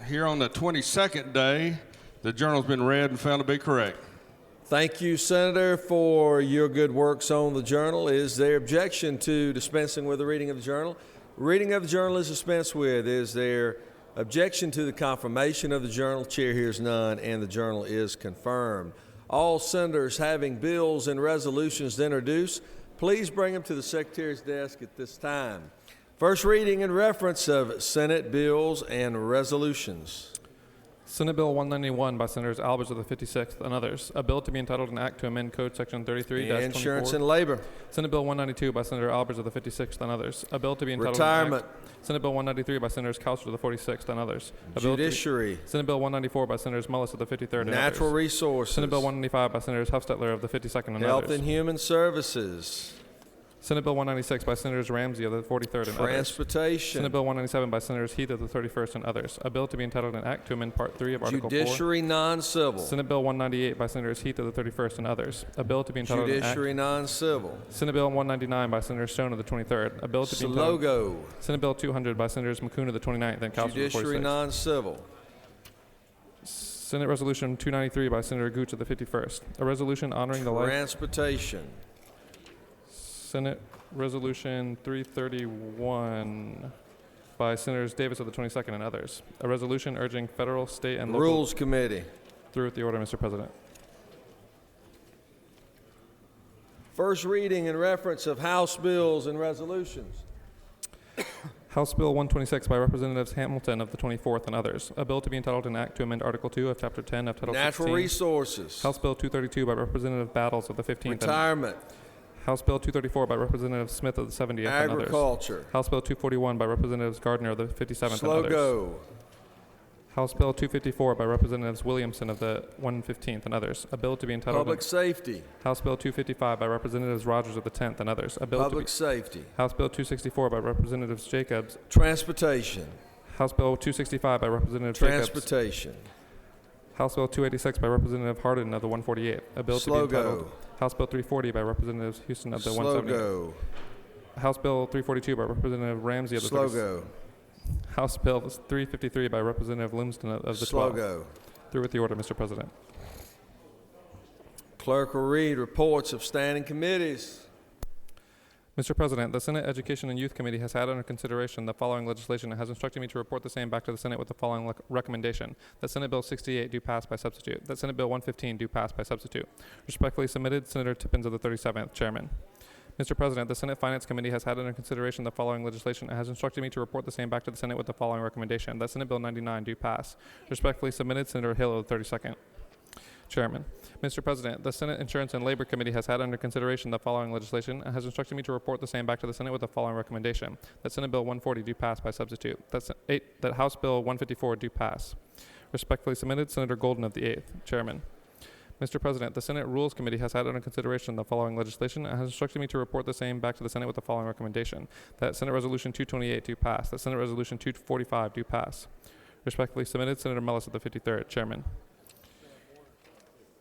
here on the 22nd day. The journal's been read and found to be correct. Thank you, Senator, for your good works on the journal. Is there objection to dispensing with the reading of the journal? Reading of the journal is dispensed with. Is there objection to the confirmation of the journal? Chair hears none, and the journal is confirmed. All senators having bills and resolutions to introduce, please bring them to the Secretary's desk at this time. First reading and reference of Senate bills and resolutions. Senate Bill 191 by Senators Albers of the 56th and others. A bill to be entitled an act to amend Code Section 33-24. Insurance and Labor. Senate Bill 192 by Senator Albers of the 56th and others. A bill to be entitled Retirement. Senate Bill 193 by Senators Couch of the 46th and others. Judiciary. Senate Bill 194 by Senators Mullis of the 53rd and Natural others. Resources. Senate Bill 195 by Senators Huffstetler of the 52nd and Health others. and Human Services. Senate Bill 196 by Senators Ramsey of the 43rd and others. Transportation. Senate Bill 197 by Senators Heath of the 31st and others. A bill to be entitled an act to amend Part 3 of Article 4. Judiciary non-civil. Senate Bill 198 by Senators Heath of the 31st and others. A bill to be entitled Judiciary non-civil. Senate Bill 199 by Senator Stone of the 23rd. A bill to be entitled Slogo. Senate Bill 200 by Senators McCoon of the 29th and Couch of the 46th. Judiciary non-civil. Senate Resolution 293 by Senator Gooch of the 51st. A resolution honoring the life. Transportation. Senate Resolution 331 by Senators Davis of the 22nd and others. A resolution urging federal, state, and local. Rules Committee. Through with the order, Mr. President. First reading and reference of House bills and resolutions. House Bill 126 by Representatives Hamilton of the 24th and others. A bill to be entitled an act to amend Article 2 of Chapter 10 of Title 16. Natural Resources. House Bill 232 by Representative Battles of the 15th. Retirement. House Bill 234 by Representative Smith of the 70th and others. Agriculture. House Bill 241 by Representatives Gardner of the 57th and others. Slogo. House Bill 254 by Representatives Williamson of the 115th and others. A bill to be entitled Public Safety. House Bill 255 by Representatives Rogers of the 10th and others. A bill Public Safety. House Bill 264 by Representatives Jacobs. Transportation. House Bill 265 by Representative Jacobs. Transportation. House Bill 286 by Representative Hardin of the 148th. A bill to be entitled House Bill 340 by Representatives Houston of the 170th. Slogo. House Bill 342 by Representative Ramsey of the Slogo. House Bill 353 by Representative Lumsden of the 12th. Slogo. Through with the order, Mr. President. Clerk will read reports of standing committees. Mr. President, the Senate Education and Youth Committee has had under consideration the following legislation and has instructed me to report the same back to the Senate with the following recommendation: that Senate Bill 68 do pass by substitute, that Senate Bill 115 do pass by substitute. Respectfully submitted, Senator Tippins of the 37th, Chairman. Mr. President, the Senate Finance Committee has had under consideration the following legislation and has instructed me to report the same back to the Senate with the following recommendation: that Senate Bill 99 do pass. Respectfully submitted, Senator Hill of the 32nd, Chairman. Mr. President, the Senate Insurance and Labor Committee has had under consideration the following legislation and has instructed me to report the same back to the Senate with the following recommendation: that Senate Bill 140 do pass by substitute, that House Bill 154 do pass. Respectfully submitted, Senator Golden of the 8th, Chairman. Mr. President, the Senate Rules Committee has had under consideration the following legislation and has instructed me to report the same back to the Senate with the following recommendation: that Senate Resolution 228 do pass, that Senate Resolution 245 do pass. Respectfully submitted, Senator Mullis of the 53rd, Chairman.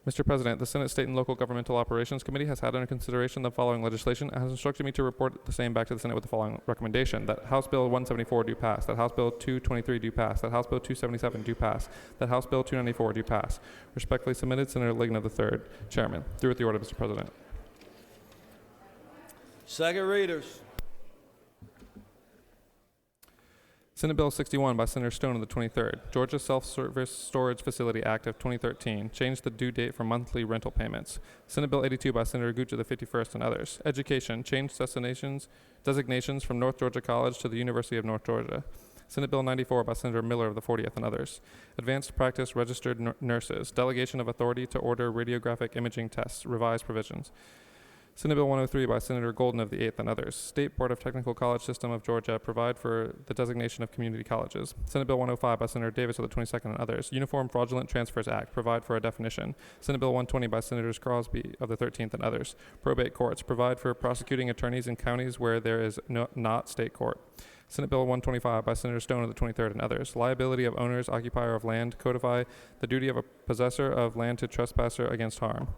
Mr. President, the Senate State and Local Governmental Operations Committee has had under consideration the following legislation and has instructed me to report the same back to the Senate with the following recommendation: that House Bill 174 do pass, that House Bill 223 do pass, that House Bill 277 do pass, that House Bill 294 do pass. Respectfully submitted, Senator Ligon of the 3rd, Chairman. Through with the order, Mr. President. Second readers. Senate Bill 61 by Senator Stone of the 23rd, Georgia Self-Service Storage Facility Act of 2013, changed the due date for monthly rental payments. Senate Bill 82 by Senator Gooch of the 51st and others. Education, changed designations from North Georgia College to the University of North Georgia. Senate Bill 94 by Senator Miller of the 40th and others. Advanced practice registered nurses, delegation of authority to order radiographic imaging tests, revised provisions. Senate Bill 103 by Senator Golden of the 8th and others. State Board of Technical College System of Georgia, provide for the designation of community colleges. Senate Bill 105 by Senator Davis of the 22nd and others. Uniform Fraudulent Transfers Act, provide for a definition. Senate Bill 120 by Senators Crosby of the 13th and others. Probate courts, provide for prosecuting attorneys in counties where there is not state court. Senate Bill 125 by Senator Stone of the 23rd and others. Liability of owners, occupier of land, codify the duty of a possessor of land to trespasser against harm.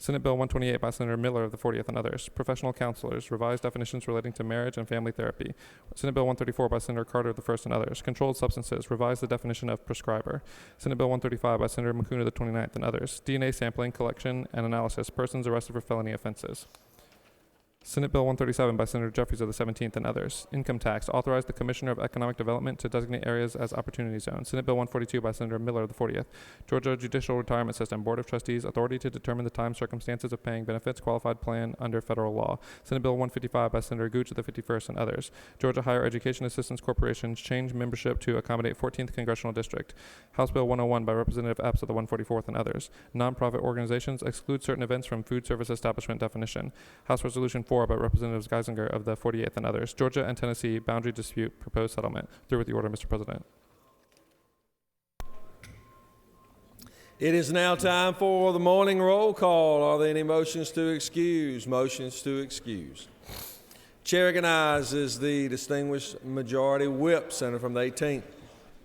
Senate Bill 128 by Senator Miller of the 40th and others. Professional counselors, revised definitions relating to marriage and family therapy. Senate Bill 134 by Senator Carter of the 1st and others. Controlled substances, revised the definition of prescriber. Senate Bill 135 by Senator McCune of the 29th and others. DNA sampling, collection, and analysis, persons arrested for felony offenses. Senate Bill 137 by Senator Jeffries of the 17th and others. Income tax, authorized the Commissioner of Economic Development to designate areas as opportunity zones. Senate Bill 142 by Senator Miller of the 40th. Georgia Judicial Retirement System, Board of Trustees, authority to determine the time, circumstances of paying benefits, qualified plan under federal law. Senate Bill 155 by Senator Gooch of the 51st and others. Georgia Higher Education Assistance Corporation, change membership to accommodate 14th Congressional District. House Bill 101 by Representative Epps of the 144th and others. Nonprofit organizations, exclude certain events from food service establishment definition. House Resolution 4 by Representatives Geisinger of the 48th and others. Georgia and Tennessee boundary dispute proposed settlement. Through with the order, Mr. President. It is now time for the morning roll call. Are there any motions to excuse? Motions to excuse. Chair recognizes the distinguished majority whip, Senator from the 18th.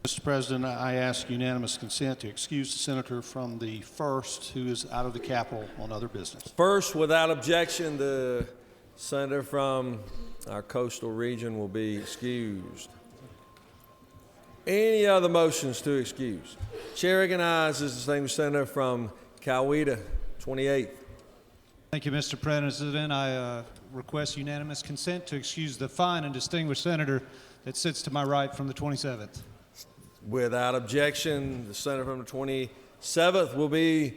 Mr. President, I ask unanimous consent to excuse the senator from the 1st who is out of the Capitol on other business. First, without objection, the senator from our coastal region will be excused. Any other motions to excuse? Chair recognizes the distinguished senator from Coweta, 28th. Thank you, Mr. President. I request unanimous consent to excuse the fine and distinguished senator that sits to my right from the 27th. Without objection, the senator from the 27th will be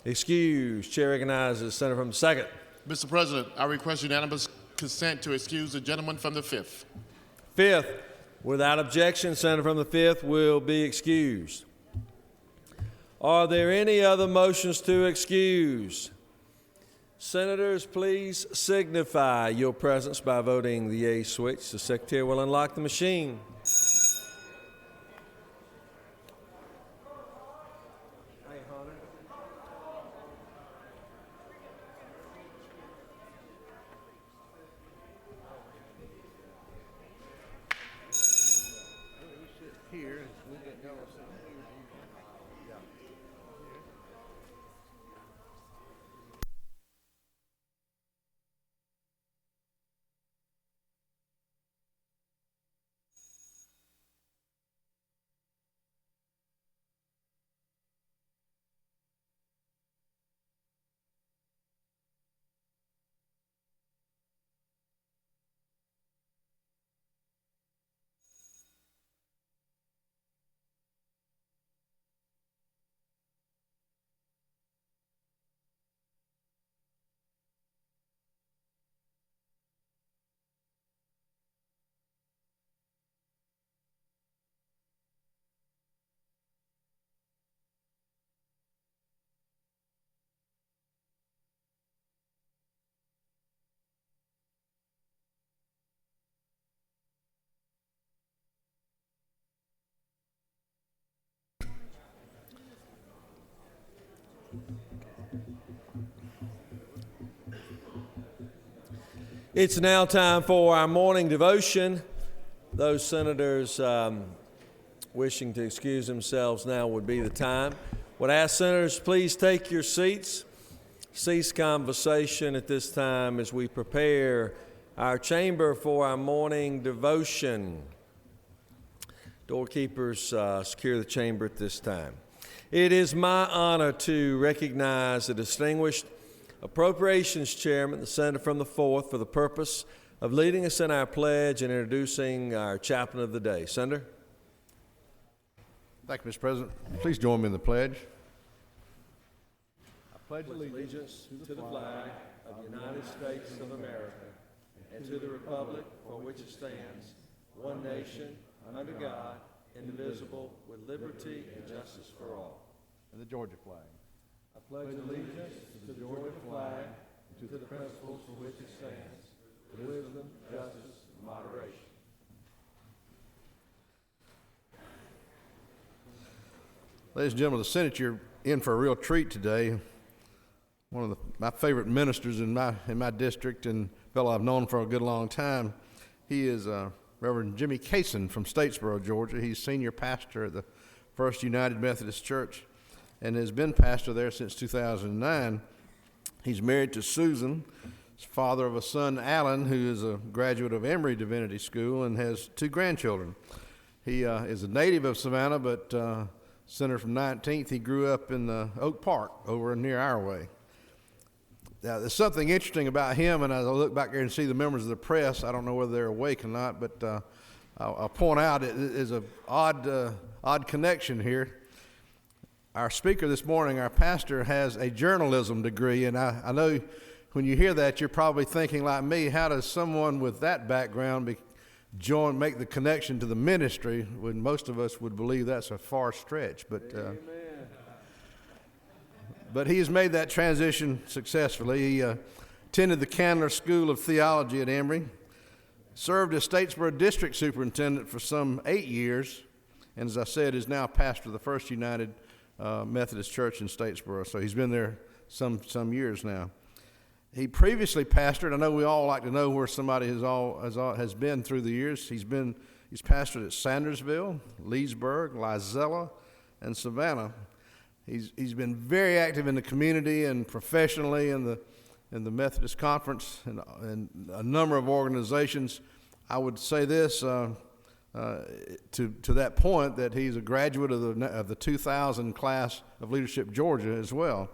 excused. Chair recognizes the senator from the 2nd. Mr. President, I request unanimous consent to excuse the gentleman from the 5th. 5th, without objection, senator from the 5th will be excused. Are there any other motions to excuse? Senators, please signify your presence by voting the yea switch. The secretary will unlock the machine. It's now time for our morning devotion. Those senators wishing to excuse themselves now would be the time. Would ask senators please take your seats. Cease conversation at this time as we prepare our chamber for our morning devotion. Doorkeepers secure the chamber at this time. It is my honor to recognize the distinguished Appropriations Chairman, the Senator from the 4th, for the purpose of leading us in our pledge and introducing our chaplain of the day. Senator? Thank you, Mr. President. Please join me in the pledge. I pledge Allegiance to the flag of the United States of America and to the republic for which it stands, one nation, under God, indivisible, with liberty and justice for all. and the Georgia flag. I pledge allegiance to the Georgia flag and to the principles for which it stands, with wisdom, justice, and moderation. Ladies and gentlemen of the Senate, you're in for a real treat today. One of my favorite ministers in my district, and a fellow I've known for a good long time. He is Reverend Jimmy Cason from Statesboro, Georgia. He's senior pastor at the First United Methodist Church and has been pastor there since 2009. He's married to Susan, father of a son, Alan, who is a graduate of Emory Divinity School and has 2 grandchildren. He is a native of Savannah, but senator from 19th. He grew up in Oak Park over near our way. Now, there's something interesting about him, and as I look back there and see the members of the press, I don't know whether they're awake or not, but I'll point out it is an odd connection here. Our speaker this morning, our pastor, has a journalism degree, and I know when you hear that, you're probably thinking like me, how does someone with that background make the connection to the ministry when most of us would believe that's a far stretch? But he has made that transition successfully. He attended the Candler School of Theology at Emory, served as Statesboro District Superintendent for some 8 years, and as I said, is now pastor of the First United Methodist Church in Statesboro. So he's been there some years now. He previously pastored. I know we all like to know where somebody has been through the years. He's pastored at Sandersville, Leesburg, Lizella, and Savannah. He's been very active in the community and professionally in the Methodist Conference and a number of organizations. I would say this to that point, that he's a graduate of the 2000 class of Leadership Georgia as well.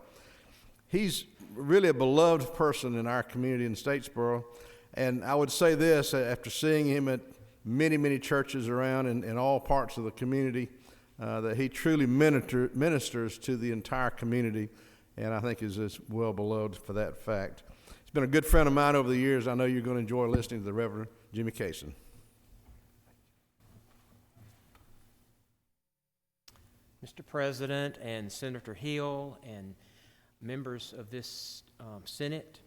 He's really a beloved person in our community in Statesboro, and I would say this, after seeing him at many churches around in all parts of the community, that he truly ministers to the entire community, and I think is well beloved for that fact. He's been a good friend of mine over the years. I know you're going to enjoy listening to the Reverend Jimmy Cason. Mr. President and Senator Hill and members of this Senate,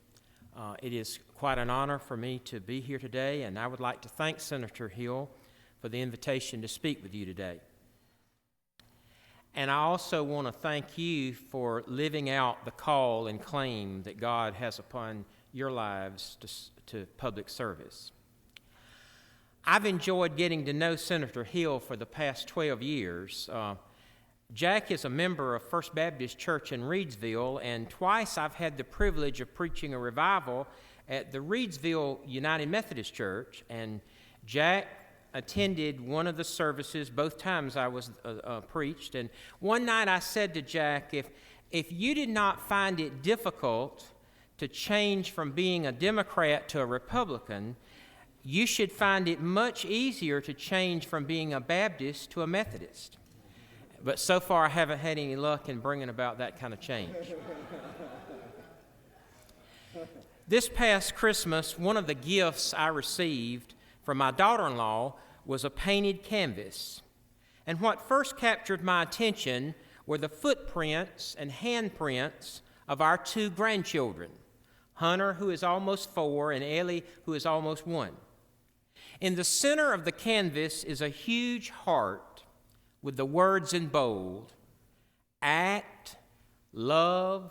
it is quite an honor for me to be here today, and I would like to thank Senator Hill for the invitation to speak with you today. And I also want to thank you for living out the call and claim that God has upon your lives to public service. I've enjoyed getting to know Senator Hill for the past 12 years. Jack is a member of First Baptist Church in Reedsville, and twice I've had the privilege of preaching a revival at the Reedsville United Methodist Church, and Jack attended one of the services both times I was preached. And one night I said to Jack, if you did not find it difficult to change from being a Democrat to a Republican, you should find it much easier to change from being a Baptist to a Methodist. But so far, I haven't had any luck in bringing about that kind of change. This past Christmas, one of the gifts I received from my daughter-in-law was a painted canvas. And what first captured my attention were the footprints and handprints of our 2 grandchildren, Hunter, who is almost 4, and Ellie, who is almost 1. In the center of the canvas is a huge heart with the words in bold, act, love,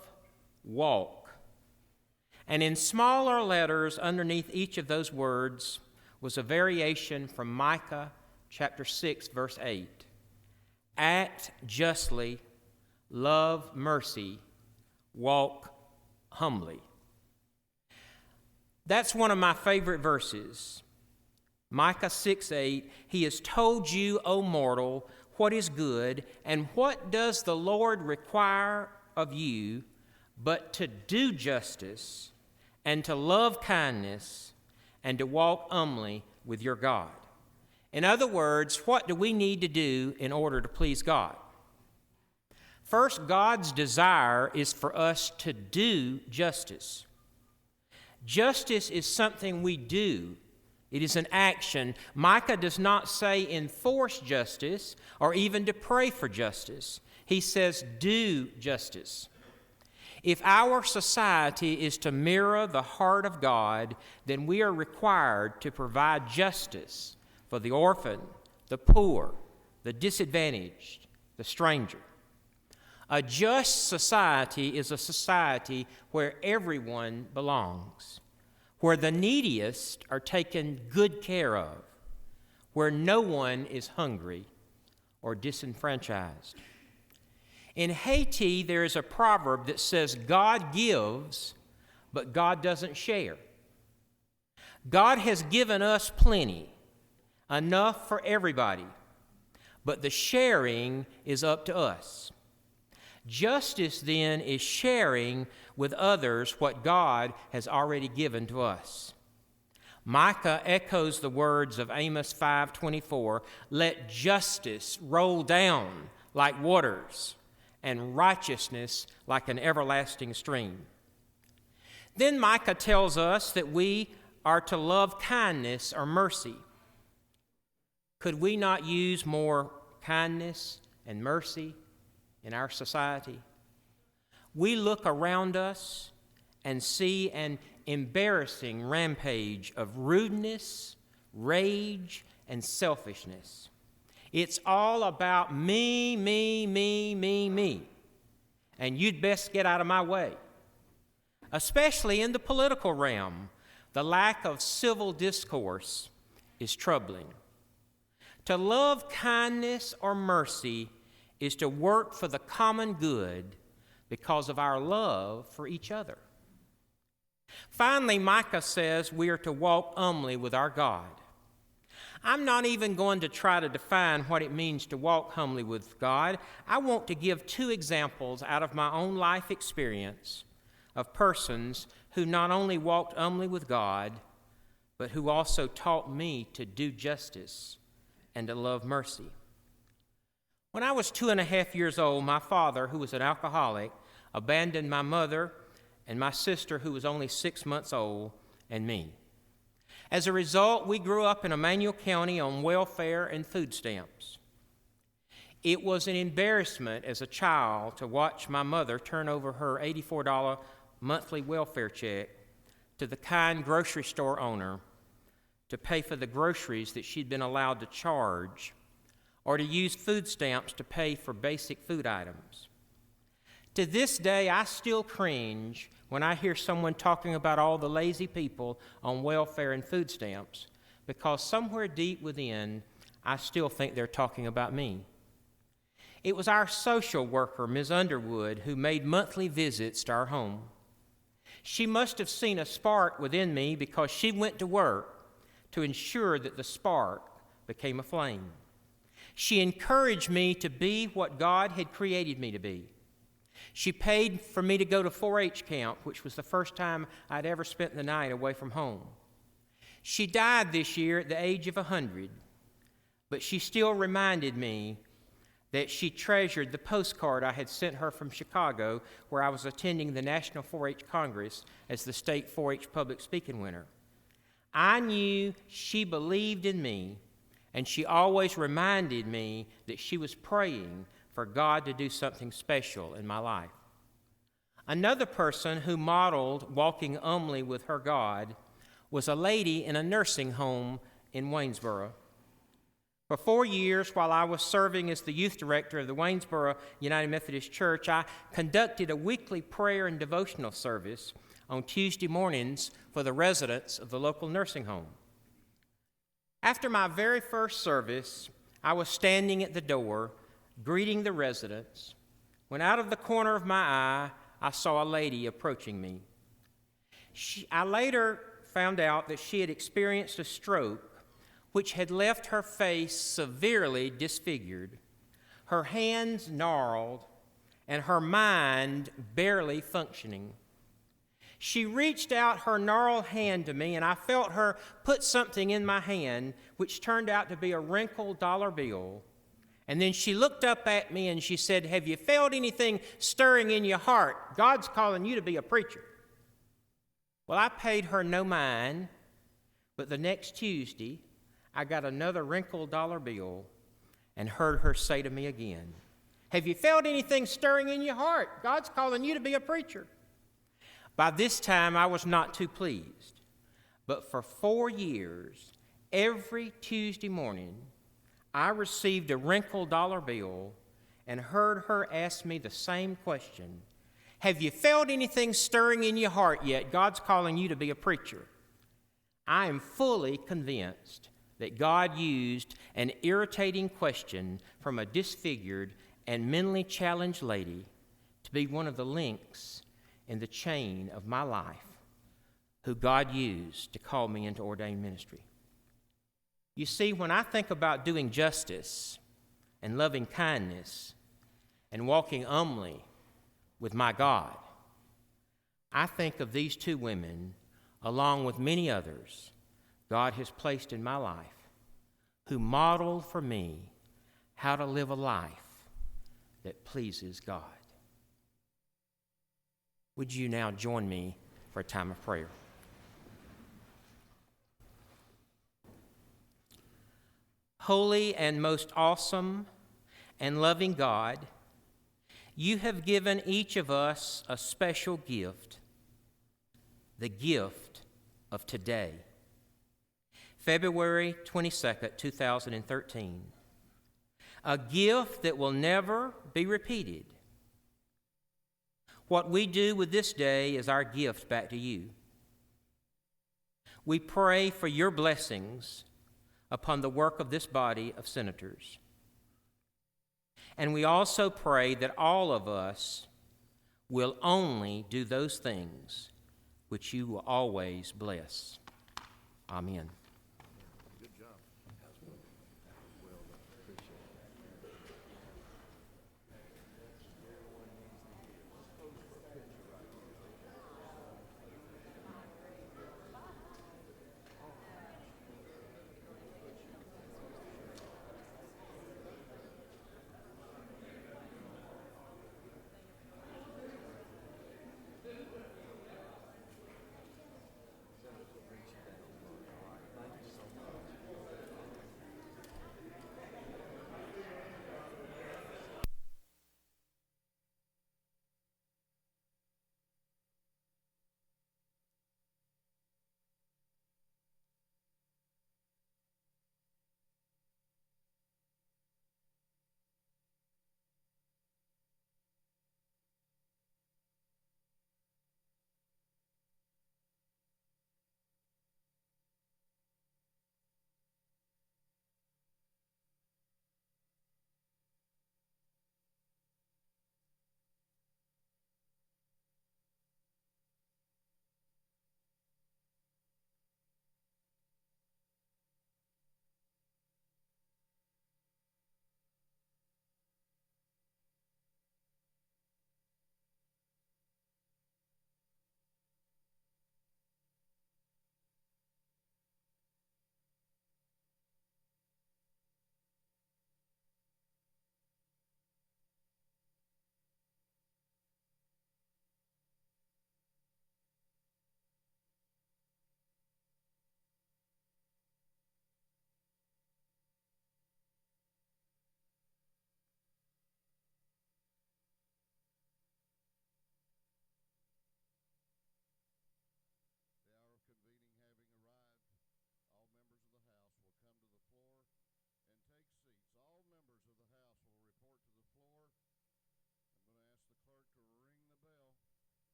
walk. And in smaller letters underneath each of those words was a variation from Micah chapter 6, verse 8. Act justly, love mercy, walk humbly. That's one of my favorite verses. Micah 6:8, He has told you, O mortal, what is good, and what does the Lord require of you but to do justice and to love kindness and to walk humbly with your God. In other words, what do we need to do in order to please God? First, God's desire is for us to do justice. Justice is something we do. It is an action. Micah does not say enforce justice or even to pray for justice. He says do justice. If our society is to mirror the heart of God, then we are required to provide justice for the orphan, the poor, the disadvantaged, the stranger. A just society is a society where everyone belongs, where the neediest are taken good care of, where no one is hungry or disenfranchised. In Haiti, there is a proverb that says, God gives but God doesn't share. God has given us plenty, enough for everybody, but the sharing is up to us. Justice, then, is sharing with others what God has already given to us. Micah echoes the words of Amos 5:24, "Let justice roll down like waters, and righteousness like an everlasting stream." Then Micah tells us that we are to love kindness or mercy. Could we not use more kindness and mercy in our society? We look around us and see an embarrassing rampage of rudeness, rage, and selfishness. It's all about me, me, me, me, me. And you'd best get out of my way. Especially in the political realm, the lack of civil discourse is troubling. To love kindness or mercy is to work for the common good because of our love for each other. Finally, Micah says we are to walk humbly with our God. I'm not even going to try to define what it means to walk humbly with God. I want to give two examples out of my own life experience of persons who not only walked humbly with God, but who also taught me to do justice and to love mercy. When I was 2.5 years old, my father, who was an alcoholic, abandoned my mother and my sister, who was only 6 months old, and me. As a result, we grew up in Emmanuel County on welfare and food stamps. It was an embarrassment as a child to watch my mother turn over her $84 monthly welfare check to the kind grocery store owner to pay for the groceries that she'd been allowed to charge, or to use food stamps to pay for basic food items. To this day, I still cringe when I hear someone talking about all the lazy people on welfare and food stamps, because somewhere deep within, I still think they're talking about me. It was our social worker, Ms. Underwood, who made monthly visits to our home. She must have seen a spark within me, because she went to work to ensure that the spark became a flame. She encouraged me to be what God had created me to be. She paid for me to go to 4-H camp, which was the first time I'd ever spent the night away from home. She died this year at the age of 100, but she still reminded me that she treasured the postcard I had sent her from Chicago, where I was attending the National 4-H Congress as the state 4-H public speaking winner. I knew she believed in me, and she always reminded me that she was praying for God to do something special in my life. Another person who modeled walking humbly with her God was a lady in a nursing home in Waynesboro. For 4 years, while I was serving as the youth director of the Waynesboro United Methodist Church, I conducted a weekly prayer and devotional service on Tuesday mornings for the residents of the local nursing home. After my very first service, I was standing at the door greeting the residents when out of the corner of my eye, I saw a lady approaching me. I later found out that she had experienced a stroke which had left her face severely disfigured, her hands gnarled, and her mind barely functioning. She reached out her gnarled hand to me, and I felt her put something in my hand, which turned out to be a wrinkled dollar bill. And then she looked up at me and she said, "Have you felt anything stirring in your heart? God's calling you to be a preacher." Well, I paid her no mind, but the next Tuesday, I got another wrinkled dollar bill and heard her say to me again, "Have you felt anything stirring in your heart? God's calling you to be a preacher." By this time, I was not too pleased, but for 4 years, every Tuesday morning, I received a wrinkled dollar bill and heard her ask me the same question: "Have you felt anything stirring in your heart yet? God's calling you to be a preacher." I am fully convinced that God used an irritating question from a disfigured and mentally challenged lady to be one of the links in the chain of my life who God used to call me into ordained ministry. You see, when I think about doing justice and loving kindness and walking humbly with my God, I think of these two women, along with many others God has placed in my life, who modeled for me how to live a life that pleases God. Would you now join me for a time of prayer? Holy and most awesome and loving God, you have given each of us a special gift, the gift of today, February 22nd, 2013, a gift that will never be repeated. What we do with this day is our gift back to you. We pray for your blessings upon the work of this body of senators. And we also pray that all of us will only do those things which you will always bless. Amen.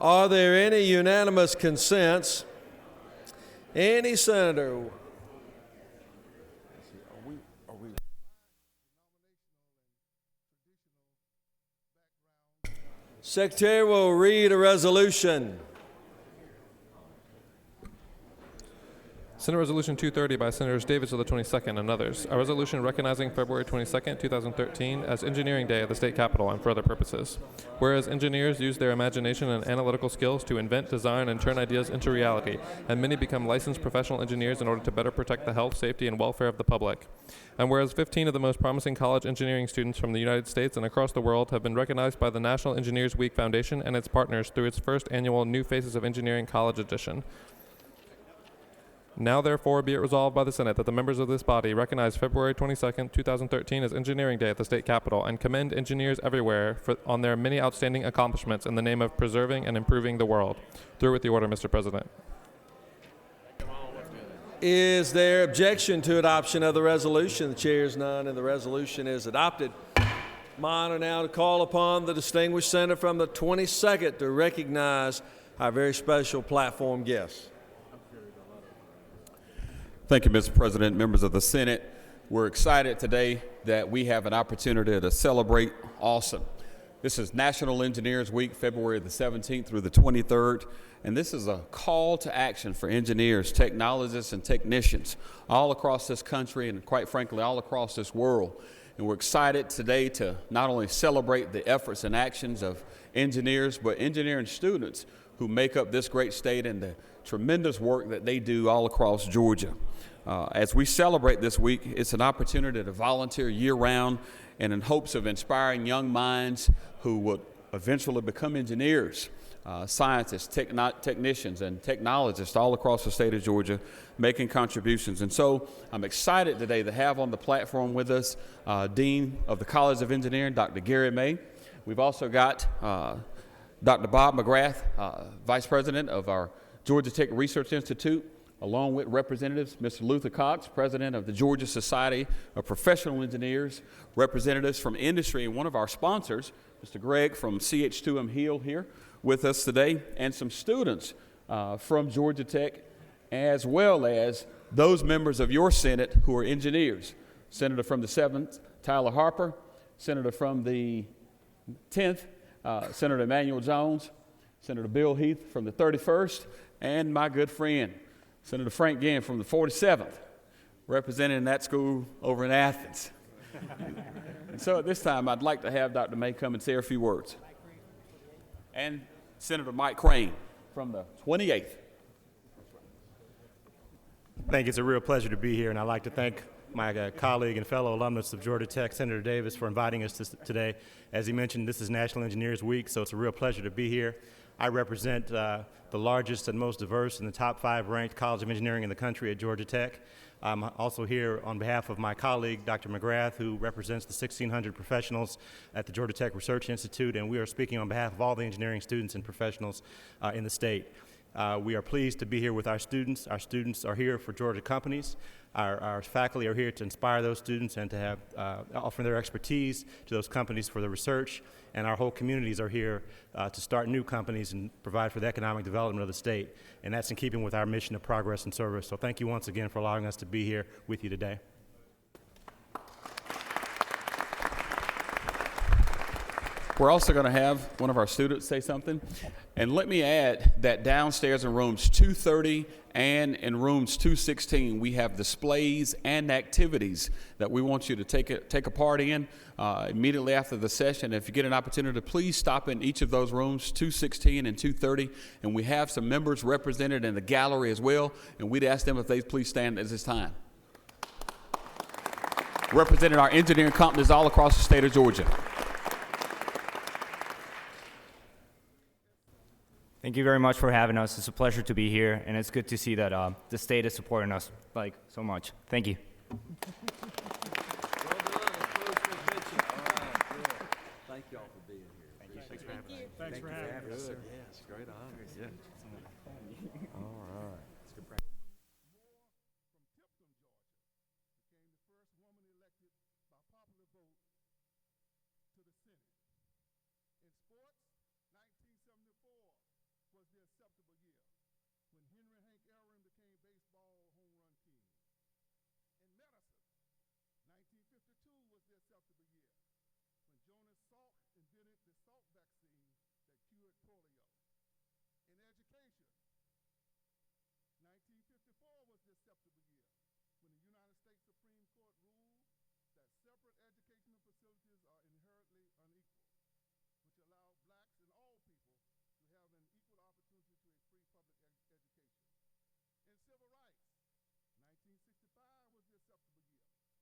Are there any unanimous consents? Any senator? Secretary will read a resolution. Senate Resolution 230 by Senators Davis of the 22nd and others. A resolution recognizing February 22nd, 2013 as Engineering Day at the State Capitol and for other purposes. Whereas engineers use their imagination and analytical skills to invent, design, and turn ideas into reality, and many become licensed professional engineers in order to better protect the health, safety, and welfare of the public. And whereas 15 of the most promising college engineering students from the United States and across the world have been recognized by the National Engineers Week Foundation and its partners through its first annual New Faces of Engineering College Edition. Now therefore be it resolved by the Senate that the members of this body recognize February 22nd, 2013 as Engineering Day at the State Capitol and commend engineers everywhere on their many outstanding accomplishments in the name of preserving and improving the world. Through with the order, Mr. President. Is there objection to adoption of the resolution? The chair is none, and the resolution is adopted. My honor now to call upon the distinguished senator from the 22nd to recognize our very special platform guests. Thank you, Mr. President, members of the Senate. We're excited today that we have an opportunity to celebrate awesome. This is National Engineers Week, February the 17th through the 23rd, and this is a call to action for engineers, technologists, and technicians all across this country and, quite frankly, all across this world. And we're excited today to not only celebrate the efforts and actions of engineers, but engineering students who make up this great state and the tremendous work that they do all across Georgia. As we celebrate this week, it's an opportunity to volunteer year-round and in hopes of inspiring young minds who will eventually become engineers, scientists, technicians, and technologists all across the state of Georgia making contributions. And so I'm excited today to have on the platform with us Dean of the College of Engineering, Dr. Gary May. We've also got Dr. Bob McGrath, Vice President of our Georgia Tech Research Institute, along with representatives, Mr. Luther Cox, President of the Georgia Society of Professional Engineers, representatives from industry, and one of our sponsors, Mr. Greg from CH2M Hill here with us today, and some students from Georgia Tech, as well as those members of your Senate who are engineers. Senator from the 7th, Tyler Harper, Senator from the 10th, Senator Emmanuel Jones, Senator Bill Heath from the 31st, and my good friend, Senator Frank Ginn from the 47th, representing that school over in Athens. And so at this time, I'd like to have Dr. May come and say a few words. And Senator Mike Crane from the 28th. Thank you. It's a real pleasure to be here, and I'd like to thank my colleague and fellow alumnus of Georgia Tech, Senator Davis, for inviting us today. As he mentioned, this is National Engineers Week, so it's a real pleasure to be here. I represent the largest and most diverse and the top 5 ranked College of Engineering in the country at Georgia Tech. I'm also here on behalf of my colleague, Dr. McGrath, who represents the 1,600 professionals at the Georgia Tech Research Institute, and we are speaking on behalf of all the engineering students and professionals in the state. We are pleased to be here with our students. Our students are here for Georgia companies. Our faculty are here to inspire those students and to have offer their expertise to those companies for the research. And our whole communities are here to start new companies and provide for the economic development of the state. And that's in keeping with our mission of progress and service. So thank you once again for allowing us to be here with you today. We're also going to have one of our students say something. And let me add that downstairs in rooms 230 and in rooms 216, we have displays and activities that we want you to take a part in immediately after the session. If you get an opportunity, please stop in each of those rooms, 216 and 230. And we have some members represented in the gallery as well. And we'd ask them if they please stand at this time. Representing our engineering companies all across the state of Georgia. Thank you very much for having us. It's a pleasure to be here, and it's good to see that the state is supporting us so much. Thank you. Thank you all for being here. Thanks for having us. Yes, great honor. Yeah. All right. acceptable year when Henry Hank Aaron became baseball home run king. In medicine, 1952 was the acceptable year when Jonas Salk invented the Salk vaccine that cured polio. In education, 1954 was the acceptable year when the United States Supreme Court ruled that separate educational facilities are inherently unequal, which allowed blacks and all people to have an equal opportunity to a free public education. In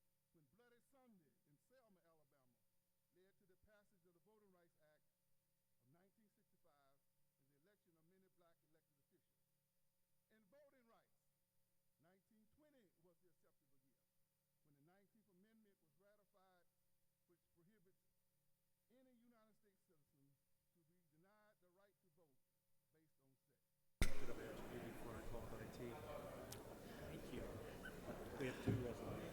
civil rights, 1965 was the acceptable year when Bloody Sunday in Selma, Alabama led to the passage of the Voting Rights Act of 1965 and the election of many black elected officials. In voting rights, 1920 was the acceptable year when the 19th Amendment was ratified, which prohibits any United States citizen to be denied the right to vote based on sex. Thank you. We have two resolutions.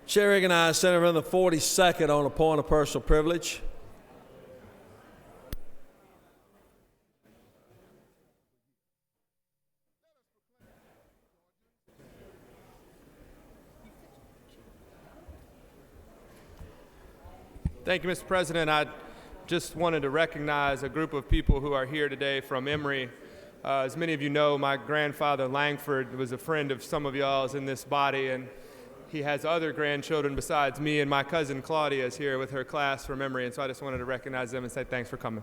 Chair recognizes Senator from the 42nd on a point of personal privilege. Thank you, Mr. President. I just wanted to recognize a group of people who are here today from Emory. As many of you know, my grandfather Langford was a friend of some of y'all's in this body, and he has other grandchildren besides me, and my cousin Claudia is here with her class from Emory, and so I just wanted to recognize them and say thanks for coming.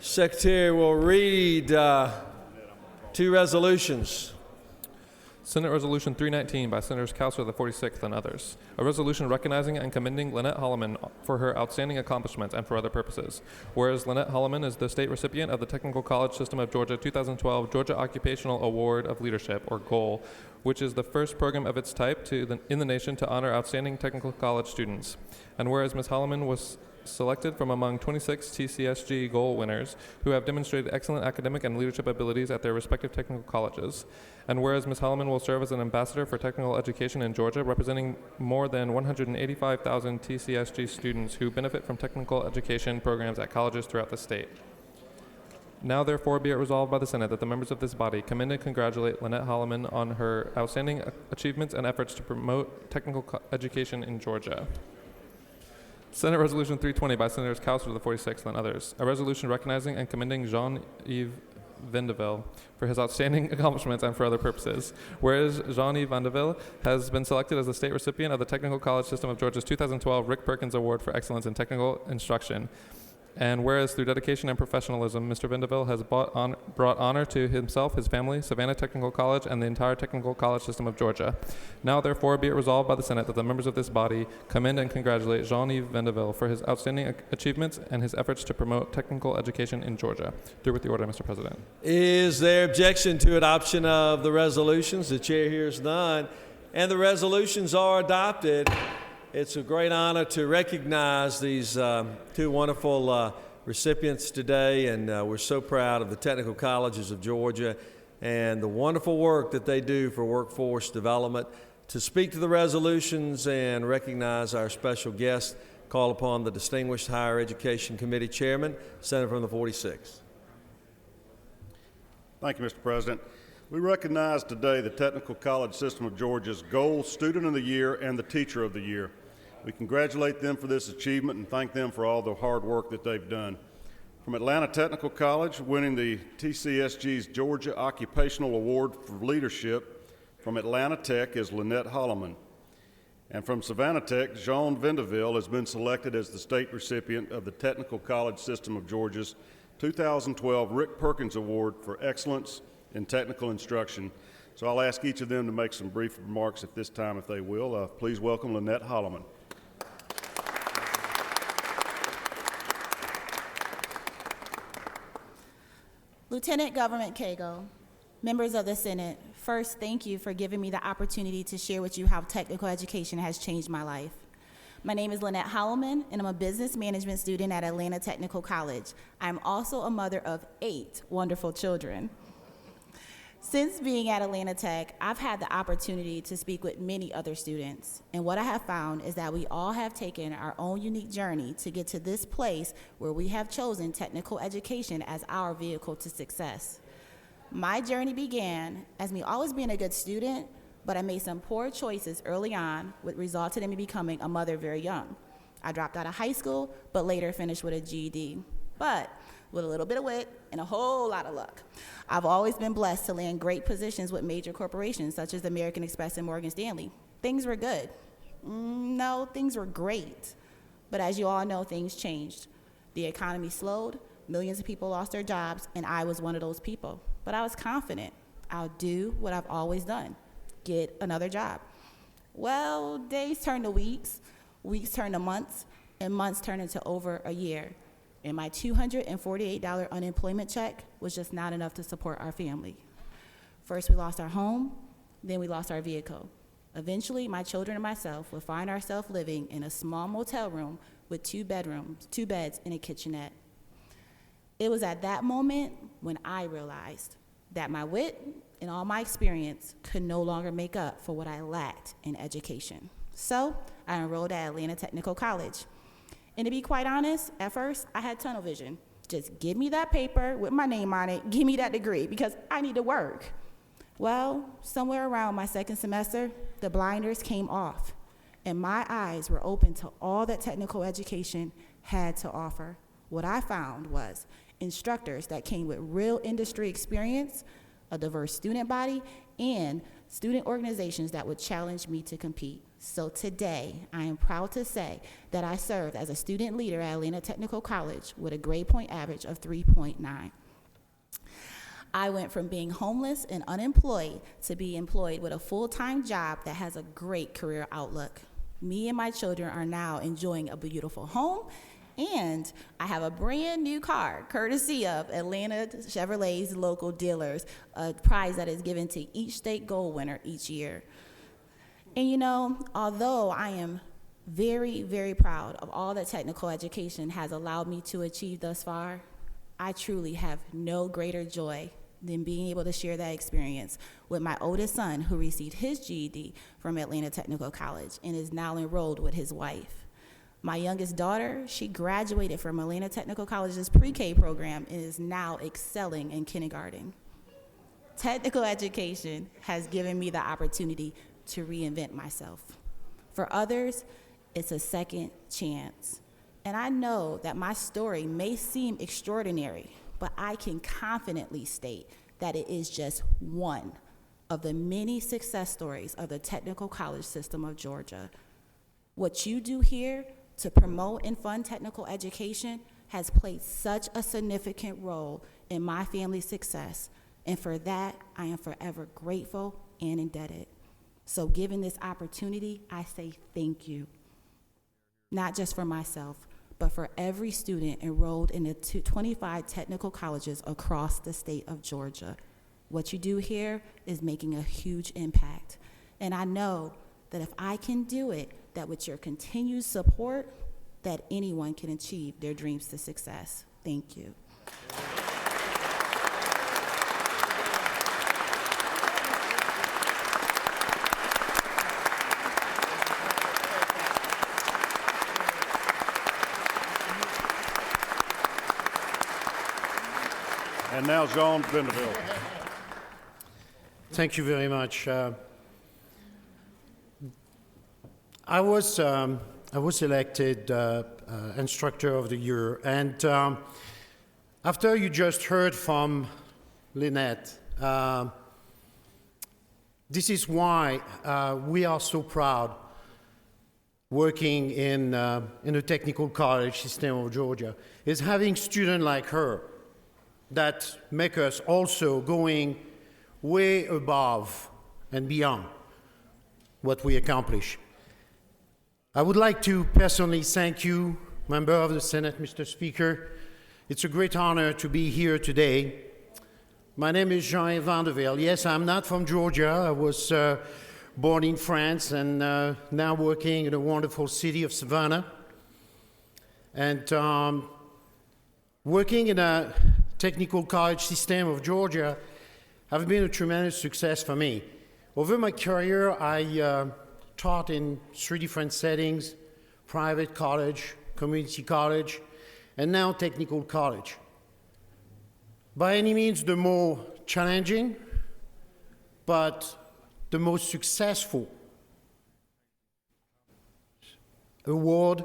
Secretary will read two resolutions. Senate Resolution 319 by Senators Cowser of the 46th and others. A resolution recognizing and commending Lynette Holloman for her outstanding accomplishments and for other purposes. Whereas Lynette Holloman is the state recipient of the Technical College System of Georgia 2012 Georgia Occupational Award of Leadership, or GOAL, which is the first program of its type in the nation to honor outstanding technical college students. And whereas Ms. Holloman was selected from among 26 TCSG goal winners who have demonstrated excellent academic and leadership abilities at their respective technical colleges. And whereas Ms. Holloman will serve as an ambassador for technical education in Georgia, representing more than 185,000 TCSG students who benefit from technical education programs at colleges throughout the state. Now therefore be it resolved by the Senate that the members of this body commend and congratulate Lynette Holloman on her outstanding achievements and efforts to promote technical education in Georgia. Senate Resolution 320 by Senators Cowser of the 46th and others. A resolution recognizing and commending Jean-Yves Vendeville for his outstanding accomplishments and for other purposes. Whereas Jean-Yves Vendeville has been selected as the state recipient of the Technical College System of Georgia's 2012 Rick Perkins Award for Excellence in Technical Instruction. And whereas through dedication and professionalism, Mr. Vendeville has brought honor to himself, his family, Savannah Technical College, and the entire Technical College System of Georgia. Now therefore be it resolved by the Senate that the members of this body commend and congratulate Jean-Yves Vendeville for his outstanding achievements and his efforts to promote technical education in Georgia. Through with the order, Mr. President. Is there objection to adoption of the resolutions? The chair hears none, and the resolutions are adopted. It's a great honor to recognize these two wonderful recipients today, and we're so proud of the technical colleges of Georgia and the wonderful work that they do for workforce development. To speak to the resolutions and recognize our special guest, call upon the Distinguished Higher Education Committee Chairman, Senator from the 46th. Thank you, Mr. President. We recognize today the Technical College System of Georgia's Gold Student of the Year and the Teacher of the Year. We congratulate them for this achievement and thank them for all the hard work that they've done. From Atlanta Technical College, winning the TCSG's Georgia Occupational Award for Leadership from Atlanta Tech is Lynette Holloman. And from Savannah Tech, Jean Vendeville has been selected as the state recipient of the Technical College System of Georgia's 2012 Rick Perkins Award for Excellence in Technical Instruction. So I'll ask each of them to make some brief remarks at this time, if they will. Please welcome Lynette Holloman. Lieutenant Government Cagle, members of the Senate, first, thank you for giving me the opportunity to share with you how technical education has changed my life. My name is Lynette Holloman, and I'm a business management student at Atlanta Technical College. I'm also a mother of 8 wonderful children. Since being at Atlanta Tech, I've had the opportunity to speak with many other students, and what I have found is that we all have taken our own unique journey to get to this place where we have chosen technical education as our vehicle to success. My journey began as me always being a good student, but I made some poor choices early on, which resulted in me becoming a mother very young. I dropped out of high school, but later finished with a GED. But with a little bit of wit and a whole lot of luck, I've always been blessed to land great positions with major corporations such as American Express and Morgan Stanley. Things were good. No, things were great. But as you all know, things changed. The economy slowed, millions of people lost their jobs, and I was one of those people. But I was confident. I'll do what I've always done, get another job. Well, days turned to weeks, weeks turned to months, and months turned into over a year. And my $248 unemployment check was just not enough to support our family. First, we lost our home, then we lost our vehicle. Eventually, my children and myself would find ourselves living in a small motel room with 2 bedrooms, 2 beds, and a kitchenette. It was at that moment when I realized that my wit and all my experience could no longer make up for what I lacked in education. So I enrolled at Atlanta Technical College. And to be quite honest, at first, I had tunnel vision. Just give me that paper with my name on it, give me that degree, because I need to work. Well, somewhere around my 2nd semester, the blinders came off, and my eyes were open to all that technical education had to offer. What I found was instructors that came with real industry experience, a diverse student body, and student organizations that would challenge me to compete. So today, I am proud to say that I served as a student leader at Atlanta Technical College with a grade point average of 3.9. I went from being homeless and unemployed to be employed with a full-time job that has a great career outlook. Me and my children are now enjoying a beautiful home, and I have a brand new car, courtesy of Atlanta Chevrolet's local dealers, a prize that is given to each state gold winner each year. And you know, although I am very, very proud of all that technical education has allowed me to achieve thus far, I truly have no greater joy than being able to share that experience with my oldest son, who received his GED from Atlanta Technical College and is now enrolled with his wife. My youngest daughter, she graduated from Atlanta Technical College's pre-K program and is now excelling in kindergarten. Technical education has given me the opportunity to reinvent myself. For others, it's a second chance. And I know that my story may seem extraordinary, but I can confidently state that it is just one of the many success stories of the Technical College System of Georgia. What you do here to promote and fund technical education has played such a significant role in my family's success, and for that, I am forever grateful and indebted. So given this opportunity, I say thank you, not just for myself, but for every student enrolled in the 25 technical colleges across the state of Georgia. What you do here is making a huge impact. And I know that if I can do it, that with your continued support, that anyone can achieve their dreams to success. Thank you. And now Jean Vendeville. Thank you very much. I was elected Instructor of the Year, and After you just heard from Lynette, this is why we are so proud working in the technical college system of Georgia, is having students like her that make us also going way above and beyond what we accomplish. I would like to personally thank you, member of the Senate, Mr. Speaker. It's a great honor to be here today. My name is Jean Vandeville. Yes, I'm not from Georgia. I was born in France and now working in the wonderful city of Savannah. And working in a technical college system of Georgia have been a tremendous success for me. Over my career, I taught in 3 different settings: private college, community college, and now technical college. By any means the more challenging, but the most successful award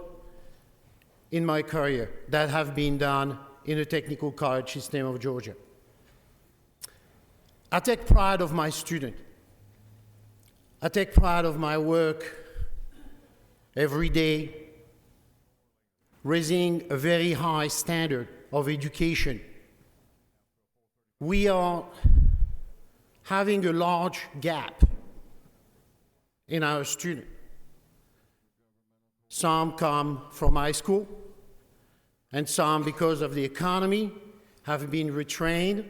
in my career that have been done in the technical college system of Georgia. I take pride of my student. I take pride of my work every day, raising a very high standard of education. We are having a large gap in our students. Some come from high school, and some, because of the economy, have been retrained.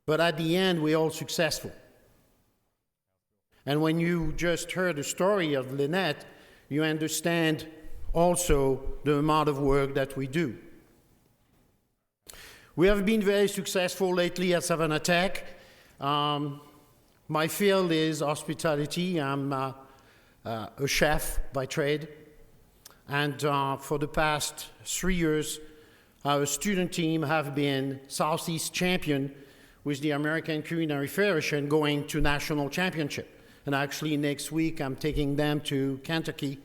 But at the end, we're all successful. And when you just heard the story of Lynette, you understand also the amount of work that we do. We have been very successful lately at Savannah Tech. My field is hospitality. I'm a chef by trade. And for the past 3 years, our student team have been Southeast champion with the American Culinary Federation, going to national championship. And actually next week, I'm taking them to Kentucky,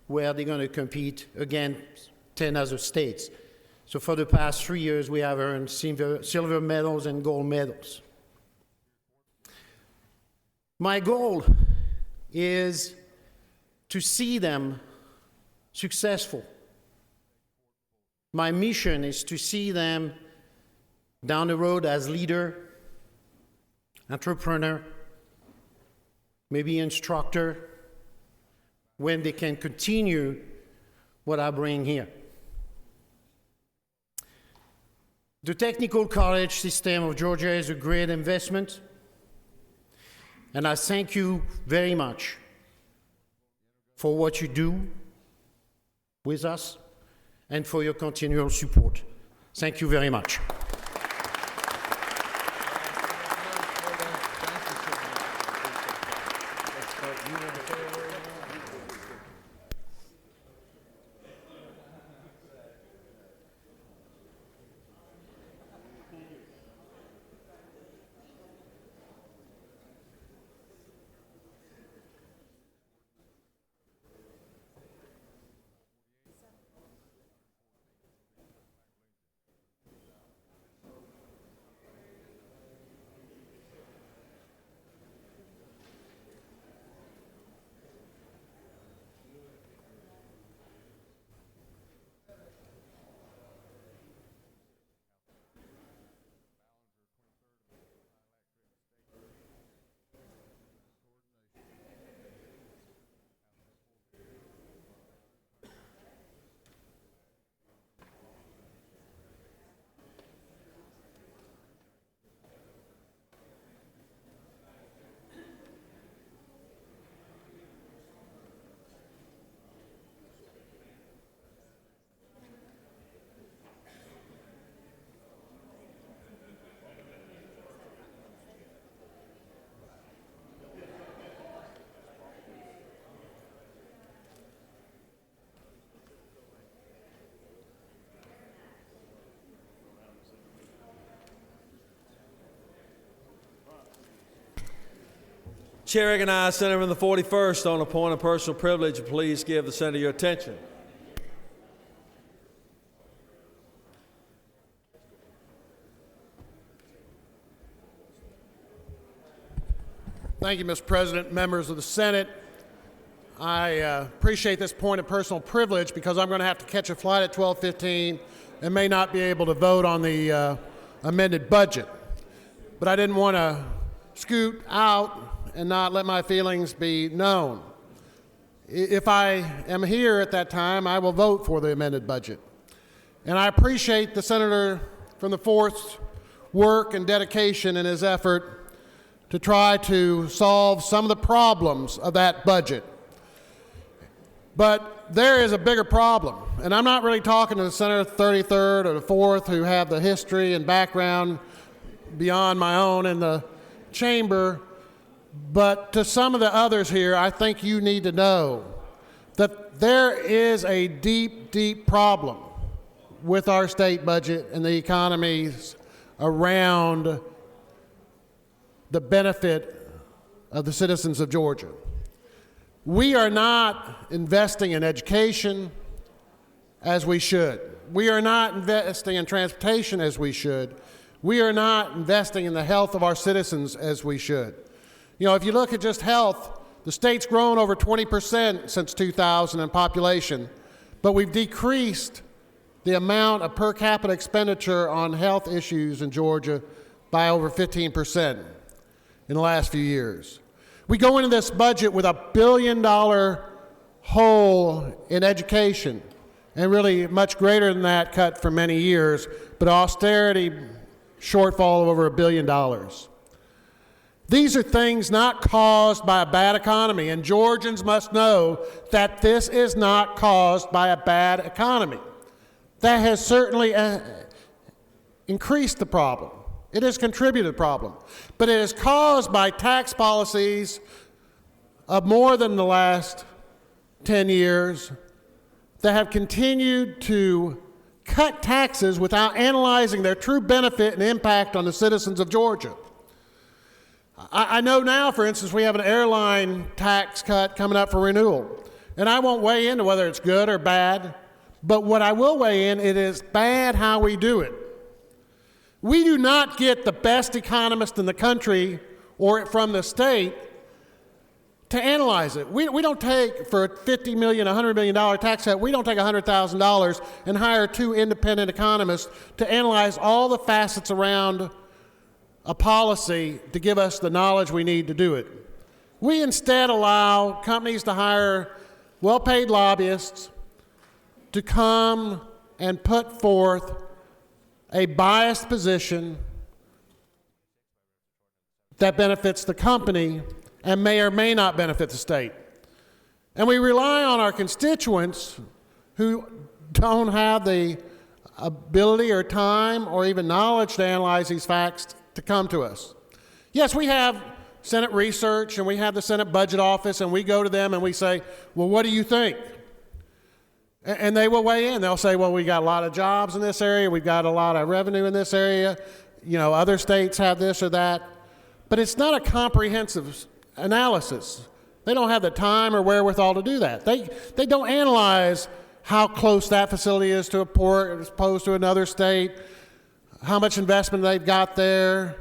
where they're going to compete against 10 other states. So for the past 3 years, we have earned silver medals and gold medals. My goal is to see them successful. My mission is to see them down the road as leader, entrepreneur, maybe instructor, when they can continue what I bring here. The technical college system of Georgia is a great investment, and I thank you very much for what you do with us and for your continual support. Thank you very much. Chair recognizes Senator from the 41st on a point of personal privilege. Please give the senator your attention. Thank you, Mr. President, members of the Senate. I appreciate this point of personal privilege because I'm going to have to catch a flight at 12:15 and may not be able to vote on the amended budget. But I didn't want to scoot out and not let my feelings be known. If I am here at that time, I will vote for the amended budget. And I appreciate the senator from the 4th's work and dedication in his effort to try to solve some of the problems of that budget. But there is a bigger problem, and I'm not really talking to the Senator 33rd or the 4th who have the history and background beyond my own in the chamber, but to some of the others here, I think you need to know that there is a deep, deep problem with our state budget and the economies around the benefit of the citizens of Georgia. We are not investing in education as we should. We are not investing in transportation as we should. We are not investing in the health of our citizens as we should. You know, if you look at just health, the state's grown over 20% since 2000 in population, but we've decreased the amount of per capita expenditure on health issues in Georgia by over 15% in the last few years. We go into this budget with $1 billion hole in education, and really much greater than that cut for many years, but austerity shortfall of over $1 billion. These are things not caused by a bad economy, and Georgians must know that this is not caused by a bad economy. That has certainly increased the problem. It has contributed to the problem. But it is caused by tax policies of more than the last 10 years that have continued to cut taxes without analyzing their true benefit and impact on the citizens of Georgia. I know now, for instance, we have an airline tax cut coming up for renewal. And I won't weigh into whether it's good or bad, but what I will weigh in, it is bad how we do it. We do not get the best economist in the country or from the state to analyze it. We don't take, for a $50 million, $100 million tax cut, we don't take $100,000 and hire 2 independent economists to analyze all the facets around a policy to give us the knowledge we need to do it. We instead allow companies to hire well-paid lobbyists to come and put forth a biased position that benefits the company and may or may not benefit the state. And we rely on our constituents who don't have the ability or time or even knowledge to analyze these facts to come to us. Yes, we have Senate research and we have the Senate Budget Office, and we go to them and we say, well, what do you think? And they will weigh in. They'll say, well, we got a lot of jobs in this area. We've got a lot of revenue in this area. You know, other states have this or that. But it's not a comprehensive analysis. They don't have the time or wherewithal to do that. They don't analyze how close that facility is to a port as opposed to another state, how much investment they've got there,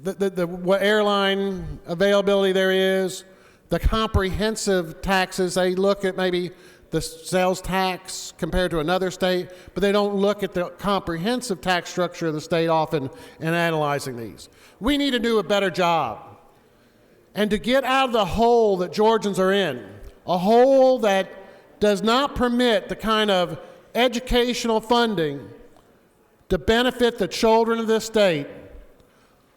what airline availability there is, the comprehensive taxes. They look at maybe the sales tax compared to another state, but they don't look at the comprehensive tax structure of the state often in analyzing these. We need to do a better job. And to get out of the hole that Georgians are in, a hole that does not permit the kind of educational funding to benefit the children of this state,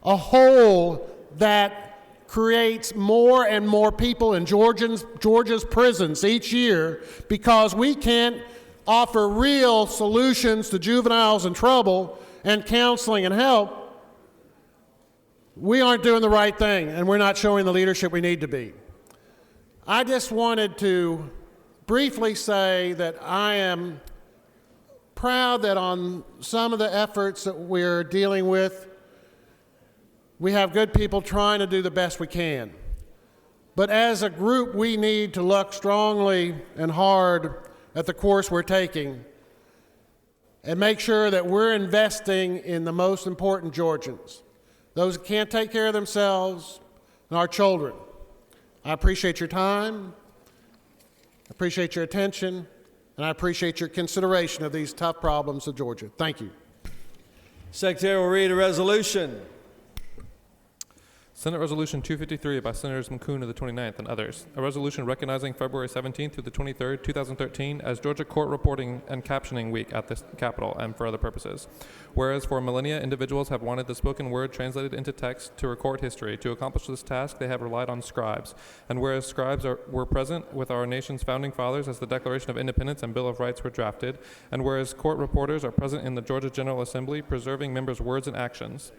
a hole that creates more and more people in Georgia's prisons each year because we can't offer real solutions to juveniles in trouble and counseling and help. We aren't doing the right thing, and we're not showing the leadership we need to be. I just wanted to briefly say that I am proud that on some of the efforts that we're dealing with, we have good people trying to do the best we can. But as a group, we need to look strongly and hard at the course we're taking and make sure that we're investing in the most important Georgians, those who can't take care of themselves, and our children. I appreciate your time, I appreciate your attention, and I appreciate your consideration of these tough problems of Georgia. Thank you. Secretary will read a resolution. Senate Resolution 253 by Senators McCoon of the 29th and others. A resolution recognizing February 17th through the 23rd, 2013 as Georgia Court Reporting and Captioning Week at the Capitol and for other purposes. Whereas for millennia, individuals have wanted the spoken word translated into text to record history. To accomplish this task, they have relied on scribes. And whereas scribes were present with our nation's founding fathers as the Declaration of Independence and Bill of Rights were drafted, and whereas court reporters are present in the Georgia General Assembly preserving members' words and actions,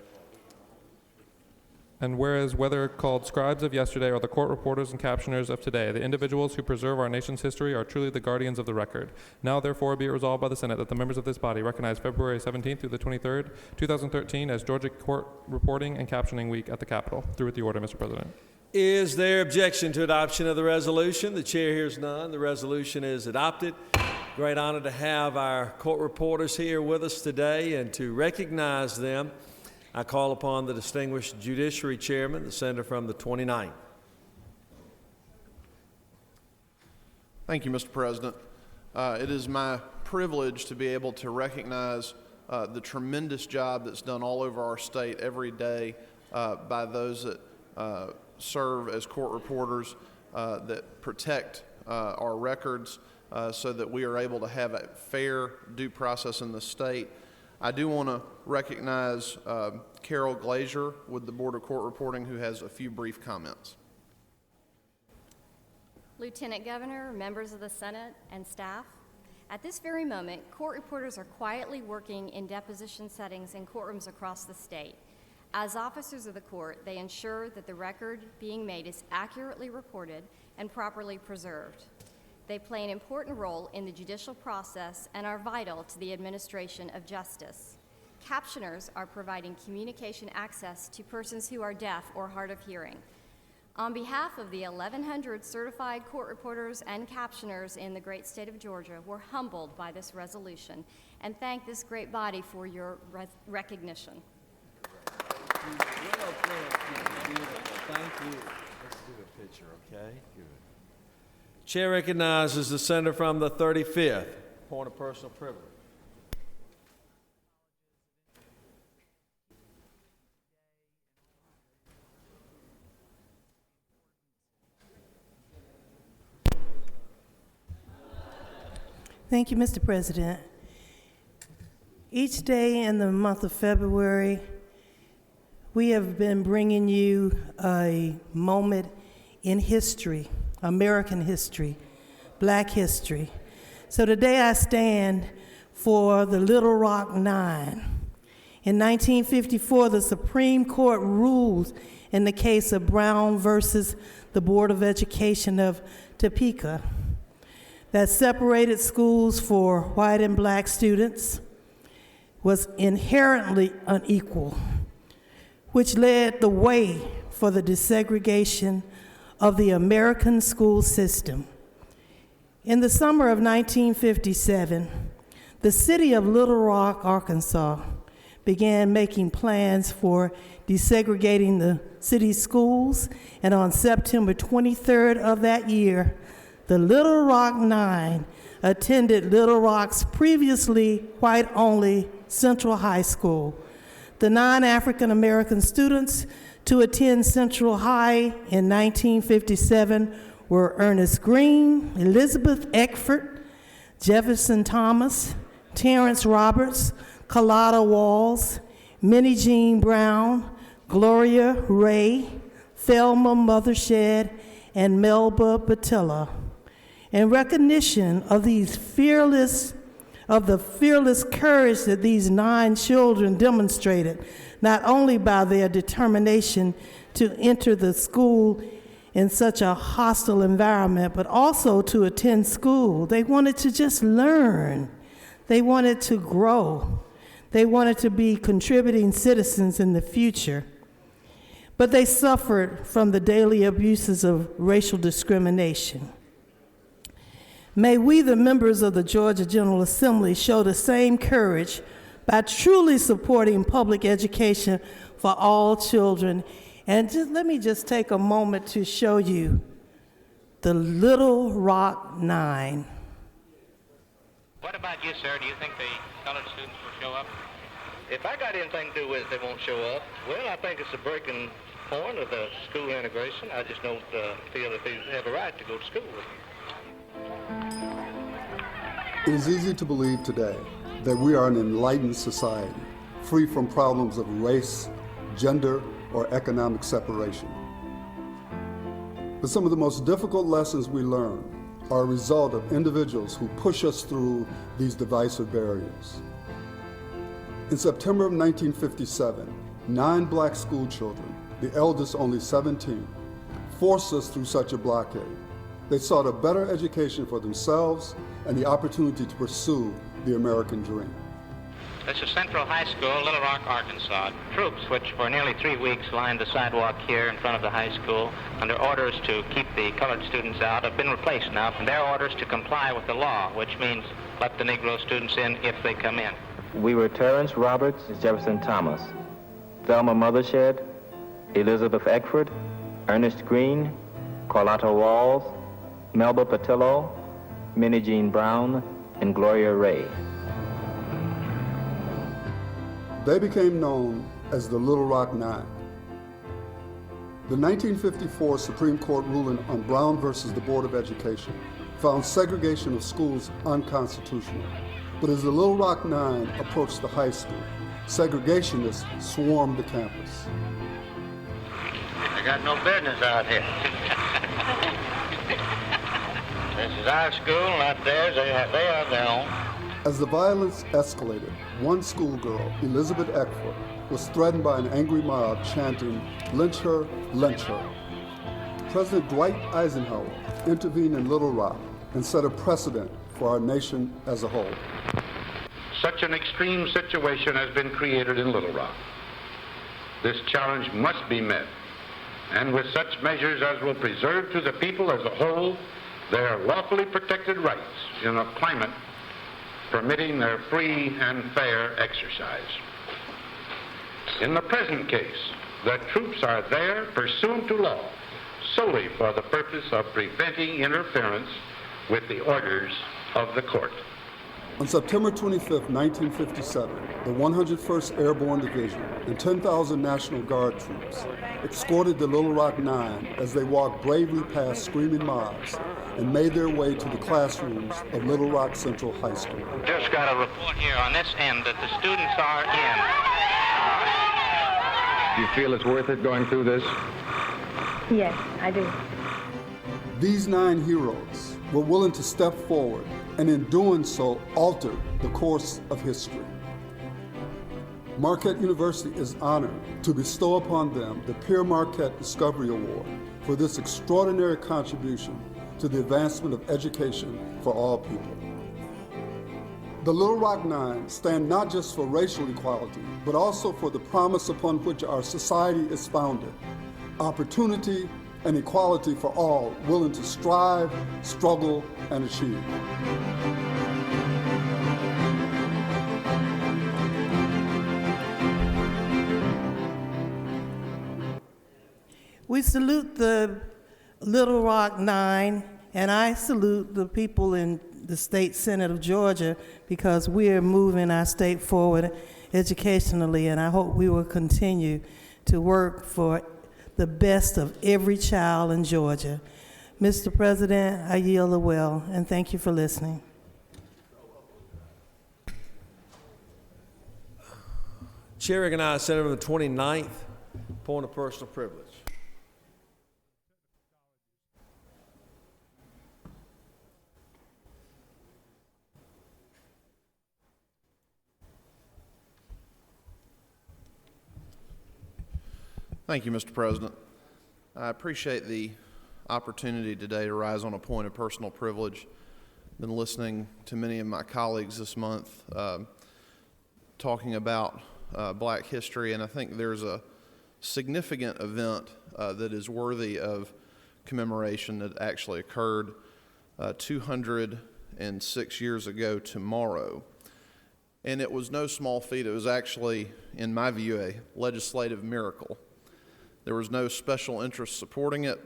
and whereas whether called scribes of yesterday or the court reporters and captioners of today, the individuals who preserve our nation's history are truly the guardians of the record. Now therefore be it resolved by the Senate that the members of this body recognize February 17th through the 23rd, 2013 as Georgia Court Reporting and Captioning Week at the Capitol. Through with the order, Mr. President. Is there objection to adoption of the resolution? The chair hears none. The resolution is adopted. Great honor to have our court reporters here with us today, and to recognize them, I call upon the distinguished Judiciary Chairman, the Senator from the 29th. Thank you, Mr. President. It is my privilege to be able to recognize the tremendous job that's done all over our state every day by those that serve as court reporters that protect our records so that we are able to have a fair due process in the state. I do want to recognize Carol Glazier with the Board of Court Reporting, who has a few brief comments. Lieutenant Governor, members of the Senate, and staff, at this very moment, court reporters are quietly working in deposition settings in courtrooms across the state. As officers of the court, they ensure that the record being made is accurately reported and properly preserved. They play an important role in the judicial process and are vital to the administration of justice. Captioners are providing communication access to persons who are deaf or hard of hearing. On behalf of the 1,100 certified court reporters and captioners in the great state of Georgia, we're humbled by this resolution and thank this great body for your recognition. Well done. Beautiful. Thank you. Let's do a picture, okay? Good. Chair recognizes the senator from the 35th. Point of personal privilege. Thank you, Mr. President. Each day in the month of February, we have been bringing you a moment in history, American history, Black history. So today I stand for the Little Rock Nine. In 1954, the Supreme Court ruled in the case of Brown versus the Board of Education of Topeka that separated schools for white and black students was inherently unequal, which led the way for the desegregation of the American school system. In the summer of 1957, the city of Little Rock, Arkansas, began making plans for desegregating the city's schools, and on September 23rd of that year, the Little Rock Nine attended Little Rock's previously white-only Central High School. The 9 African American students to attend Central High in 1957 were Ernest Green, Elizabeth Eckford, Jefferson Thomas, Terrence Roberts, Carlotta Walls, Minnie Jean Brown, Gloria Ray, Thelma Mothershed, and Melba Batilla. In recognition of the fearless courage that these 9 children demonstrated, not only by their determination to enter the school in such a hostile environment, but also to attend school. They wanted to just learn. They wanted to grow. They wanted to be contributing citizens in the future. But they suffered from the daily abuses of racial discrimination. May we, the members of the Georgia General Assembly, show the same courage by truly supporting public education for all children And let me take a moment to show you the Little Rock Nine. What about you, sir? Do you think the colored students will show up? If I got anything to do with it, they won't show up. Well, I think it's a breaking point of the school integration. I just don't feel that they have a right to go to school. It is easy to believe today that we are an enlightened society, free from problems of race, gender, or economic separation. But some of the most difficult lessons we learn are a result of individuals who push us through these divisive barriers. In September of 1957, 9 black school children, the eldest only 17, forced us through such a blockade. They sought a better education for themselves and the opportunity to pursue the American dream. This is Central High School, Little Rock, Arkansas. Troops, which for nearly 3 weeks lined the sidewalk here in front of the high school under orders to keep the colored students out, have been replaced now from their orders to comply with the law, which means let the Negro students in if they come in. We were Terrence Roberts, Jefferson Thomas, Thelma Mothershed, Elizabeth Eckford, Ernest Green, Carlotta Walls, Melba Patillo, Minnie Jean Brown, and Gloria Ray. They became known as the Little Rock Nine. The 1954 Supreme Court ruling on Brown versus the Board of Education found segregation of schools unconstitutional. But as the Little Rock Nine approached the high school, segregationists swarmed the campus. I got no business out here. This is our school, not theirs. They have their own. As the violence escalated, one schoolgirl, Elizabeth Eckford, was threatened by an angry mob chanting, "Lynch her, lynch her." President Dwight Eisenhower intervened in Little Rock and set a precedent for our nation as a whole. Such an extreme situation has been created in Little Rock. This challenge must be met, and with such measures as will preserve to the people as a whole their lawfully protected rights in a climate permitting their free and fair exercise. In the present case, the troops are there pursuant to law solely for the purpose of preventing interference with the orders of the court. On September 25, 1957, the 101st Airborne Division and 10,000 National Guard troops escorted the Little Rock Nine as they walked bravely past screaming mobs and made their way to the classrooms of Little Rock Central High School. Just got a report here on this end that the students are in. Do you feel it's worth it going through this? Yes, I do. These 9 heroes were willing to step forward and in doing so alter the course of history. Marquette University is honored to bestow upon them the Pierre Marquette Discovery Award for this extraordinary contribution to the advancement of education for all people. The Little Rock Nine stand not just for racial equality, but also for the promise upon which our society is founded: opportunity and equality for all willing to strive, struggle, and achieve. We salute the Little Rock Nine, and I salute the people in the State Senate of Georgia because we are moving our state forward educationally, and I hope we will continue to work for the best of every child in Georgia. Mr. President, I yield the will, and thank you for listening. Chair recognizes Senator from the 29th, point of personal privilege. Thank you, Mr. President. I appreciate the opportunity today to rise on a point of personal privilege. Been listening to many of my colleagues this month talking about black history, and I think there's a significant event that is worthy of commemoration that actually occurred 206 years ago tomorrow. And it was no small feat. It was actually, in my view, a legislative miracle There was no special interest supporting it.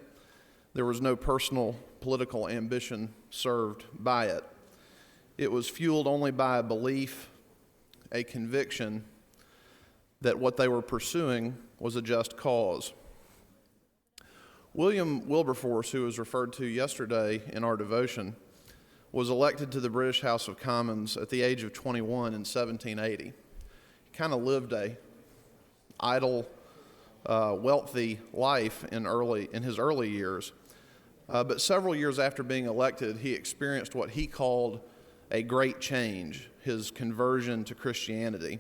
There was no personal political ambition served by it. It was fueled only by a belief, a conviction that what they were pursuing was a just cause. William Wilberforce, who was referred to yesterday in our devotion, was elected to the British House of Commons at the age of 21 in 1780. He kind of lived a idle, wealthy life in his early years. But several years after being elected, he experienced what he called a great change, his conversion to Christianity.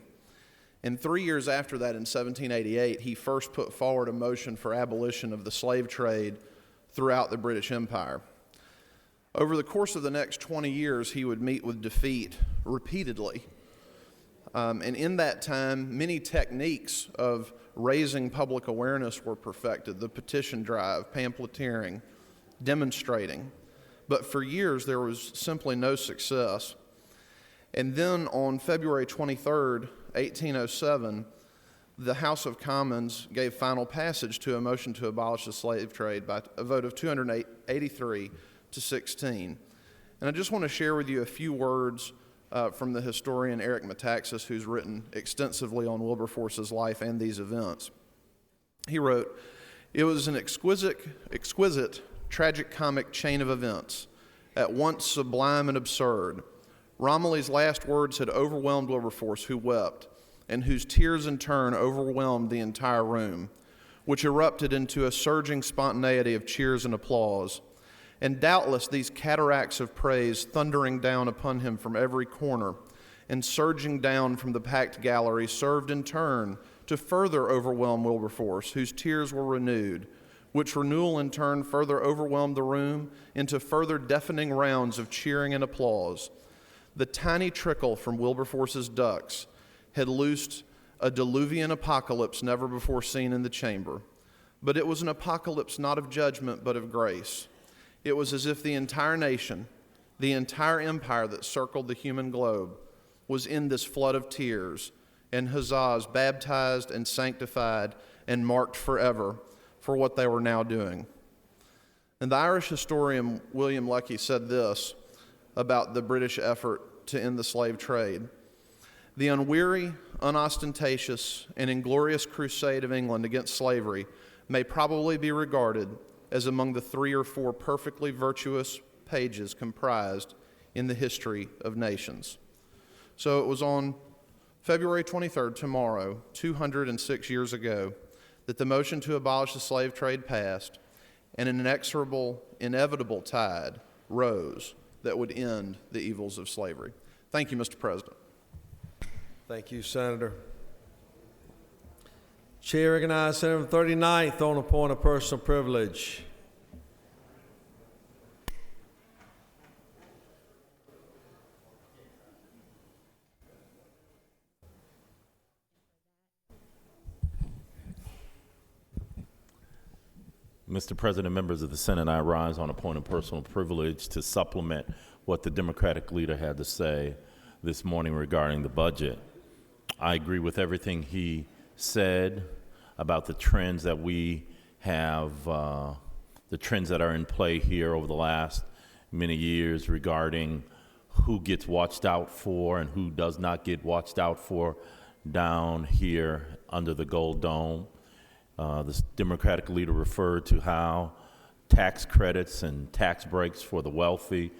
And 3 years after that, in 1788, he first put forward a motion for abolition of the slave trade throughout the British Empire. Over the course of the next 20 years, he would meet with defeat repeatedly. And in that time, many techniques of raising public awareness were perfected: the petition drive, pamphleteering, demonstrating. But for years, there was simply no success. And then on February 23rd, 1807, the House of Commons gave final passage to a motion to abolish the slave trade by a vote of 283 to 16. And I just want to share with you a few words from the historian Eric Metaxas, who's written extensively on Wilberforce's life and these events. He wrote, "It was an exquisite tragic-comic chain of events, at once sublime and absurd. Romilly's last words had overwhelmed Wilberforce, who wept, and whose tears in turn overwhelmed the entire room, which erupted into a surging spontaneity of cheers and applause. And doubtless these cataracts of praise, thundering down upon him from every corner and surging down from the packed gallery, served in turn to further overwhelm Wilberforce, whose tears were renewed, which renewal in turn further overwhelmed the room into further deafening rounds of cheering and applause. The tiny trickle from Wilberforce's ducts had loosed a diluvian apocalypse never before seen in the chamber. But it was an apocalypse not of judgment, but of grace. It was as if the entire nation, the entire empire that circled the human globe, was in this flood of tears, and huzzahs baptized and sanctified and marked forever for what they were now doing." And the Irish historian William Lecky said this about the British effort to end the slave trade: "The unweary, unostentatious, and inglorious crusade of England against slavery may probably be regarded as among the 3 or 4 perfectly virtuous pages comprised in the history of nations." So it was on February 23rd, tomorrow, 206 years ago, that the motion to abolish the slave trade passed, and an inexorable, inevitable tide rose that would end the evils of slavery. Thank you, Mr. President. Thank you, Senator. Chair recognizes Senator 39th on a point of personal privilege. Mr. President, members of the Senate, I rise on a point of personal privilege to supplement what the Democratic leader had to say this morning regarding the budget. I agree with everything he said about the trends that we have, the trends that are in play here over the last many years regarding who gets watched out for and who does not get watched out for down here under the Gold Dome. The Democratic leader referred to how tax credits and tax breaks for the wealthy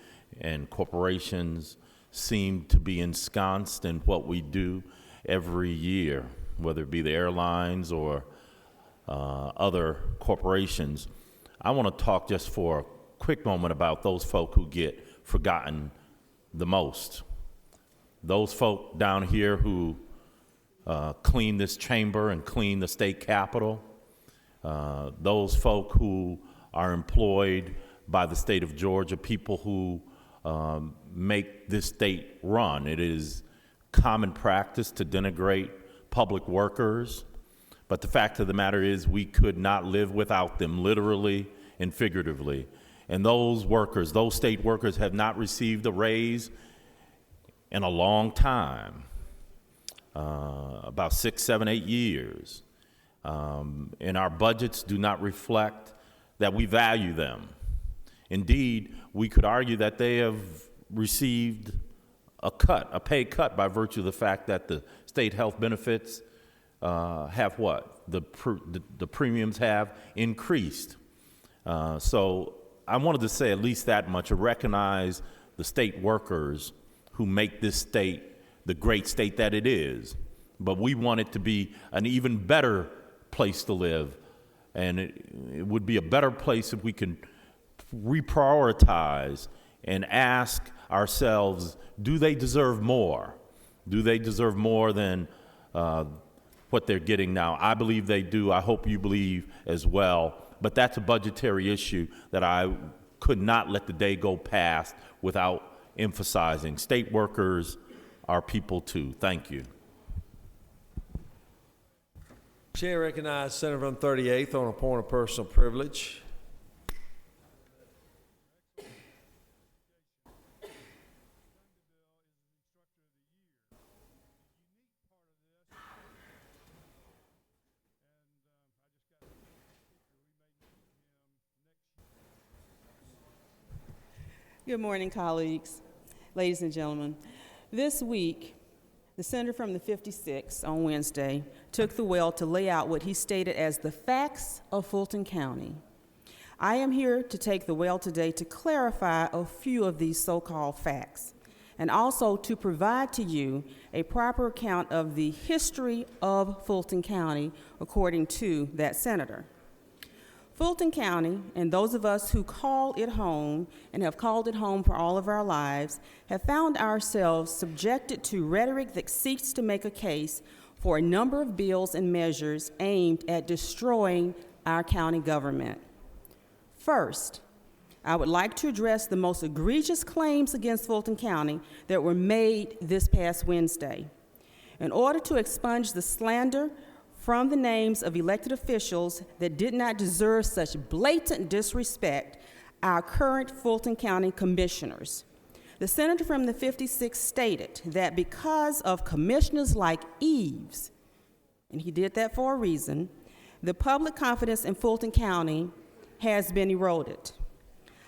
and corporations seem to be ensconced in what we do every year, whether it be the airlines or other corporations. I want to talk just for a quick moment about those folk who get forgotten the most. Those folk down here who clean this chamber and clean the state capitol. Those folk who are employed by the state of Georgia, people who make this state run. It is common practice to denigrate public workers, but the fact of the matter is we could not live without them, literally and figuratively. And those workers, those state workers, have not received a raise in a long time. About 6, 7, 8 years. And our budgets do not reflect that we value them. Indeed, we could argue that they have received a pay cut by virtue of the fact that the state health benefits have what? The premiums have increased. So I wanted to say at least that much, to recognize the state workers who make this state the great state that it is. But we want it to be an even better place to live. And it would be a better place if we can reprioritize and ask ourselves, do they deserve more? Do they deserve more than what they're getting now? I believe they do. I hope you believe as well. But that's a budgetary issue that I could not let the day go past without emphasizing. State workers are people too. Thank you. Chair recognizes Senator from 38th on a point of personal privilege. Good morning, colleagues, ladies and gentlemen. This week, the senator from the 56 on Wednesday took the well to lay out what he stated as the facts of Fulton County. I am here to take the well today to clarify a few of these so-called facts, and also to provide to you a proper account of the history of Fulton County according to that senator. Fulton County, and those of us who call it home and have called it home for all of our lives, have found ourselves subjected to rhetoric that seeks to make a case for a number of bills and measures aimed at destroying our county government. First, I would like to address the most egregious claims against Fulton County that were made this past Wednesday. In order to expunge the slander from the names of elected officials that did not deserve such blatant disrespect, our current Fulton County commissioners. The senator from the 56 stated that because of commissioners like Eves, and he did that for a reason, the public confidence in Fulton County has been eroded.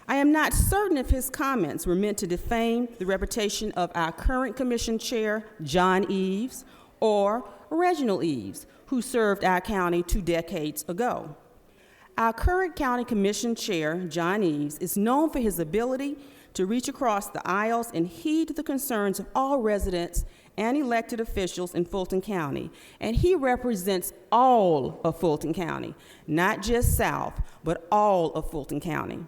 I am not certain if his comments were meant to defame the reputation of our current commission chair, John Eves, or Reginald Eves, who served our county 2 decades ago. Our current county commission chair, John Eves, is known for his ability to reach across the aisles and heed the concerns of all residents and elected officials in Fulton County. And he represents all of Fulton County, not just South, but all of Fulton County.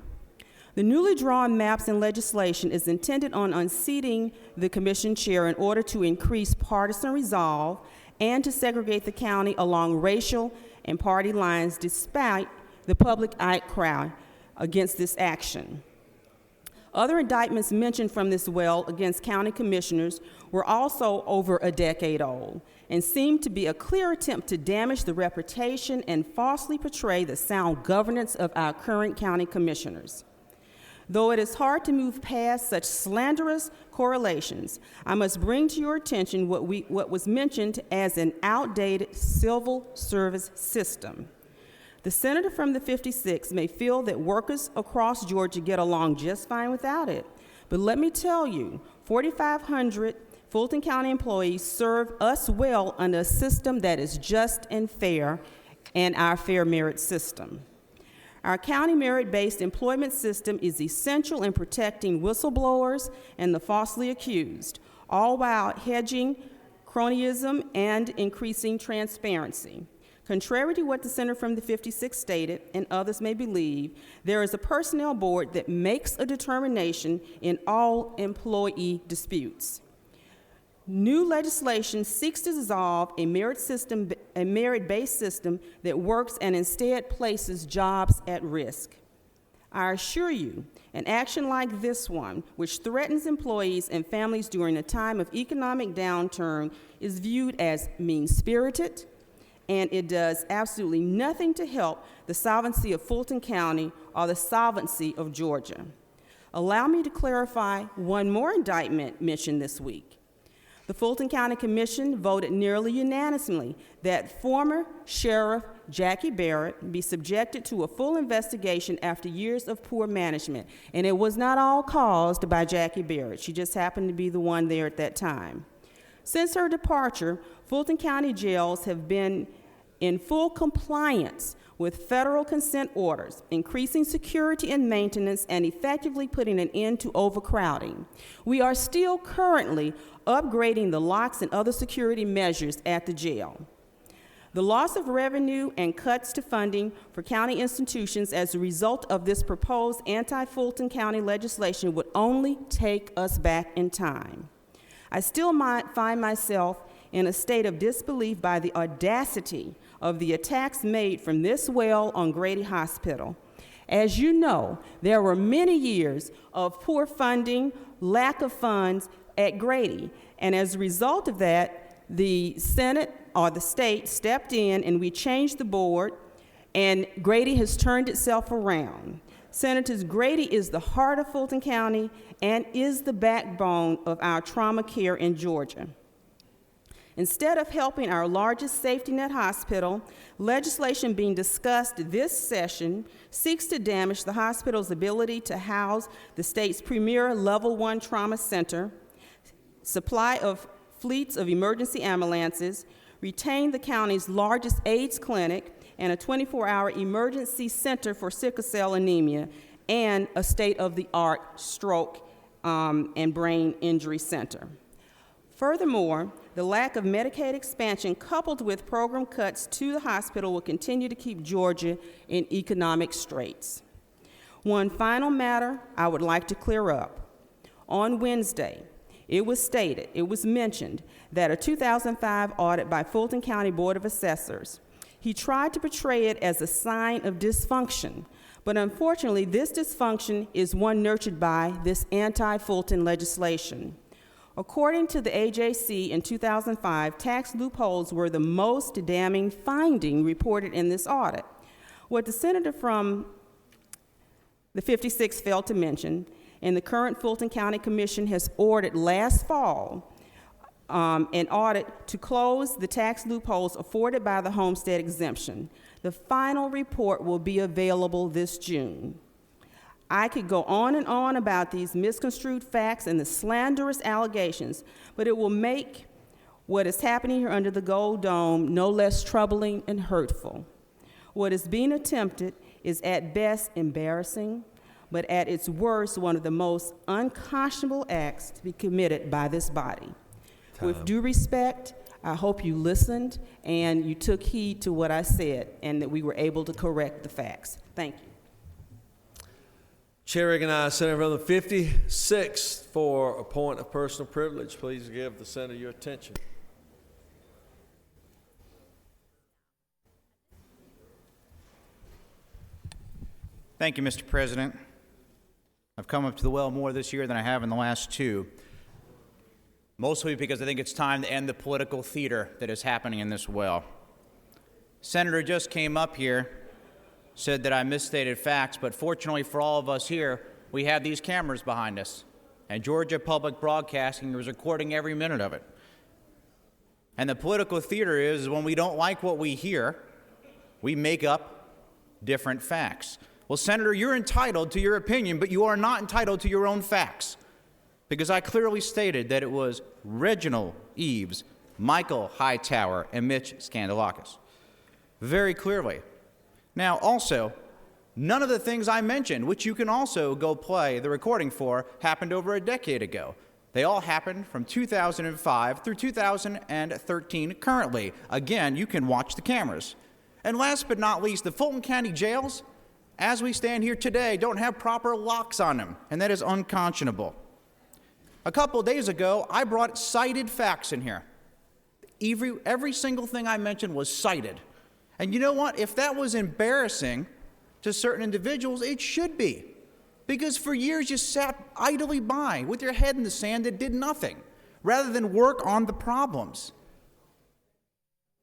The newly drawn maps and legislation is intended on unseating the commission chair in order to increase partisan resolve and to segregate the county along racial and party lines despite the public outcry against this action. Other indictments mentioned from this well against county commissioners were also over a decade old and seemed to be a clear attempt to damage the reputation and falsely portray the sound governance of our current county commissioners. Though it is hard to move past such slanderous correlations, I must bring to your attention what was mentioned as an outdated civil service system. The senator from the 56 may feel that workers across Georgia get along just fine without it, but let me tell you, 4,500 Fulton County employees serve us well under a system that is just and fair, and our fair merit system. Our county merit-based employment system is essential in protecting whistleblowers and the falsely accused, all while hedging cronyism and increasing transparency. Contrary to what the senator from the 56 stated, and others may believe, there is a personnel board that makes a determination in all employee disputes. New legislation seeks to dissolve a merit-based system that works and instead places jobs at risk. I assure you, an action like this one, which threatens employees and families during a time of economic downturn, is viewed as mean-spirited, and it does absolutely nothing to help the solvency of Fulton County or the solvency of Georgia. Allow me to clarify one more indictment mentioned this week. The Fulton County Commission voted nearly unanimously that former Sheriff Jackie Barrett be subjected to a full investigation after years of poor management. And it was not all caused by Jackie Barrett. She just happened to be the one there at that time. Since her departure, Fulton County jails have been in full compliance with federal consent orders, increasing security and maintenance, and effectively putting an end to overcrowding. We are still currently upgrading the locks and other security measures at the jail. The loss of revenue and cuts to funding for county institutions as a result of this proposed anti-Fulton County legislation would only take us back in time. I still might find myself in a state of disbelief by the audacity of the attacks made from this well on Grady Hospital. As you know, there were many years of poor funding, lack of funds at Grady, and as a result of that, the Senate or the state stepped in and we changed the board, and Grady has turned itself around. Senators, Grady is the heart of Fulton County and is the backbone of our trauma care in Georgia. Instead of helping our largest safety net hospital, legislation being discussed this session seeks to damage the hospital's ability to house the state's premier level 1 trauma center, supply of fleets of emergency ambulances, retain the county's largest AIDS clinic, and a 24-hour emergency center for sickle cell anemia, and a state-of-the-art stroke and brain injury center. Furthermore, the lack of Medicaid expansion coupled with program cuts to the hospital will continue to keep Georgia in economic straits. One final matter I would like to clear up. On Wednesday, it was mentioned that a 2005 audit by Fulton County Board of Assessors, he tried to portray it as a sign of dysfunction, but unfortunately this dysfunction is one nurtured by this anti-Fulton legislation. According to the AJC in 2005, tax loopholes were the most damning finding reported in this audit. What the senator from the 56 failed to mention, and the current Fulton County Commission has ordered last fall an audit to close the tax loopholes afforded by the homestead exemption. The final report will be available this June. I could go on and on about these misconstrued facts and the slanderous allegations, but it will make what is happening here under the Gold Dome no less troubling and hurtful. What is being attempted is at best embarrassing, but at its worst, one of the most unconscionable acts to be committed by this body. With due respect, I hope you listened and you took heed to what I said and that we were able to correct the facts. Thank you. Chair recognizes Senator from the 56th for a point of personal privilege. Please give the senator your attention. Thank you, Mr. President. I've come up to the well more this year than I have in the last two, mostly because I think it's time to end the political theater that is happening in this well. Senator just came up here, said that I misstated facts, but fortunately for all of us here, we have these cameras behind us, and Georgia Public Broadcasting is recording every minute of it. And the political theater is when we don't like what we hear, we make up different facts. Well, Senator, you're entitled to your opinion, but you are not entitled to your own facts, because I clearly stated that it was Reginald Eves, Michael Hightower, and Mitch Skandalakis. Very clearly. Now, also, none of the things I mentioned, which you can also go play the recording for, happened over a decade ago. They all happened from 2005 through 2013 currently. Again, you can watch the cameras. And last but not least, the Fulton County jails, as we stand here today, don't have proper locks on them, and that is unconscionable. A couple days ago, I brought cited facts in here. Every single thing I mentioned was cited. And you know what? If that was embarrassing to certain individuals, it should be. Because for years you sat idly by with your head in the sand and did nothing, rather than work on the problems.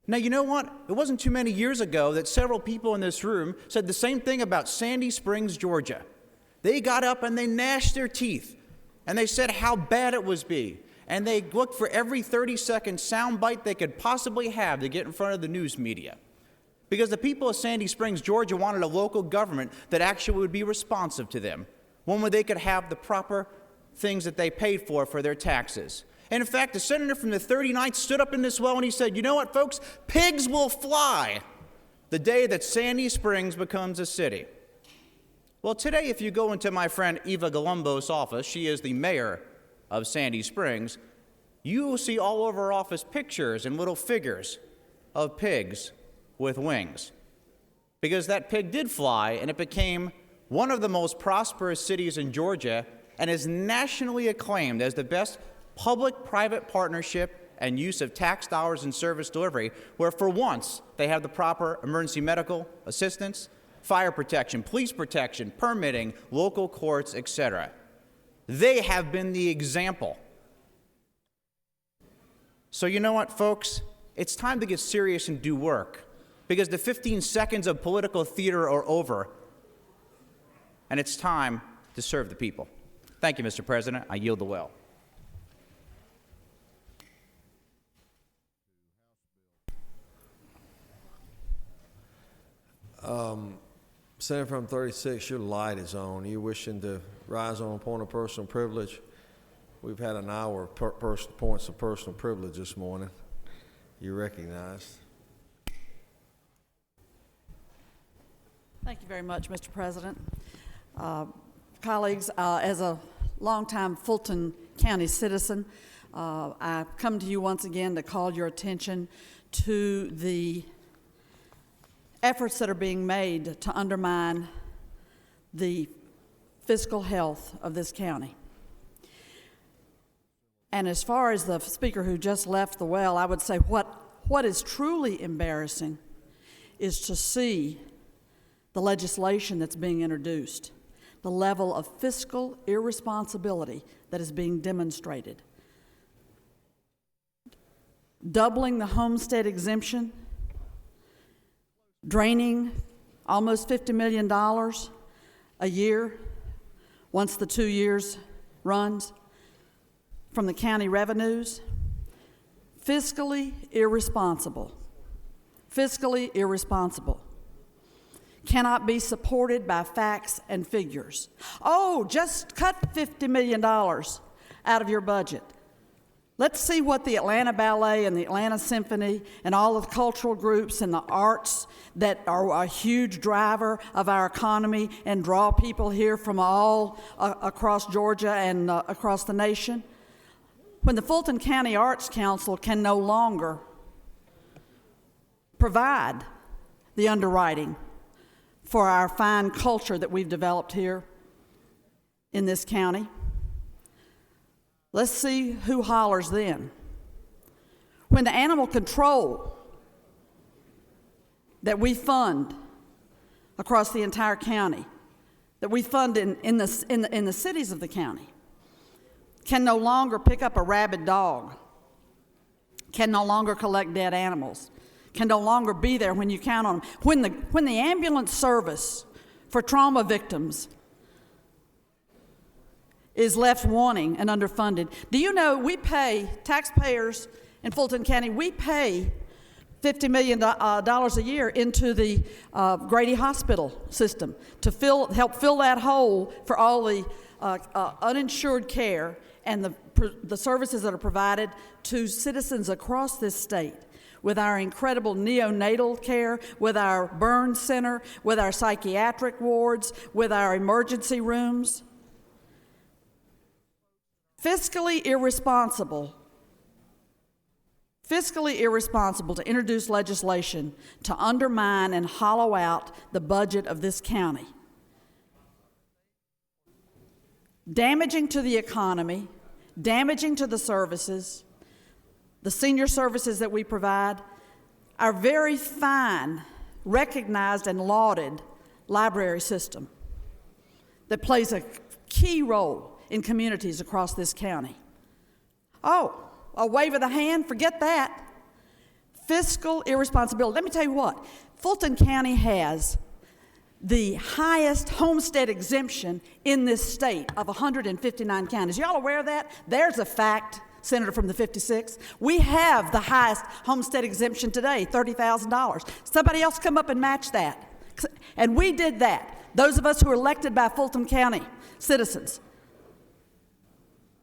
Now, you know what? It wasn't too many years ago that several people in this room said the same thing about Sandy Springs, Georgia. They got up and they gnashed their teeth, and they said how bad it was be. and they looked for every 30-second soundbite they could possibly have to get in front of the news media. Because the people of Sandy Springs, Georgia wanted a local government that actually would be responsive to them, one where they could have the proper things that they paid for their taxes. And in fact, the senator from the 39th stood up in this well and he said, you know what, folks, pigs will fly the day that Sandy Springs becomes a city. Well, today, if you go into my friend Eva Galumbo's office, she is the mayor of Sandy Springs, you will see all over her office pictures and little figures of pigs with wings. Because that pig did fly, and it became one of the most prosperous cities in Georgia and is nationally acclaimed as the best public-private partnership and use of tax dollars in service delivery, where for once they have the proper emergency medical assistance, fire protection, police protection, permitting, local courts, etc. They have been the example. So you know what, folks? It's time to get serious and do work, because the 15 seconds of political theater are over, and it's time to serve the people. Thank you, Mr. President. I yield the well. Senator from 36, your light is on. Are you wishing to rise on a point of personal privilege? We've had an hour of points of personal privilege this morning. You're recognized. Thank you very much, Mr. President. Colleagues, as a longtime Fulton County citizen, I come to you once again to call your attention to the efforts that are being made to undermine the fiscal health of this county. And as far as the speaker who just left the well, I would say what is truly embarrassing is to see the legislation that's being introduced, the level of fiscal irresponsibility that is being demonstrated. Doubling the homestead exemption, draining almost $50 million a year once the 2 years runs from the county revenues. Fiscally irresponsible. Fiscally irresponsible. Cannot be supported by facts and figures. Oh, just cut $50 million out of your budget. Let's see what the Atlanta Ballet and the Atlanta Symphony and all of the cultural groups and the arts that are a huge driver of our economy and draw people here from all across Georgia and across the nation. When the Fulton County Arts Council can no longer provide the underwriting for our fine culture that we've developed here in this county. Let's see who hollers then. When the animal control that we fund across the entire county, that we fund in the cities of the county, can no longer pick up a rabid dog, can no longer collect dead animals, can no longer be there when you count on them. When the ambulance service for trauma victims is left wanting and underfunded. Do you know we pay, taxpayers in Fulton County, we pay $50 million a year into the Grady Hospital system to help fill that hole for all the uninsured care and the services that are provided to citizens across this state, with our incredible neonatal care, with our burn center, with our psychiatric wards, with our emergency rooms. Fiscally irresponsible to introduce legislation to undermine and hollow out the budget of this county. Damaging to the economy, damaging to the services, the senior services that we provide, our very fine, recognized and lauded library system that plays a key role in communities across this county. Oh, a wave of the hand, forget that. Fiscal irresponsibility. Let me tell you what, Fulton County has the highest homestead exemption in this state of 159 counties. Y'all aware of that? There's a fact senator from the 56. We have the highest homestead exemption today, $30,000. Somebody else come up and match that. And we did that. Those of us who are elected by Fulton County citizens.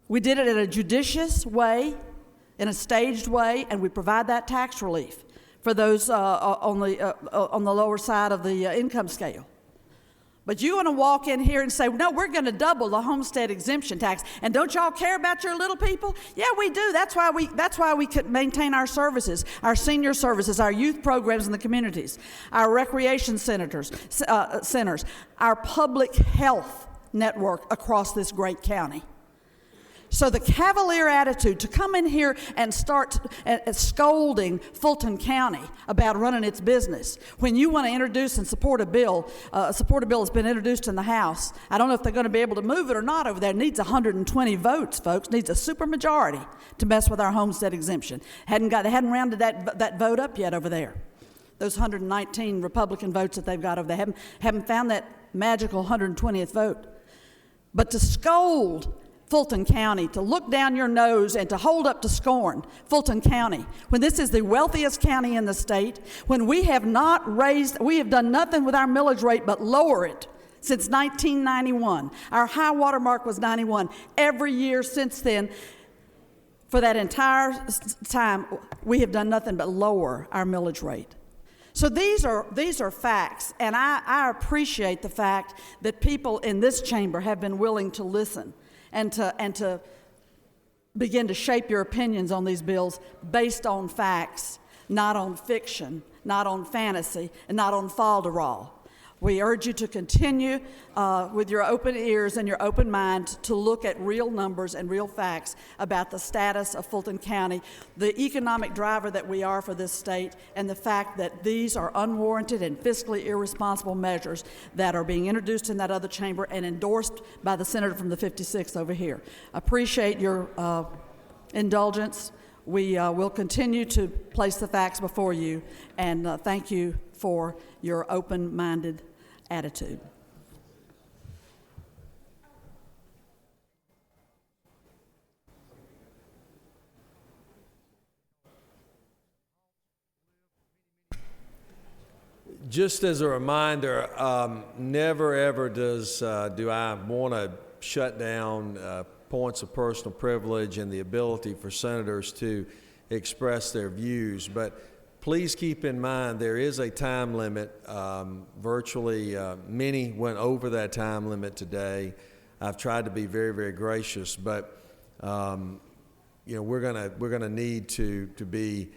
We did it in a judicious way, in a staged way, and we provide that tax relief for those on the lower side of the income scale. But you want to walk in here and say, no, we're going to double the homestead exemption tax. And don't y'all care about your little people? Yeah, we do. That's why we could maintain our services, our senior services, our youth programs in the communities, our recreation centers, our public health network across this great county. So the cavalier attitude to come in here and start scolding Fulton County about running its business when you want to introduce and support a bill that's been introduced in the House. I don't know if they're going to be able to move it or not over there. It needs 120 votes, folks. It needs a supermajority to mess with our homestead exemption. They hadn't rounded that vote up yet over there. Those 119 Republican votes that they've got over there haven't found that magical 120th vote. But to scold Fulton County, to look down your nose and to hold up to scorn Fulton County, when this is the wealthiest county in the state, when we have done nothing with our millage rate but lower it since 1991. Our high water mark was 91. Every year since then, for that entire time, we have done nothing but lower our millage rate. So these are facts, and I appreciate the fact that people in this chamber have been willing to listen and to begin to shape your opinions on these bills based on facts, not on fiction, not on fantasy, and not on falderall. We urge you to continue with your open ears and your open mind to look at real numbers and real facts about the status of Fulton County, the economic driver that we are for this state, and the fact that these are unwarranted and fiscally irresponsible measures that are being introduced in that other chamber and endorsed by the senator from the 56th over here. Appreciate your indulgence. We will continue to place the facts before you, and thank you for your open-minded attitude. Just as a reminder, never ever do I want to shut down points of personal privilege and the ability for senators to express their views, but please keep in mind there is a time limit. Virtually many went over that time limit today. I've tried to be very, very gracious, but we're gonna need to be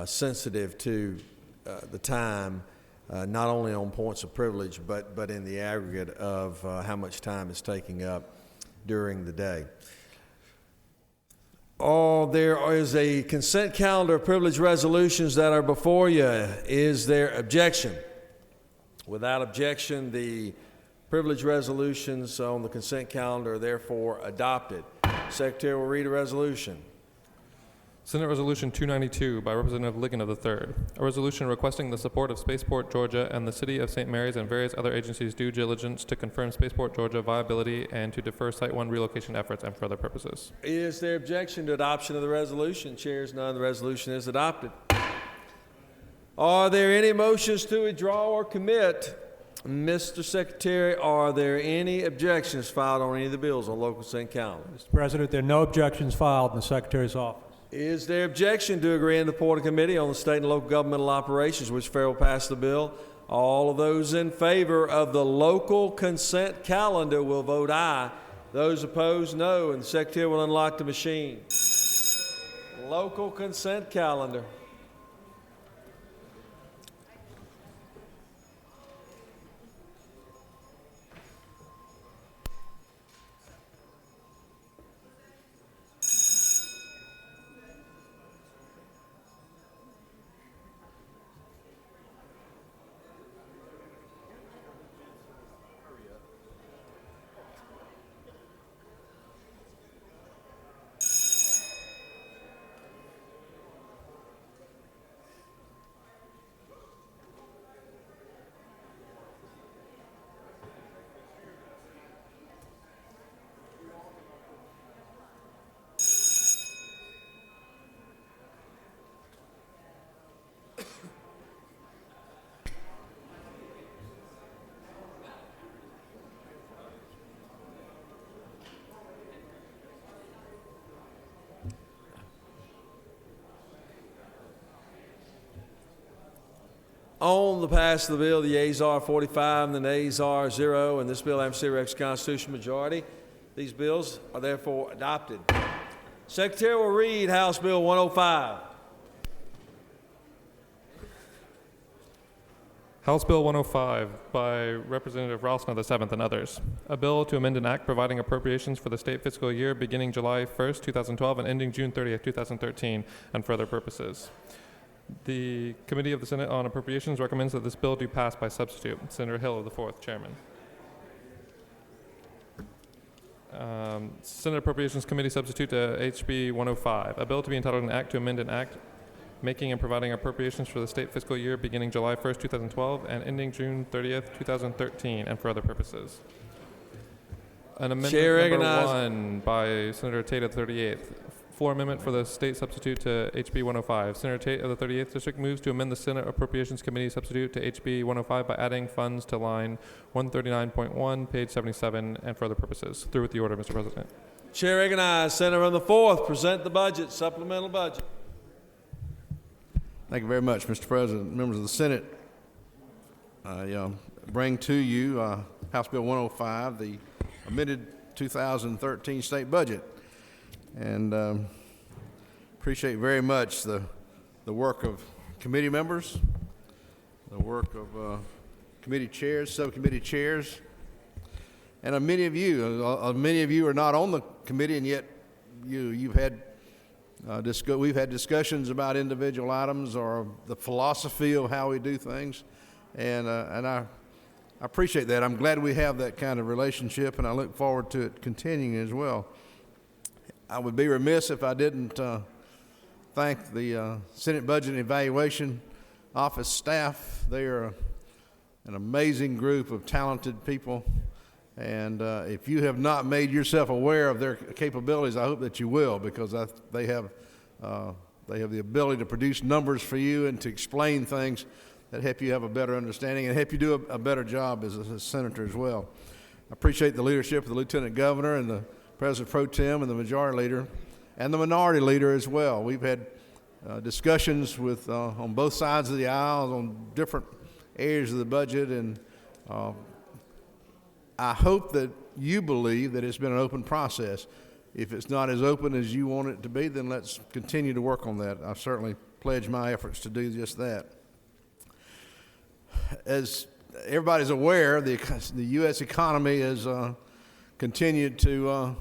sensitive to the time, not only on points of privilege, but in the aggregate of how much time is taking up during the day. There is a consent calendar of privilege resolutions that are before you. Is there objection? Without objection, the privilege resolutions on the consent calendar are therefore adopted. Secretary will read a resolution. Senate Resolution 292 by Representative Ligon of the 3rd. A resolution requesting the support of Spaceport, Georgia and the City of St. Mary's and various other agencies' due diligence to confirm Spaceport, Georgia viability and to defer Site 1 relocation efforts and for other purposes. Is there objection to adoption of the resolution? Chairs none. The resolution is adopted. Are there any motions to withdraw or commit? Mr. Secretary, are there any objections filed on any of the bills on local consent calendar? Mr. President, there are no objections filed in the Secretary's office. Is there objection to agree in the Porter Committee on the State and Local Governmental Operations, which fair will pass the bill? All of those in favor of the local consent calendar will vote aye. Those opposed, no, and the Secretary will unlock the machine. Local consent calendar. On the pass of the bill, the yeas are 45 and the nays are 0, and this bill having series constitutional majority. These bills are therefore adopted. Secretary will read House Bill 105. House Bill 105 by Representative Ralston VII and others. A bill to amend an act providing appropriations for the state fiscal year beginning July 1st, 2012 and ending June 30th, 2013, and for other purposes. The Committee of the Senate on Appropriations recommends that this bill do pass by substitute. Senator Hill of the 4th, Chairman. Senate Appropriations Committee substitute to HB 105. A bill to be entitled an act to amend an act making and providing appropriations for the state fiscal year beginning July 1st, 2012 and ending June 30th, 2013, and for other purposes. An amendment number 1 by Senator Tate of the 38th. Floor amendment for the state substitute to HB 105. Senator Tate of the 38th District moves to amend the Senate Appropriations Committee substitute to HB 105 by adding funds to line 139.1, page 77, and for other purposes. Through with the order, Mr. President. Chair recognizes Senator from the 4th. Present the budget, supplemental budget. Thank you very much, Mr. President. Members of the Senate, I bring to you House Bill 105, the amended 2013 state budget. And appreciate very much the work of committee members, the work of committee chairs, subcommittee chairs, and many of you. Many of you are not on the committee, and yet you've had we've had discussions about individual items or the philosophy of how we do things, and I appreciate that. I'm glad we have that kind of relationship, and I look forward to it continuing as well. I would be remiss if I didn't thank the Senate Budget and Evaluation Office staff. They are an amazing group of talented people, and if you have not made yourself aware of their capabilities, I hope that you will, because they have the ability to produce numbers for you and to explain things that help you have a better understanding and help you do a better job as a senator as well. I appreciate the leadership of the Lieutenant Governor and the President Pro Tem and the Majority Leader and the Minority Leader as well. We've had discussions with on both sides of the aisle on different areas of the budget, and I hope that you believe that it's been an open process. If it's not as open as you want it to be, then let's continue to work on that. I certainly pledge my efforts to do just that. As everybody's aware, the U.S. economy has continued to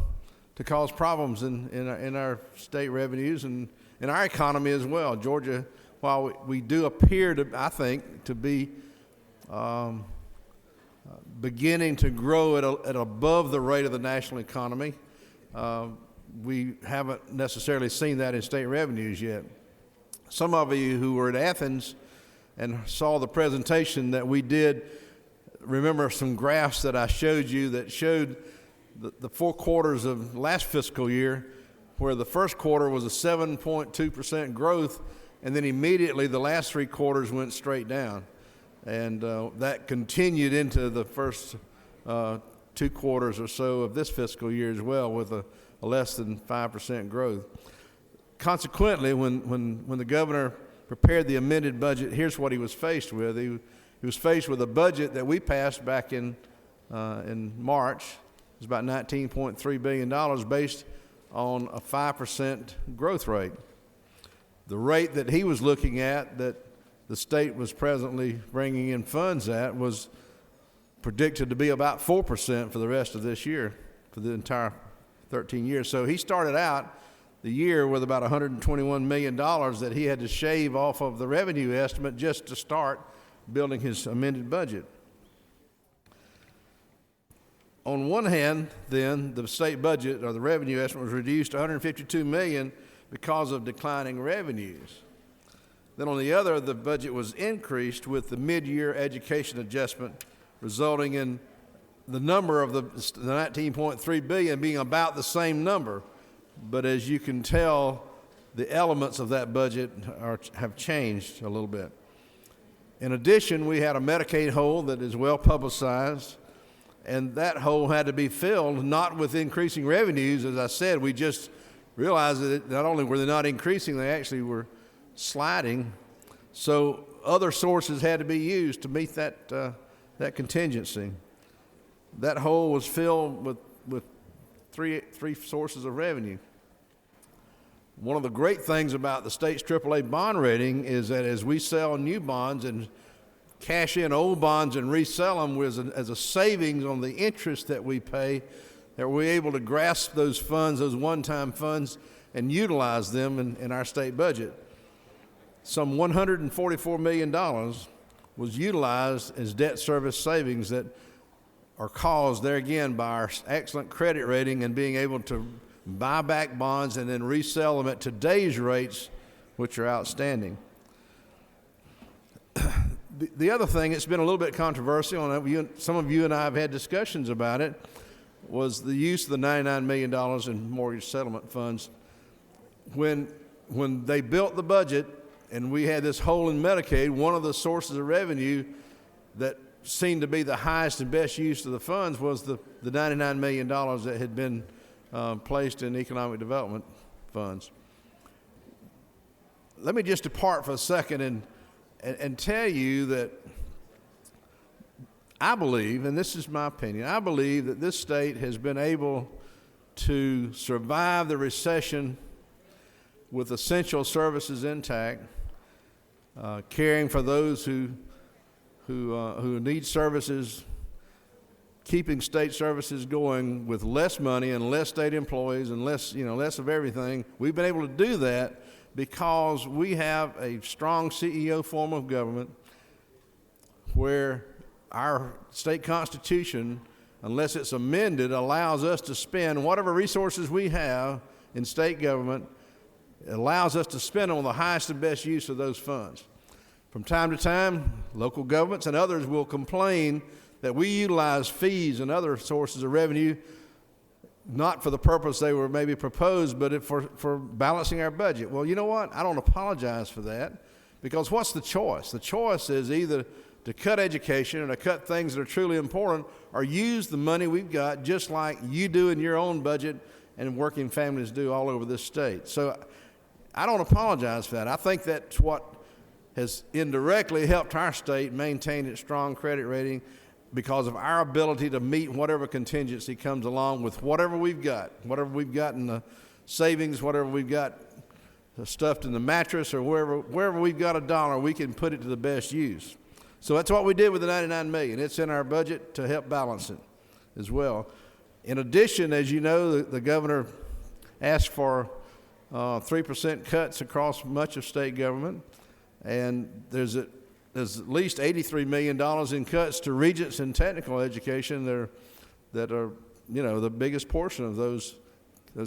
cause problems in our state revenues and in our economy as well. Georgia, while we do appear to, I think, to be beginning to grow at above the rate of the national economy, we haven't necessarily seen that in state revenues yet. Some of you who were at Athens and saw the presentation that we did remember some graphs that I showed you that showed the 4 quarters of last fiscal year, where the first quarter was a 7.2% growth, and then immediately the last 3 quarters went straight down. And that continued into the first 2 quarters or so of this fiscal year as well, with a less than 5% growth. Consequently, when the governor prepared the amended budget, here's what he was faced with. He was faced with a budget that we passed back in March. It was about $19.3 billion based on a 5% growth rate. The rate that he was looking at, that the state was presently bringing in funds at, was predicted to be about 4% for the rest of this year, for the entire 13 years. So he started out the year with about $121 million that he had to shave off of the revenue estimate just to start building his amended budget. On one hand, then, the state budget, or the revenue estimate, was reduced to $152 million because of declining revenues. Then on the other, the budget was increased with the mid-year education adjustment, resulting in the number of the $19.3 billion being about the same number. But as you can tell, the elements of that budget have changed a little bit. In addition, we had a Medicaid hole that is well publicized, and that hole had to be filled, not with increasing revenues. As I said, we just realized that not only were they not increasing, they actually were sliding. So other sources had to be used to meet that, that contingency. That hole was filled with three sources of revenue. One of the great things about the state's AAA bond rating is that as we sell new bonds and cash in old bonds and resell them as a savings on the interest that we pay, that we're able to grasp those funds, those one-time funds, and utilize them in our state budget. Some $144 million was utilized as debt service savings that are caused there again by our excellent credit rating and being able to buy back bonds and then resell them at today's rates, which are outstanding. The other thing, it's been a little bit controversial, and some of you and I have had discussions about it, was the use of the $99 million in mortgage settlement funds. When they built the budget and we had this hole in Medicaid, one of the sources of revenue that seemed to be the highest and best use of the funds was the $99 million that had been placed in economic development funds. Let me just depart for a second and tell you that I believe, and this is my opinion, I believe that this state has been able to survive the recession with essential services intact, caring for those who need services, keeping state services going with less money and less state employees and less of everything. We've been able to do that because we have a strong CEO form of government where our state constitution, unless it's amended, allows us to spend whatever resources we have in state government. It allows us to spend on the highest and best use of those funds. From time to time, local governments and others will complain that we utilize fees and other sources of revenue not for the purpose they were maybe proposed, but for balancing our budget. Well, you know what? I don't apologize for that, because what's the choice? The choice is either to cut education or to cut things that are truly important, or use the money we've got just like you do in your own budget and working families do all over this state. So I don't apologize for that. I think that's what has indirectly helped our state maintain its strong credit rating, because of our ability to meet whatever contingency comes along with whatever we've got in the savings, whatever we've got stuffed in the mattress, or wherever we've got a dollar, we can put it to the best use. So that's what we did with the $99 million. It's in our budget to help balance it as well. In addition, as you know, the governor asked for 3% cuts across much of state government, and there's at least $83 million in cuts to regents and technical education that are the biggest portion of those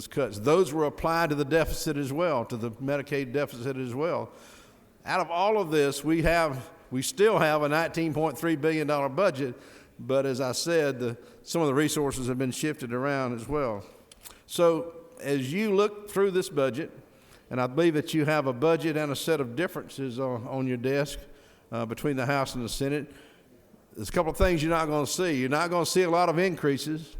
cuts. Those were applied to the deficit as well, to the Medicaid deficit as well. Out of all of this, we still have a $19.3 billion budget, but as I said, some of the resources have been shifted around as well. So as you look through this budget, and I believe that you have a budget and a set of differences on your desk between the House and the Senate, there's a couple of things you're not going to see. You're not going to see a lot of increases,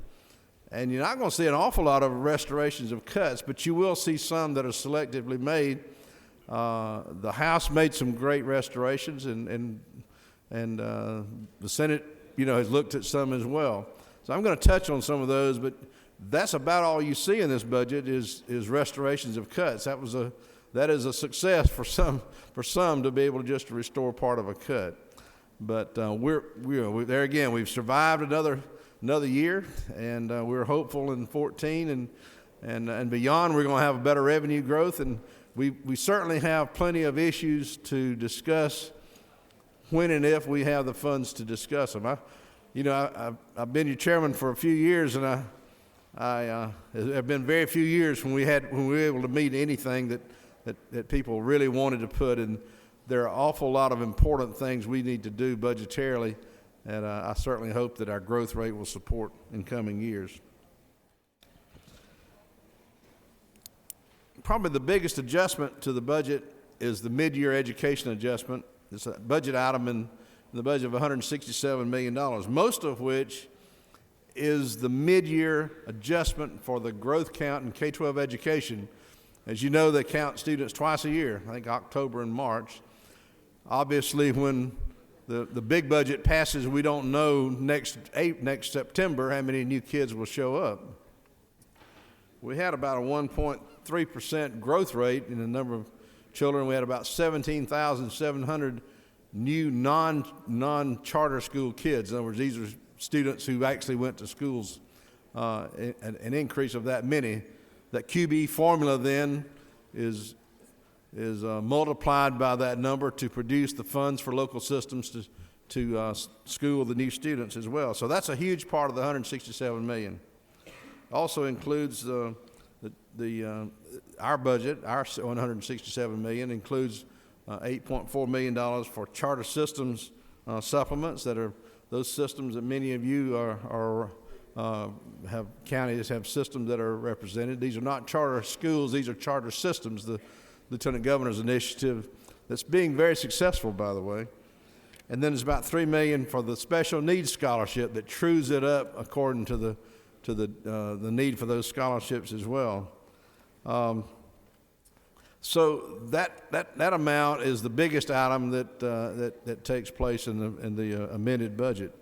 and you're not going to see an awful lot of restorations of cuts, but you will see some that are selectively made. The House made some great restorations, and the Senate, has looked at some as well. So I'm going to touch on some of those, but that's about all you see in this budget is restorations of cuts. That is a success for some to be able to just to restore part of a cut. But we're there again. We've survived another year, and we're hopeful in 14 and beyond. We're going to have a better revenue growth, and we certainly have plenty of issues to discuss when and if we have the funds to discuss them. I've been your chairman for a few years, and I have been very few years when we were able to meet anything that people really wanted to put in. There are an awful lot of important things we need to do budgetarily, and I certainly hope that our growth rate will support in coming years. Probably the biggest adjustment to the budget is the mid-year education adjustment. It's a budget item in the budget of $167 million, most of which is the mid-year adjustment for the growth count in K-12 education. As you know, they count students twice a year, I think October and March. Obviously, when the big budget passes, we don't know next September how many new kids will show up. We had about a 1.3% growth rate in the number of children. We had about 17,700 new non-charter school kids. In other words, these are students who actually went to schools, an increase of that many. That QB formula then is multiplied by that number to produce the funds for local systems to school the new students as well. So that's a huge part of the $167 million. Also includes our budget, our $167 million includes $8.4 million for charter systems supplements that are those systems that many of you have counties have systems that are represented. These are not charter schools, these are charter systems. The Lieutenant Governor's initiative that's being very successful, by the way. And then there's about $3 million for the special needs scholarship that trues it up according to the need for those scholarships as well. So that amount is the biggest item that takes place in the amended budget.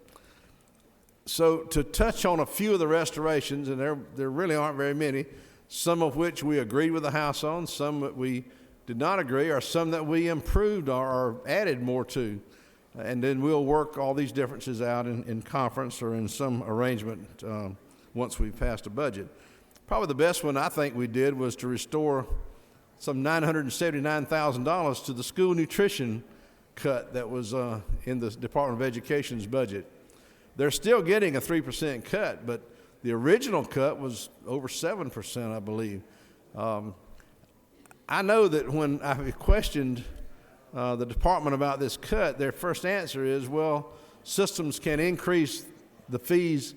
So to touch on a few of the restorations, and there really aren't very many, some of which we agreed with the House on, some that we did not agree, or some that we improved or added more to. And then we'll work all these differences out in conference or in some arrangement once we've passed a budget. Probably the best one I think we did was to restore some $979,000 to the school nutrition cut that was in the Department of Education's budget. They're still getting a 3% cut, but the original cut was over 7%, I believe. I know that when I questioned the department about this cut, their first answer is, well, systems can increase the fees,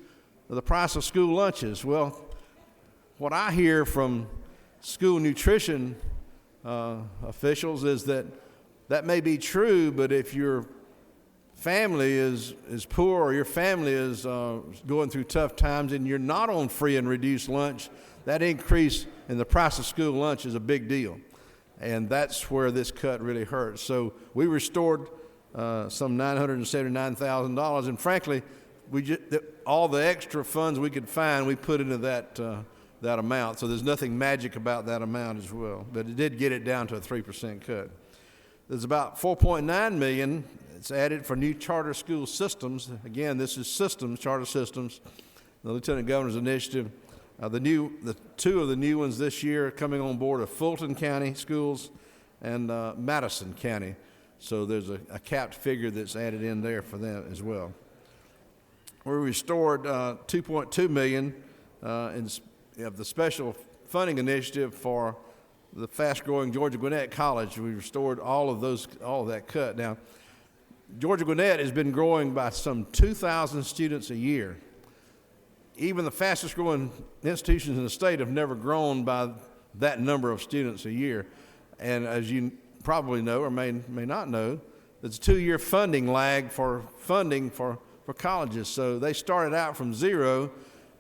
the price of school lunches. Well, what I hear from school nutrition officials is that may be true, but if your family is poor or your family is going through tough times and you're not on free and reduced lunch, that increase in the price of school lunch is a big deal. And that's where this cut really hurts. So we restored some $979,000, and frankly, all the extra funds we could find, we put into that amount. So there's nothing magic about that amount as well. But it did get it down to a 3% cut. There's about $4.9 million that's added for new charter school systems. Again, this is systems, charter systems, the Lieutenant Governor's initiative. The two of the new ones this year coming on board are Fulton County schools and Madison County. So there's a capped figure that's added in there for them as well. We restored $2.2 million of the special funding initiative for the fast-growing Georgia Gwinnett College. We restored all of that cut. Now, Georgia Gwinnett has been growing by some 2,000 students a year. Even the fastest-growing institutions in the state have never grown by that number of students a year. And as you probably know or may not know, there's a 2-year funding lag for funding for colleges. So they started out from zero,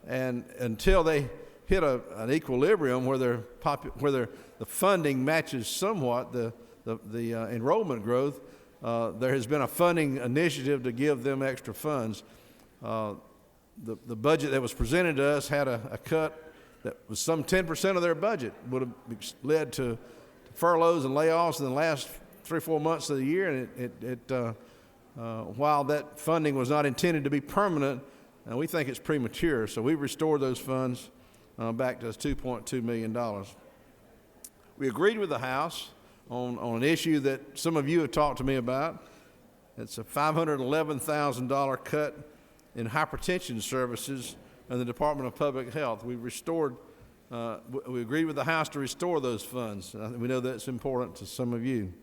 and until they hit an equilibrium where the funding matches somewhat the enrollment growth, there has been a funding initiative to give them extra funds. The budget that was presented to us had a cut that was some 10% of their budget, would have led to furloughs and layoffs in the last 3 or 4 months of the year. And while that funding was not intended to be permanent, we think it's premature. So we restored those funds back to $2.2 million. We agreed with the House on an issue that some of you have talked to me about. It's a $511,000 cut in hypertension services in the Department of Public Health. We agreed with the House to restore those funds. We know that's important to some of you.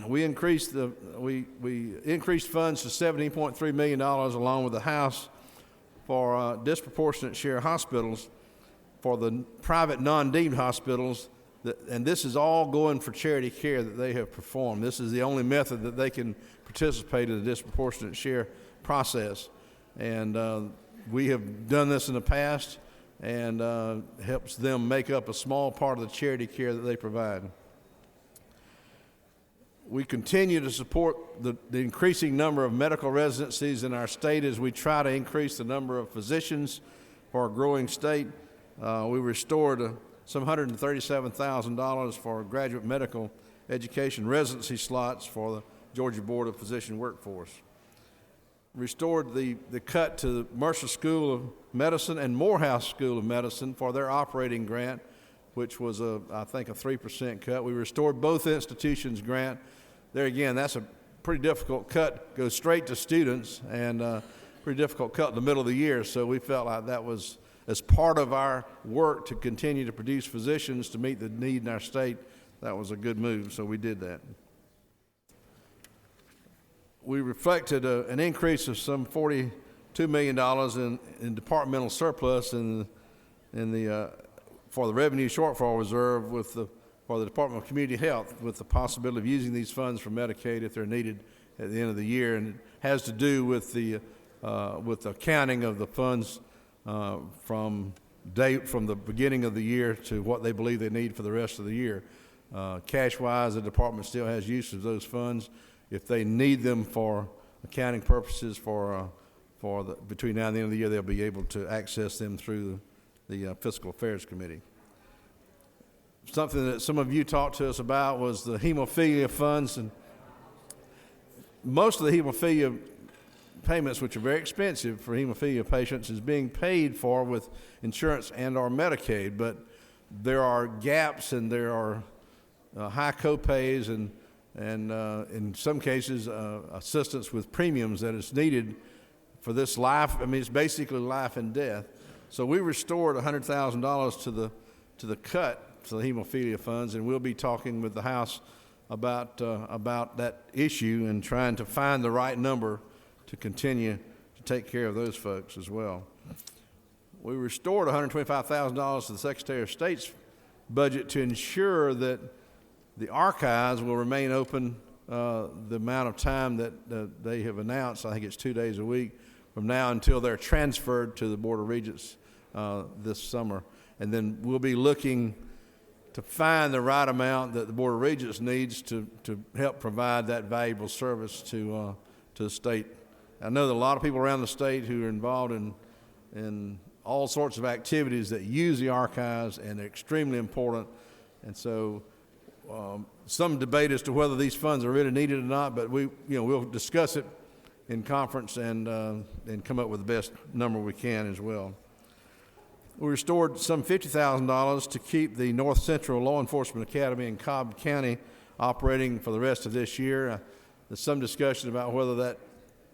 We increased funds to $17.3 million along with the House for disproportionate share hospitals for the private non-deemed hospitals, and this is all going for charity care that they have performed. This is the only method that they can participate in the disproportionate share process. And we have done this in the past, and helps them make up a small part of the charity care that they provide. We continue to support the increasing number of medical residencies in our state as we try to increase the number of physicians for our growing state. We restored some $137,000 for graduate medical education residency slots for the Georgia Board of Physician Workforce. Restored the cut to the Mercer School of Medicine and Morehouse School of Medicine for their operating grant, which was, I think, a 3% cut. We restored both institutions' grant. There again, that's a pretty difficult cut, goes straight to students, and pretty difficult cut in the middle of the year, so we felt like that was, as part of our work to continue to produce physicians to meet the need in our state, that was a good move, so we did that. We reflected an increase of some $42 million in departmental surplus for the revenue shortfall reserve for the Department of Community Health, with the possibility of using these funds for Medicaid if they're needed at the end of the year, and it has to do with the counting of the funds from the beginning of the year to what they believe they need for the rest of the year. Cash-wise, the department still has use of those funds. If they need them for accounting purposes between now and the end of the year, they'll be able to access them through the Fiscal Affairs Committee. Something that some of you talked to us about was the hemophilia funds, and most of the hemophilia payments, which are very expensive for hemophilia patients, is being paid for with insurance and or Medicaid, but there are gaps and there are high copays and in some cases assistance with premiums that is needed for this life. I mean, it's basically life and death. So we restored $100,000 to the cut for the hemophilia funds, and we'll be talking with the House about that issue and trying to find the right number to continue to take care of those folks as well. We restored $125,000 to the Secretary of State's budget to ensure that the archives will remain open the amount of time that they have announced. I think it's 2 days a week from now until they're transferred to the Board of Regents this summer. And then we'll be looking to find the right amount that the Board of Regents needs to help provide that valuable service to the state. I know that a lot of people around the state who are involved in all sorts of activities that use the archives, and they're extremely important. And so some debate as to whether these funds are really needed or not, but we'll discuss it in conference and come up with the best number we can as well. We restored some $50,000 to keep the North Central Law Enforcement Academy in Cobb County operating for the rest of this year. There's some discussion about whether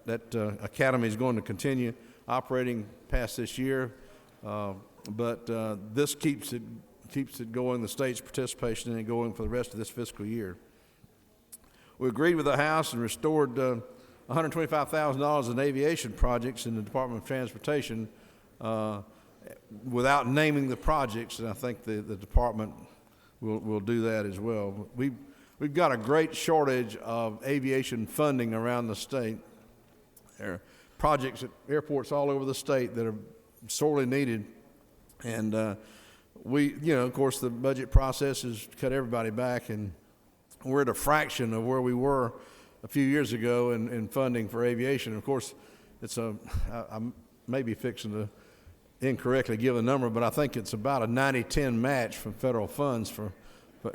that academy is going to continue operating past this year, but this keeps it going, the state's participation in it going for the rest of this fiscal year. We agreed with the House and restored $125,000 in aviation projects in the Department of Transportation without naming the projects, and I think the department will do that as well. We've got a great shortage of aviation funding around the state. There are projects at airports all over the state that are sorely needed, and of course, the budget process has cut everybody back, and we're at a fraction of where we were a few years ago in funding for aviation. Of course, I may be fixing to incorrectly give a number, but I think it's about a 90-10 match from federal funds for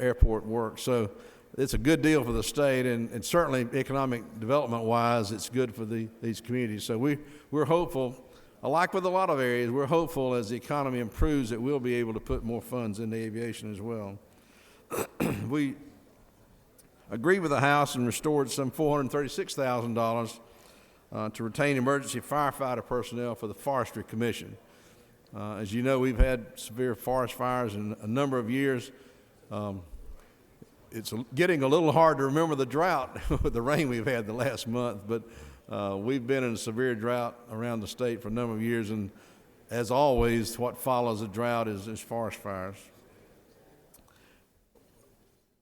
airport work. So it's a good deal for the state, and certainly economic development-wise, it's good for these communities. So we're hopeful. Like with a lot of areas, we're hopeful as the economy improves that we'll be able to put more funds into aviation as well. We agreed with the House and restored some $436,000 to retain emergency firefighter personnel for the Forestry Commission. As you know, we've had severe forest fires in a number of years. It's getting a little hard to remember the drought with the rain we've had the last month, but we've been in a severe drought around the state for a number of years, and as always, what follows a drought is forest fires.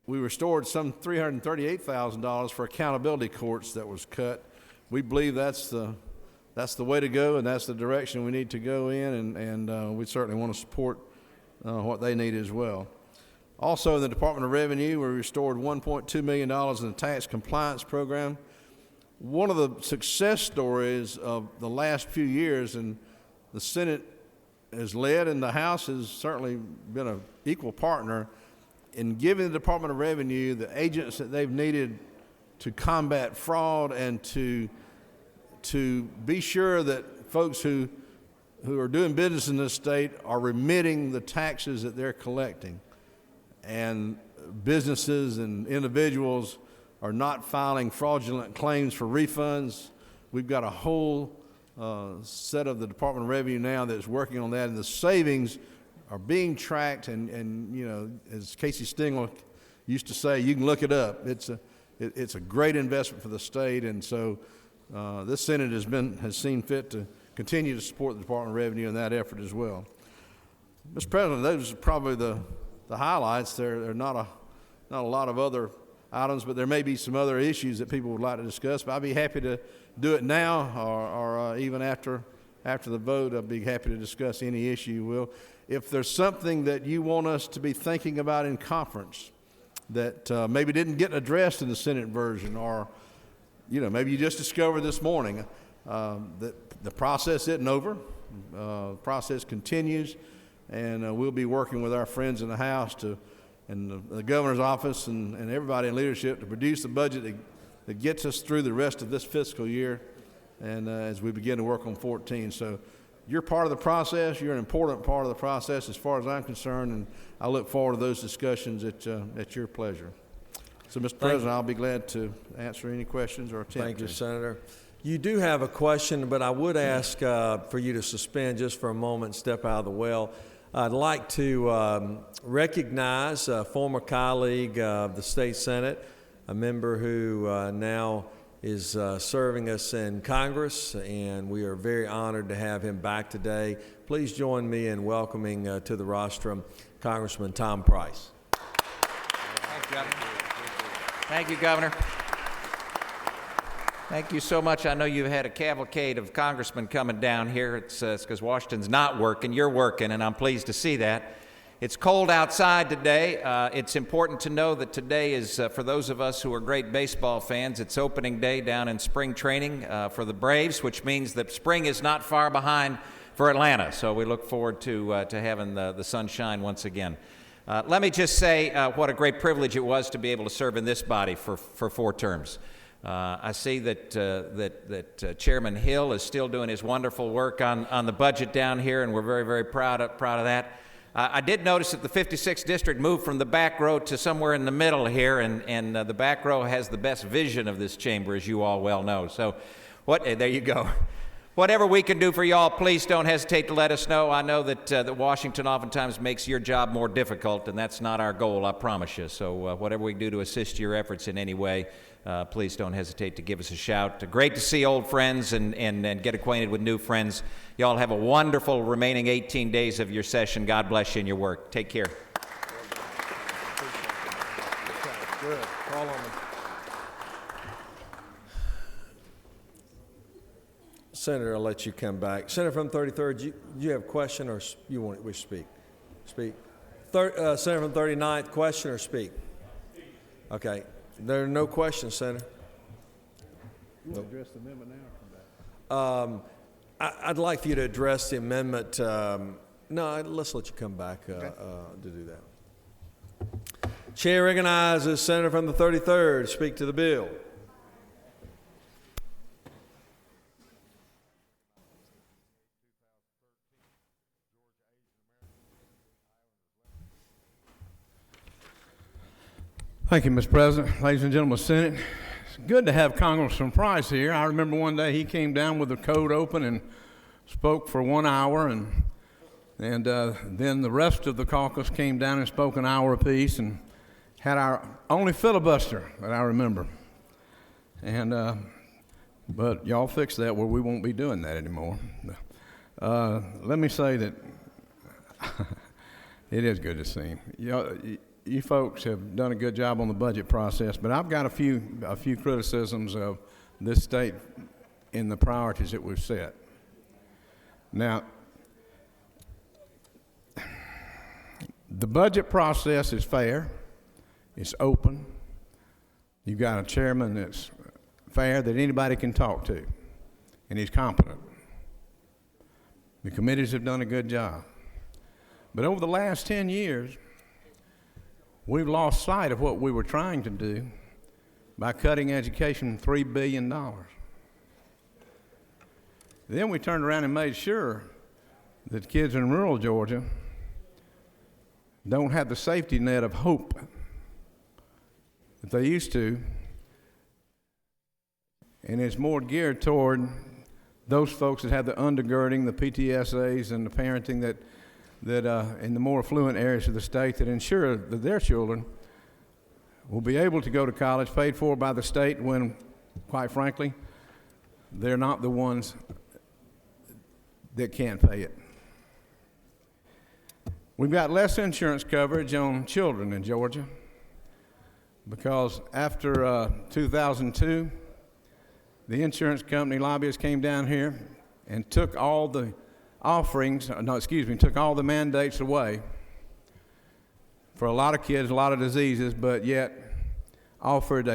We restored some $338,000 for accountability courts that was cut. We believe that's the way to go, and that's the direction we need to go in, and we certainly want to support what they need as well. Also, in the Department of Revenue, we restored $1.2 million in the tax compliance program. One of the success stories of the last few years, and the Senate has led and the House has certainly been an equal partner in giving the Department of Revenue the agents that they've needed to combat fraud and to be sure that folks who are doing business in this state are remitting the taxes that they're collecting. And businesses and individuals are not filing fraudulent claims for refunds. We've got a whole set of the Department of Revenue now that's working on that, and the savings are being tracked, and you know, as Casey Stengel used to say, you can look it up. It's a great investment for the state, and so this Senate has seen fit to continue to support the Department of Revenue in that effort as well. Mr. President, those are probably the highlights. There are not a lot of other items, but there may be some other issues that people would like to discuss. But I'd be happy to do it now, or even after the vote. I'd be happy to discuss any issue you will. If there's something that you want us to be thinking about in conference that maybe didn't get addressed in the Senate version, or you know, maybe you just discovered this morning, that the process isn't over. The process continues, and we'll be working with our friends in the House and the governor's office and everybody in leadership to produce the budget that gets us through the rest of this fiscal year, and as we begin to work on 14. So you're part of the process. You're an important part of the process as far as I'm concerned, and I look forward to those discussions at your pleasure. So, Mr. President, I'll be glad to answer any questions or attempt. Thank you, Senator. You do have a question, but I would ask for you to suspend just for a moment, step out of the well. I'd like to recognize a former colleague of the State Senate, a member who now is serving us in Congress, and we are very honored to have him back today. Please join me in welcoming to the rostrum Congressman Tom Price. Thank you, Governor. Thank you, Governor. Thank you so much. I know you've had a cavalcade of congressmen coming down here. It's because Washington's not working. You're working, and I'm pleased to see that. It's cold outside today. It's important to know that today is, for those of us who are great baseball fans, it's opening day down in spring training for the Braves, which means that spring is not far behind for Atlanta. So we look forward to having the sunshine once again. Let me just say what a great privilege it was to be able to serve in this body for 4 terms. I see that Chairman Hill is still doing his wonderful work on the budget down here, and we're very, very proud of that. I did notice that the 56th district moved from the back row to somewhere in the middle here, and the back row has the best vision of this chamber, as you all well know. So, there you go. Whatever we can do for y'all, please don't hesitate to let us know. I know that Washington oftentimes makes your job more difficult, and that's not our goal, I promise you. So whatever we can do to assist your efforts in any way, please don't hesitate to give us a shout. Great to see old friends and get acquainted with new friends. Y'all have a wonderful remaining 18 days of your session. God bless you in your work. Take care. Good. Call on me. Senator, I'll let you come back. Senator from 33rd, do you have a question or you want to speak? Speak. Senator from 39th, question or speak? Okay. There are no questions, Senator. You want to address the amendment now or come back? I'd like for you to address the amendment. No, let's let you come back to do that. Chair recognizes Senator from the 33rd to speak to the bill. Thank you, Mr. President. Ladies and gentlemen of the Senate, it's good to have Congressman Price here. I remember one day he came down with the code open and spoke for 1 hour, and then the rest of the caucus came down and spoke an hour apiece and had our only filibuster that I remember. And but y'all fixed that where we won't be doing that anymore. Let me say that it is good to see him. You folks have done a good job on the budget process, but I've got a few criticisms of this state in the priorities that we've set. Now, The budget process is fair. It's open. You've got a chairman that's fair that anybody can talk to, and he's competent. The committees have done a good job. But over the last 10 years, we've lost sight of what we were trying to do by cutting education $3 billion. Then we turned around and made sure that kids in rural Georgia don't have the safety net of hope that they used to, and it's more geared toward those folks that have the undergirding, the PTSAs, and the parenting that in the more affluent areas of the state that ensure that their children will be able to go to college paid for by the state when, quite frankly, they're not the ones that can't pay it. We've got less insurance coverage on children in Georgia because after 2002, the insurance company lobbyists came down here and took all the took all the mandates away for a lot of kids, a lot of diseases, but yet offered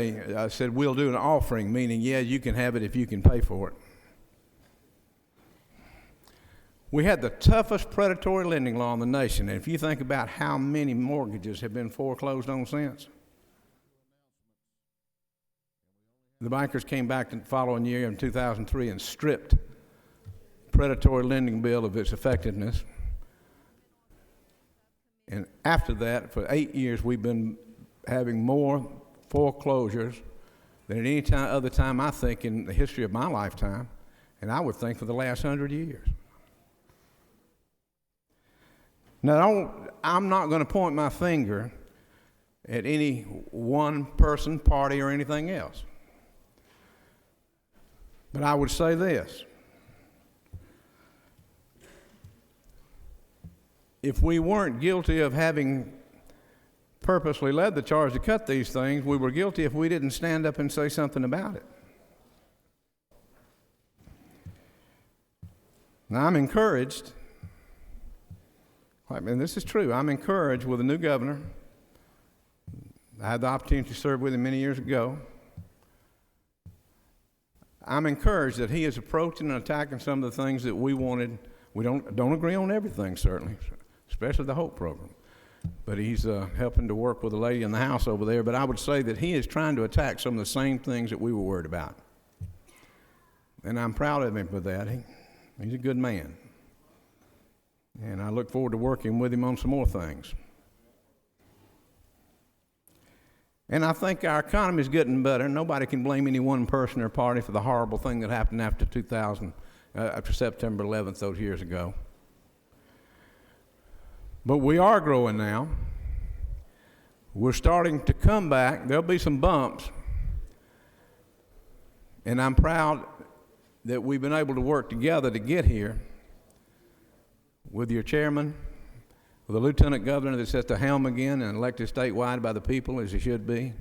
said, we'll do an offering, meaning, yeah, you can have it if you can pay for it. We had the toughest predatory lending law in the nation, and if you think about how many mortgages have been foreclosed on since, the bankers came back the following year in 2003 and stripped predatory lending bill of its effectiveness. And after that, for 8 years, we've been having more foreclosures than at any other time, I think, in the history of my lifetime, and I would think for the last 100 years. Now, I'm not going to point my finger at any one person, party, or anything else. But I would say this. If we weren't guilty of having purposely led the charge to cut these things, we were guilty if we didn't stand up and say something about it. Now, I'm encouraged, and this is true, I'm encouraged with a new governor. I had the opportunity to serve with him many years ago. I'm encouraged that he is approaching and attacking some of the things that we wanted. We don't agree on everything, certainly, especially the HOPE program. But he's helping to work with a lady in the House over there. But I would say that he is trying to attack some of the same things that we were worried about. And I'm proud of him for that. He's a good man. And I look forward to working with him on some more things. And I think our economy is getting better. Nobody can blame any one person or party for the horrible thing that happened after September 11th, those years ago. But we are growing now. We're starting to come back. There'll be some bumps. And I'm proud that we've been able to work together to get here with your chairman, with the lieutenant governor that's at the helm again and elected statewide by the people as he should be.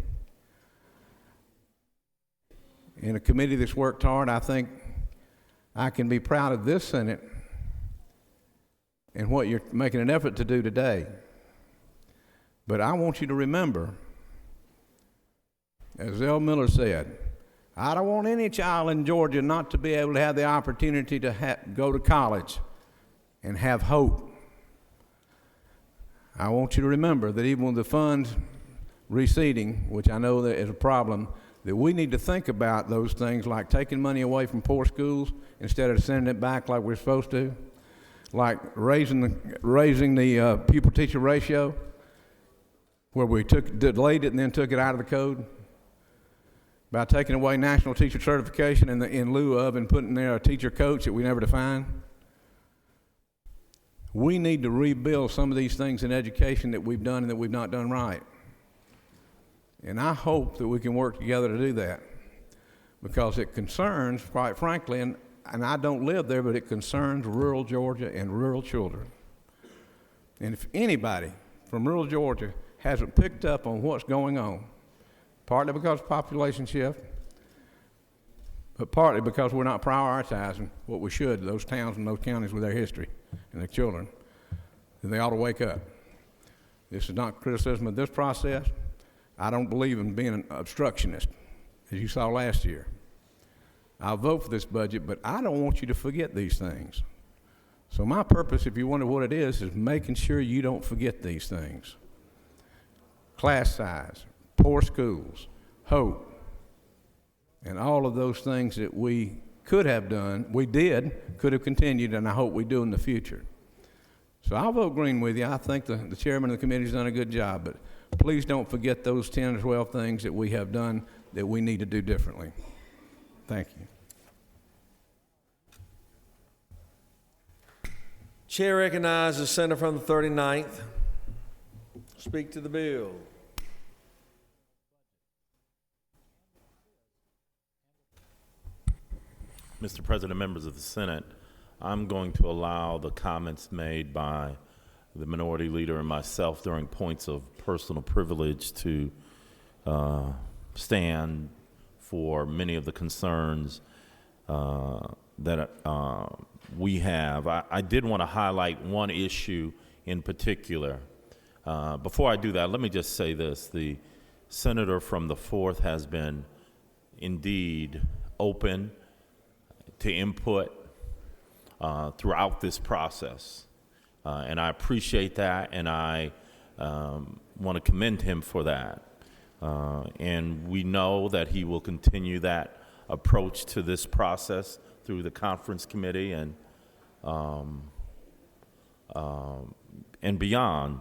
In a committee that's worked hard, I think I can be proud of this Senate and what you're making an effort to do today. But I want you to remember, as Zell Miller said, I don't want any child in Georgia not to be able to have the opportunity to go to college and have hope. I want you to remember that even with the funds receding, which I know that is a problem, that we need to think about those things like taking money away from poor schools instead of sending it back like we're supposed to, like raising the pupil-teacher ratio, where we delayed it and then took it out of the code, by taking away national teacher certification in lieu of and putting there a teacher coach that we never defined. We need to rebuild some of these things in education that we've done and that we've not done right. And I hope that we can work together to do that, because it concerns, quite frankly, and I don't live there, but it concerns rural Georgia and rural children. And if anybody from rural Georgia hasn't picked up on what's going on, partly because of population shift, but partly because we're not prioritizing what we should, those towns and those counties with their history and their children, then they ought to wake up. This is not criticism of this process. I don't believe in being an obstructionist, as you saw last year. I'll vote for this budget, but I don't want you to forget these things. So my purpose, if you wonder what it is making sure you don't forget these things. Class size, poor schools, hope, and all of those things that we could have done, we did, could have continued, and I hope we do in the future. So I'll vote green with you. I think the chairman of the committee has done a good job, but please don't forget those 10 or 12 things that we have done that we need to do differently. Thank you. Chair recognizes the senator from the 39th. Speak to the bill. Mr. President, members of the Senate, I'm going to allow the comments made by the minority leader and myself during points of personal privilege to stand for many of the concerns that we have. I did want to highlight one issue in particular. Before I do that, let me just say this. The senator from the 4th has been indeed open to input throughout this process. And I appreciate that, and I want to commend him for that. And we know that he will continue that approach to this process through the conference committee and beyond.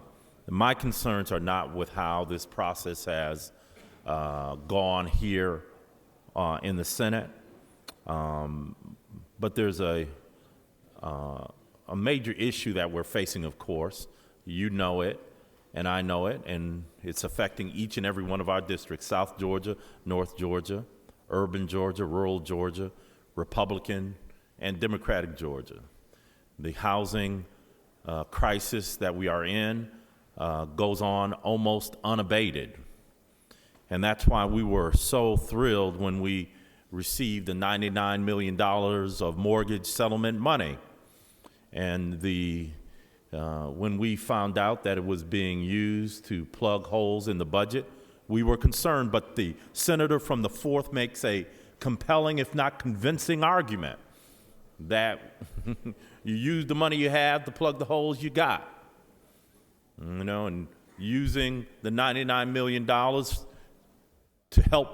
My concerns are not with how this process has gone here in the Senate, but there's a major issue that we're facing, of course. You know it, and I know it, and it's affecting each and every one of our districts: South Georgia, North Georgia, urban Georgia, rural Georgia, Republican and Democratic Georgia. The housing crisis that we are in goes on almost unabated. And that's why we were so thrilled when we received the $99 million of mortgage settlement money. And when we found out that it was being used to plug holes in the budget, we were concerned, but the senator from the 4th makes a compelling, if not convincing, argument that you use the money you have to plug the holes you got. You know, and using the $99 million to help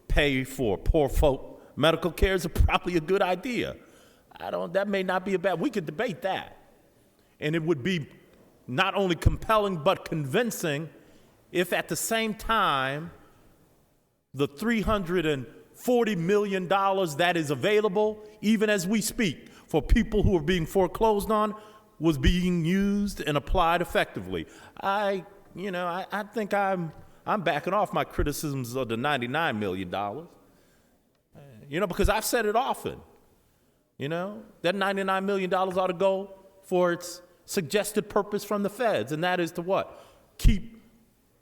pay for poor folk medical care is probably a good idea. That may not be a bad, we could debate that. And it would be not only compelling but convincing if at the same time the $340 million that is available, even as we speak, for people who are being foreclosed on, was being used and applied effectively. I think I'm backing off my criticisms of the $99 million. Because I've said it often. That $99 million ought to go for its suggested purpose from the feds, and that is to what? Keep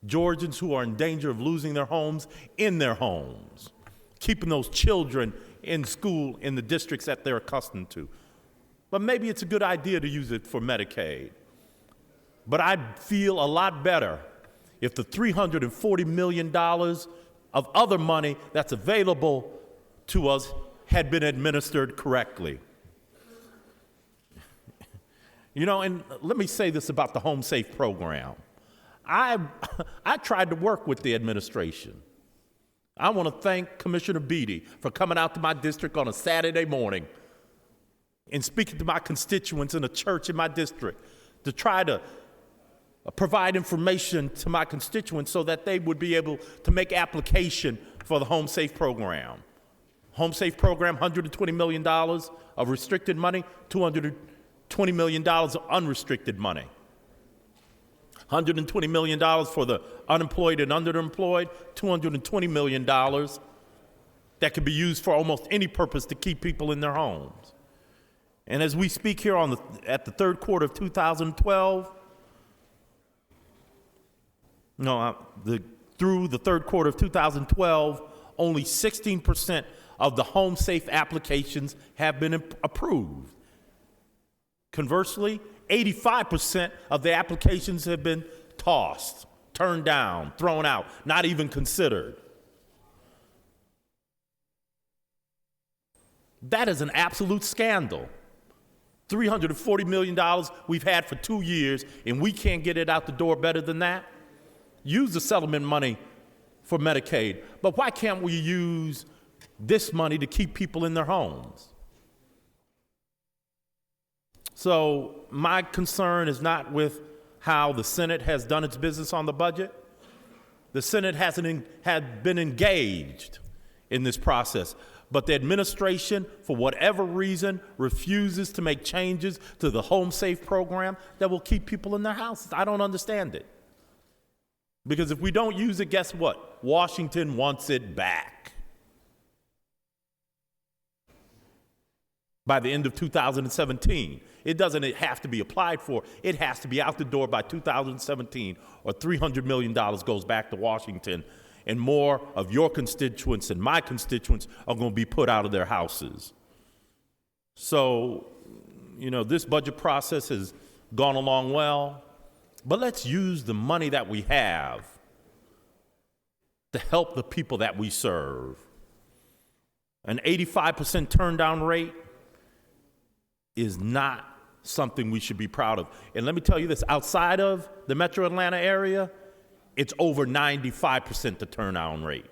Georgians who are in danger of losing their homes in their homes, keeping those children in school in the districts that they're accustomed to. But maybe it's a good idea to use it for Medicaid. But I'd feel a lot better if the $340 million of other money that's available to us had been administered correctly. And let me say this about the Home Safe program. I tried to work with the administration. I want to thank Commissioner Beatty for coming out to my district on a Saturday morning and speaking to my constituents in a church in my district to try to provide information to my constituents so that they would be able to make application for the Home Safe program. Home Safe program, $120 million of restricted money, $220 million of unrestricted money. $120 million for the unemployed and underemployed, $220 million that could be used for almost any purpose to keep people in their homes. And as we speak here at the third quarter of 2012, through the third quarter of 2012, only 16% of the Home Safe applications have been approved. Conversely, 85% of the applications have been tossed, turned down, thrown out, not even considered. That is an absolute scandal. $340 million we've had for 2 years, and we can't get it out the door better than that. Use the settlement money for Medicaid, but why can't we use this money to keep people in their homes? So my concern is not with how the Senate has done its business on the budget. The Senate had been engaged in this process, but the administration, for whatever reason, refuses to make changes to the Home Safe program that will keep people in their houses. I don't understand it. Because if we don't use it, guess what? Washington wants it back. By the end of 2017. It doesn't have to be applied for. It has to be out the door by 2017, or $300 million goes back to Washington, and more of your constituents and my constituents are going to be put out of their houses. So, this budget process has gone along well, but let's use the money that we have to help the people that we serve. An 85% turn down rate is not something we should be proud of. And let me tell you this, outside of the metro Atlanta area, it's over 95% the turnout rate.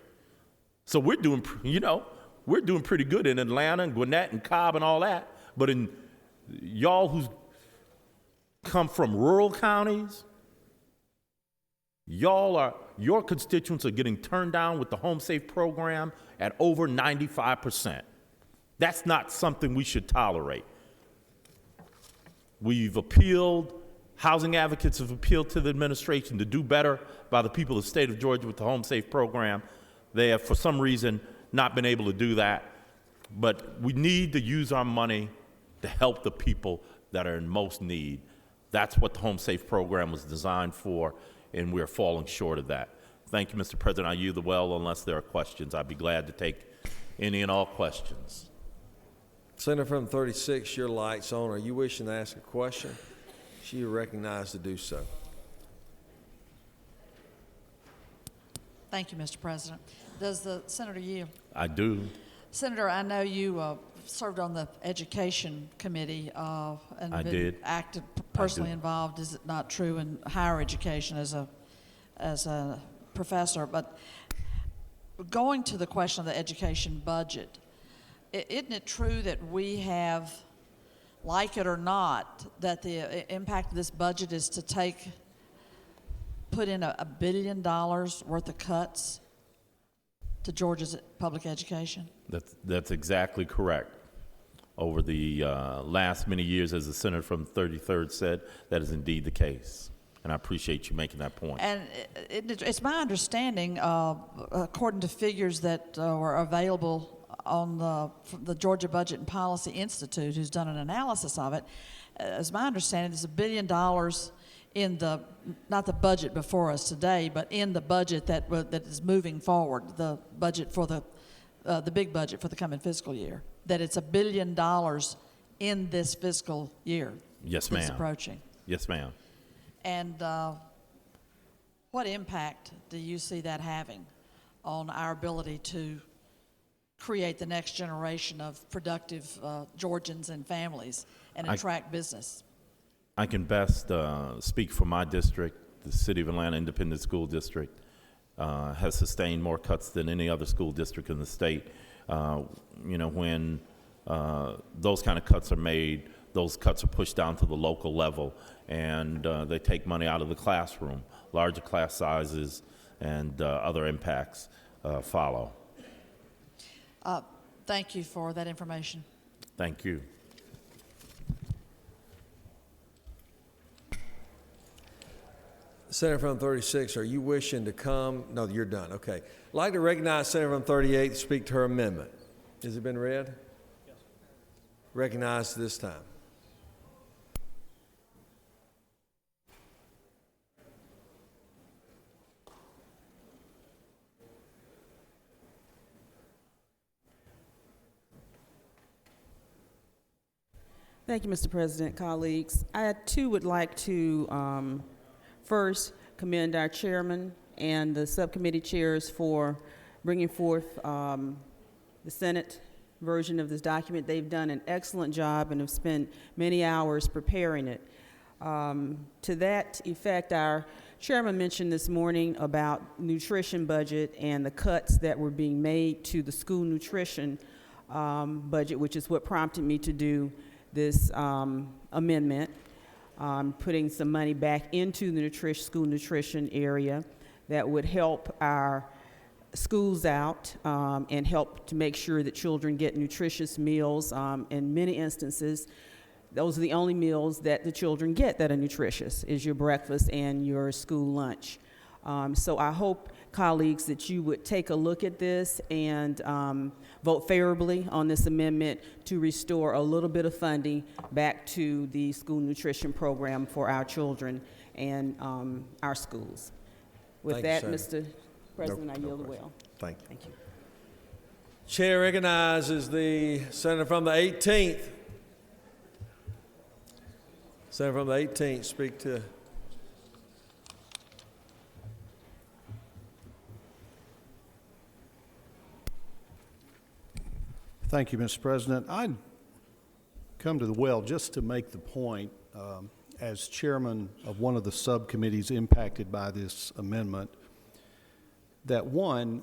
So we're doing pretty good in Atlanta and Gwinnett and Cobb and all that. But in y'all who come from rural counties, your constituents are getting turned down with the Home Safe program at over 95%. That's not something we should tolerate. We've appealed, housing advocates have appealed to the administration to do better by the people of the state of Georgia with the Home Safe program. They have, for some reason, not been able to do that. But we need to use our money to help the people that are in most need. That's what the Home Safe program was designed for, and we're falling short of that. Thank you, Mr. President. I yield the well unless there are questions. I'd be glad to take any and all questions. Senator from 36, your light's on. Are you wishing to ask a question? She is recognized to do so. Thank you, Mr. President. Does the senator yield? I do. Senator, I know you served on the Education Committee and I been did. active, personally involved, is it not true, in higher education as a professor. But going to the question of the education budget, isn't it true that we have, like it or not, that the impact of this budget is to put in $1 billion worth of cuts to Georgia's public education? That's exactly correct. Over the last many years, as the senator from the 33rd said, that is indeed the case. And I appreciate you making that point. And it's my understanding, according to figures that were available on the Georgia Budget and Policy Institute, who's done an analysis of it, as my understanding, there's $1 billion in not the budget before us today, but in the budget that is moving forward, the budget for the big budget for the coming fiscal year, that it's $1 billion in this fiscal year. Yes, ma'am. That's approaching. Yes, ma'am. And what impact do you see that having on our ability to create the next generation of productive Georgians and families and attract business? I can best speak for my district. The City of Atlanta Independent School District has sustained more cuts than any other school district in the state. When those kind of cuts are made, those cuts are pushed down to the local level, and they take money out of the classroom. Larger class sizes and other impacts follow. Thank you for that information. Thank you. Senator from 36, are you wishing to come? No, you're done. Okay. I'd like to recognize Senator from 38 to speak to her amendment. Has it been read? Yes. Recognized this time. Thank you, Mr. President, colleagues. I too would like to first commend our chairman and the subcommittee chairs for bringing forth the Senate version of this document. They've done an excellent job and have spent many hours preparing it. To that effect, our chairman mentioned this morning about nutrition budget and the cuts that were being made to the school nutrition budget, which is what prompted me to do this amendment, putting some money back into the school nutrition area that would help our schools out and help to make sure that children get nutritious meals. In many instances, those are the only meals that the children get that are nutritious, is your breakfast and your school lunch. So I hope, colleagues, that you would take a look at this and vote favorably on this amendment to restore a little bit of funding back to the school nutrition program for our children and our schools. With Thank you, that, Senator. Mr. President, I yield the well. Thank you. Thank you. Chair recognizes the senator from the 18th. Senator from the 18th, speak to. Thank you, Mr. President. I'd come to the well just to make the point, as chairman of one of the subcommittees impacted by this amendment, that one,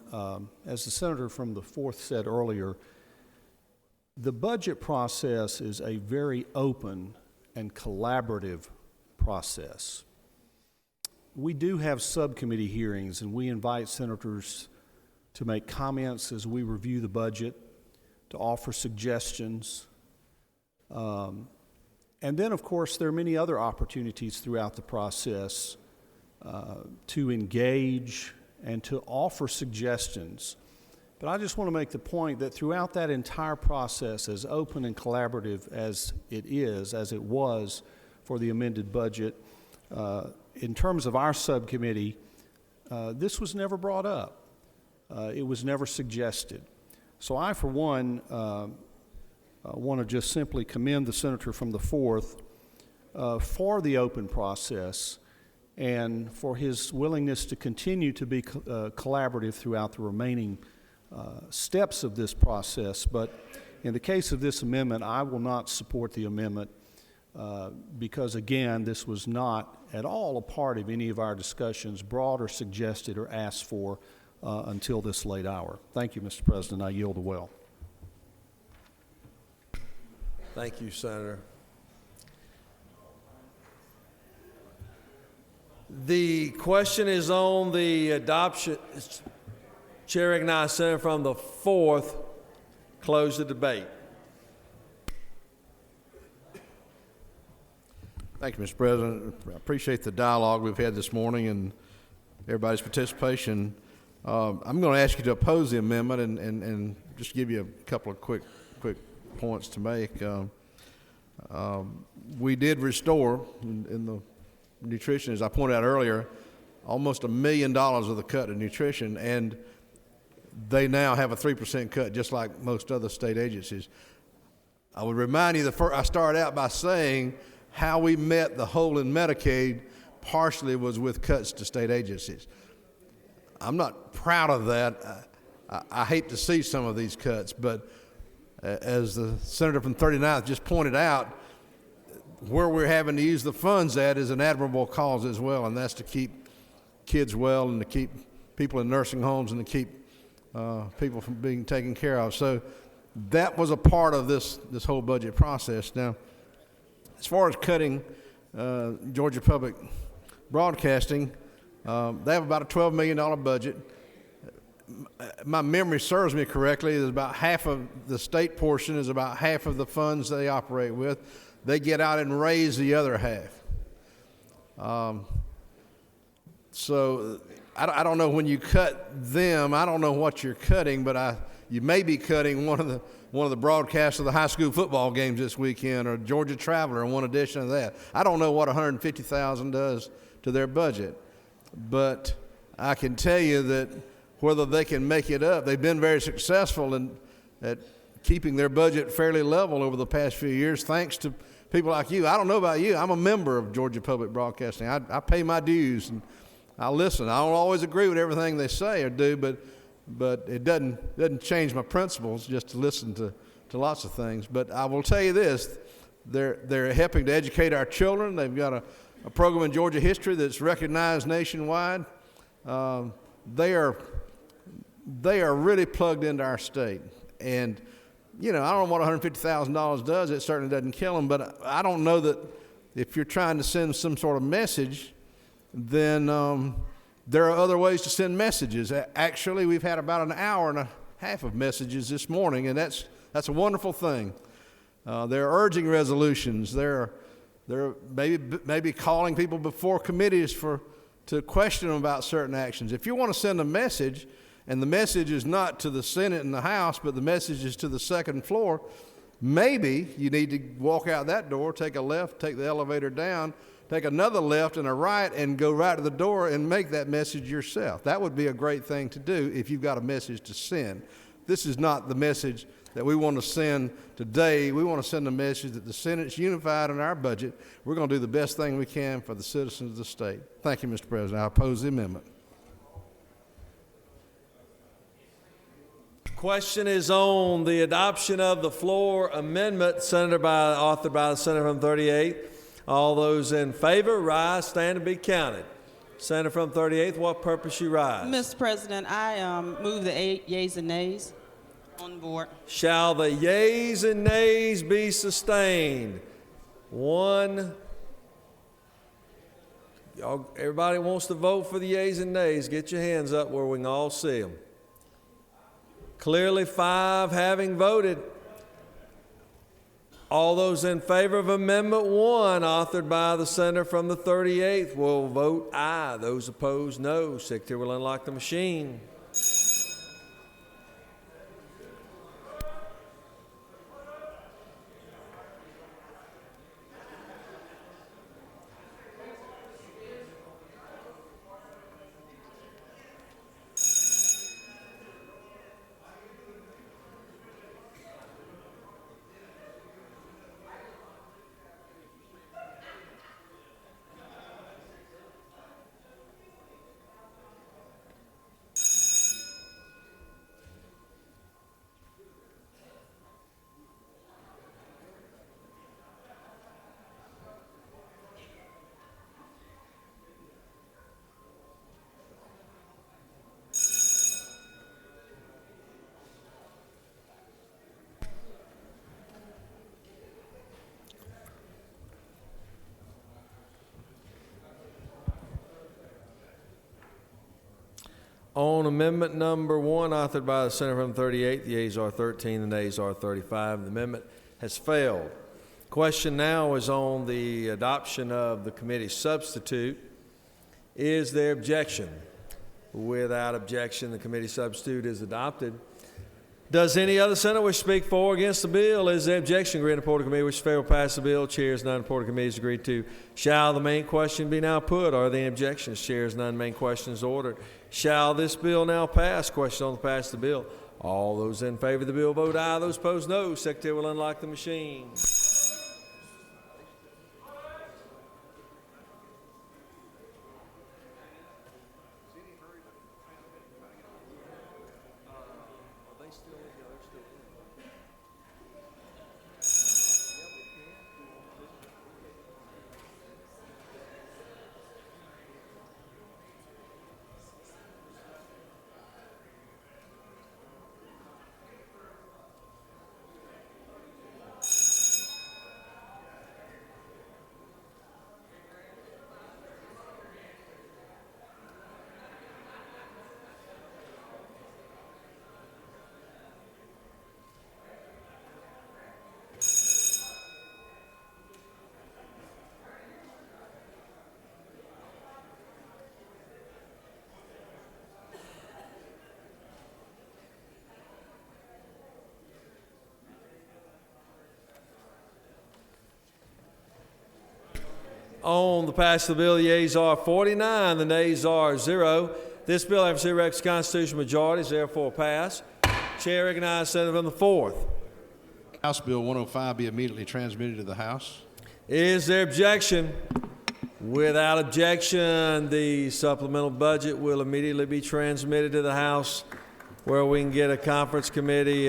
as the senator from the 4th said earlier, the budget process is a very open and collaborative process. We do have subcommittee hearings, and we invite senators to make comments as we review the budget, to offer suggestions. And then, of course, there are many other opportunities throughout the process to engage and to offer suggestions. But I just want to make the point that throughout that entire process, as open and collaborative as it was for the amended budget, in terms of our subcommittee, this was never brought up. It was never suggested. So I, for one, want to just simply commend the senator from the 4th for the open process and for his willingness to continue to be collaborative throughout the remaining steps of this process. But in the case of this amendment, I will not support the amendment because, again, this was not at all a part of any of our discussions brought or suggested or asked for until this late hour. Thank you, Mr. President. I yield the well. Thank you, Senator. The question is on the adoption. Chair recognizes Senator from the 4th. Close the debate. Thank you, Mr. President. I appreciate the dialogue we've had this morning and everybody's participation. I'm going to ask you to oppose the amendment and just give you a couple of quick points to make. We did restore in the nutrition, as I pointed out earlier, almost $1 million of the cut in nutrition, and they now have a 3% cut, just like most other state agencies. I would remind you that I started out by saying how we met the hole in Medicaid partially was with cuts to state agencies. I'm not proud of that. I hate to see some of these cuts, but as the senator from 39th just pointed out, where we're having to use the funds at is an admirable cause as well, and that's to keep kids well and to keep people in nursing homes and to keep people from being taken care of. So that was a part of this whole budget process. Now, as far as cutting Georgia Public Broadcasting, they have about a $12 million budget. My memory serves me correctly, is about half of the state portion is about half of the funds they operate with. They get out and raise the other half. So I don't know when you cut them, I don't know what you're cutting, but you may be cutting one of the broadcasts of the high school football games this weekend, or Georgia Traveler, and one edition of that. I don't know what $150,000 does to their budget, but I can tell you that whether they can make it up, they've been very successful at keeping their budget fairly level over the past few years, thanks to people like you. I don't know about you. I'm a member of Georgia Public Broadcasting. I pay my dues, and I'll listen. I don't always agree with everything they say or do, but it doesn't change my principles just to listen to lots of things. But I will tell you this, they're helping to educate our children. They've got a program in Georgia history that's recognized nationwide. They are really plugged into our state. And, I don't know what $150,000 does. It certainly doesn't kill them. But I don't know that if you're trying to send some sort of message, then there are other ways to send messages. Actually, we've had about an hour and a half of messages this morning, and that's a wonderful thing. They're urging resolutions. They're maybe calling people before committees to question them about certain actions. If you want to send a message, and the message is not to the Senate and the House, but the message is to the second floor, maybe you need to walk out that door, take a left, take the elevator down, take another left and a right, and go right to the door and make that message yourself. That would be a great thing to do if you've got a message to send. This is not the message that we want to send today. We want to send a message that the Senate's unified in our budget. We're going to do the best thing we can for the citizens of the state. Thank you, Mr. President. I oppose the amendment. Question is on the adoption of the floor amendment authored by the Senator from 38th. All those in favor, rise, stand, and be counted. Senator from 38th, what purpose you rise? Mr. President, I move the yeas and nays on the board. Shall the yeas and nays be sustained? One. Everybody wants to vote for the yeas and nays. Get your hands up where we can all see them. Clearly 5 having voted. All those in favor of Amendment 1, authored by the Senator from the 38th, will vote aye. Those opposed, no. Secretary will unlock the machine. On amendment number 1, authored by the Senator from the 38th, the yeas are 13, the nays are 35. The amendment has failed. Question now is on the adoption of the committee substitute. Is there objection? Without objection, the committee substitute is adopted. Does any other senator wish to speak for or against the bill? Is there objection? Agreed, report of committee which fail to pass the bill. Chairs none. Report of committee is agreed to. Shall the main question be now put? Are there any objections? Chairs none. Main question is ordered. Shall this bill now pass? Question on the pass the bill. All those in favor of the bill vote aye. Those opposed no. Secretary will unlock the machine. On the pass of the bill, the yeas are 49, the nays are 0. This bill, having received the constitutional majority, is therefore passed. Chair recognizes Senator from the 4th. House Bill 105 be immediately transmitted to the House. Is there objection? Without objection, the supplemental budget will immediately be transmitted to the House, where we can get a conference committee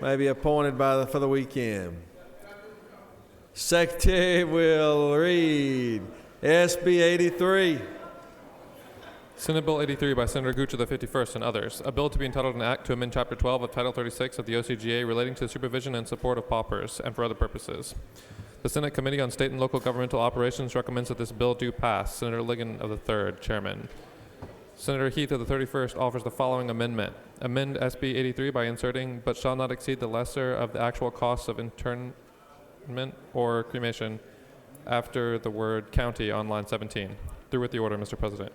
maybe appointed for the weekend. Secretary will read SB 83. Senate Bill 83 by Senator Gooch of the 51st and others. A bill to be entitled an act to amend Chapter 12 of Title 36 of the OCGA relating to the supervision and support of paupers and for other purposes. The Senate Committee on State and Local Governmental Operations recommends that this bill do pass. Senator Ligon of the 3rd, Chairman. Senator Heath of the 31st offers the following amendment. Amend SB 83 by inserting, but shall not exceed the lesser of the actual costs of internment or cremation after the word county on line 17. Through with the order, Mr. President.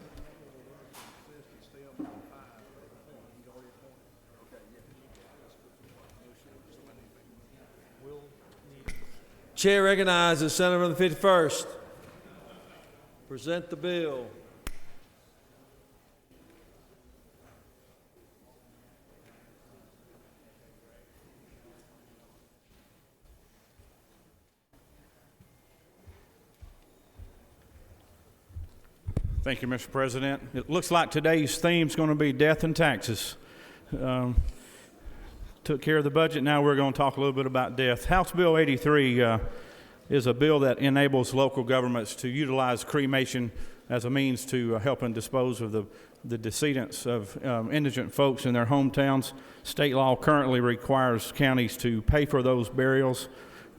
Chair recognizes the Senator from the 51st. Present the bill. Thank you, Mr. President. It looks like today's theme is going to be death and taxes. Took care of the budget. Now we're going to talk a little bit about death. House Bill 83 is a bill that enables local governments to utilize cremation as a means to help and dispose of the decedents of indigent folks in their hometowns. State law currently requires counties to pay for those burials,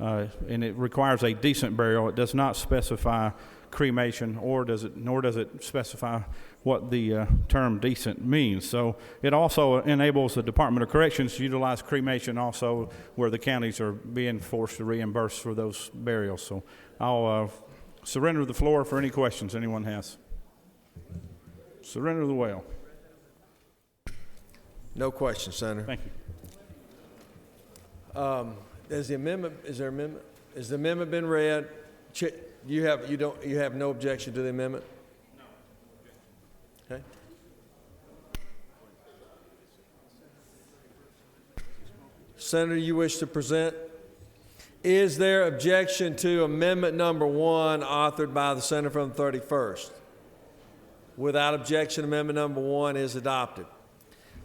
and it requires a decent burial. It does not specify cremation, nor does it specify what the term decent means. So it also enables the Department of Corrections to utilize cremation also where the counties are being forced to reimburse for those burials. So I'll surrender the floor for any questions anyone has. Surrender the well. No questions, Senator. Thank you. Is the amendment has the amendment been read? You have no objection to the amendment? No. Okay. Senator, you wish to present? Is there objection to amendment number 1 authored by the Senator from the 31st? Without objection, amendment number 1 is adopted.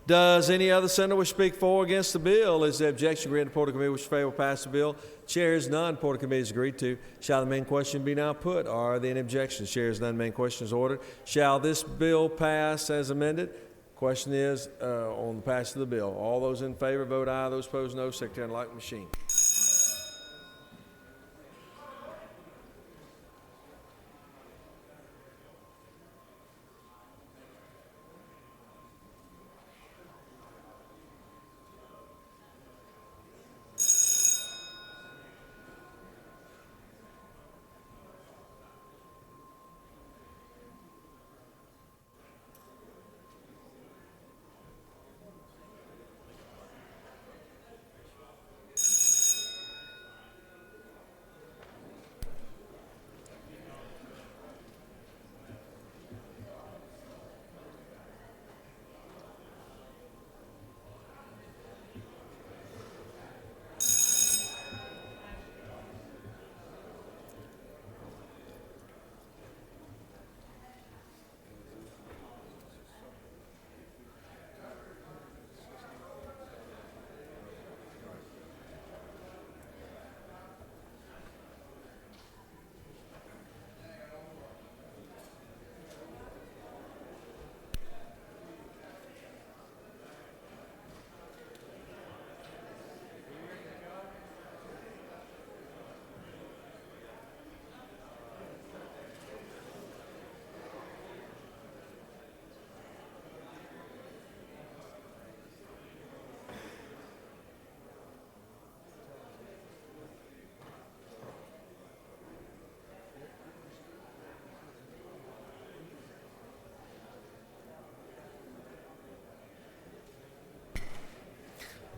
Does any other senator wish to speak for or against the bill? Is there objection agreed to the Porter Committee which favor will pass the bill? Chair is none. Porter Committee is agreed to. Shall the main question be now put? Are there any objections? Chair is none. Main question is ordered. Shall this bill pass as amended? Question is on the passage of the bill. All those in favor vote aye. Those opposed no. Secretary, unlock the machine.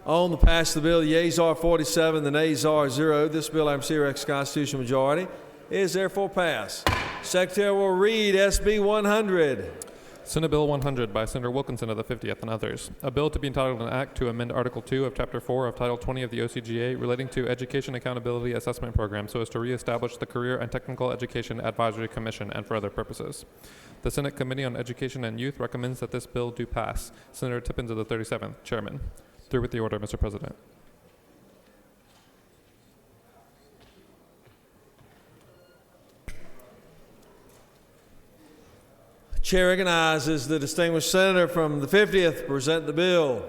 On the passage of the bill, the yeas are 47, the nays are 0. This bill, I'm Series constitutional majority, is therefore passed. Secretary will read SB 100. Senate Bill 100 by Senator Wilkinson of the 50th and others. A bill to be entitled an act to amend Article 2 of Chapter 4 of Title 20 of the OCGA relating to Education Accountability Assessment Program so as to reestablish the Career and Technical Education Advisory Commission and for other purposes. The Senate Committee on Education and Youth recommends that this bill do pass. Senator Tippins of the 37th, Chairman. Through with the order, Mr. President. Chair recognizes the distinguished senator from the 50th to present the bill.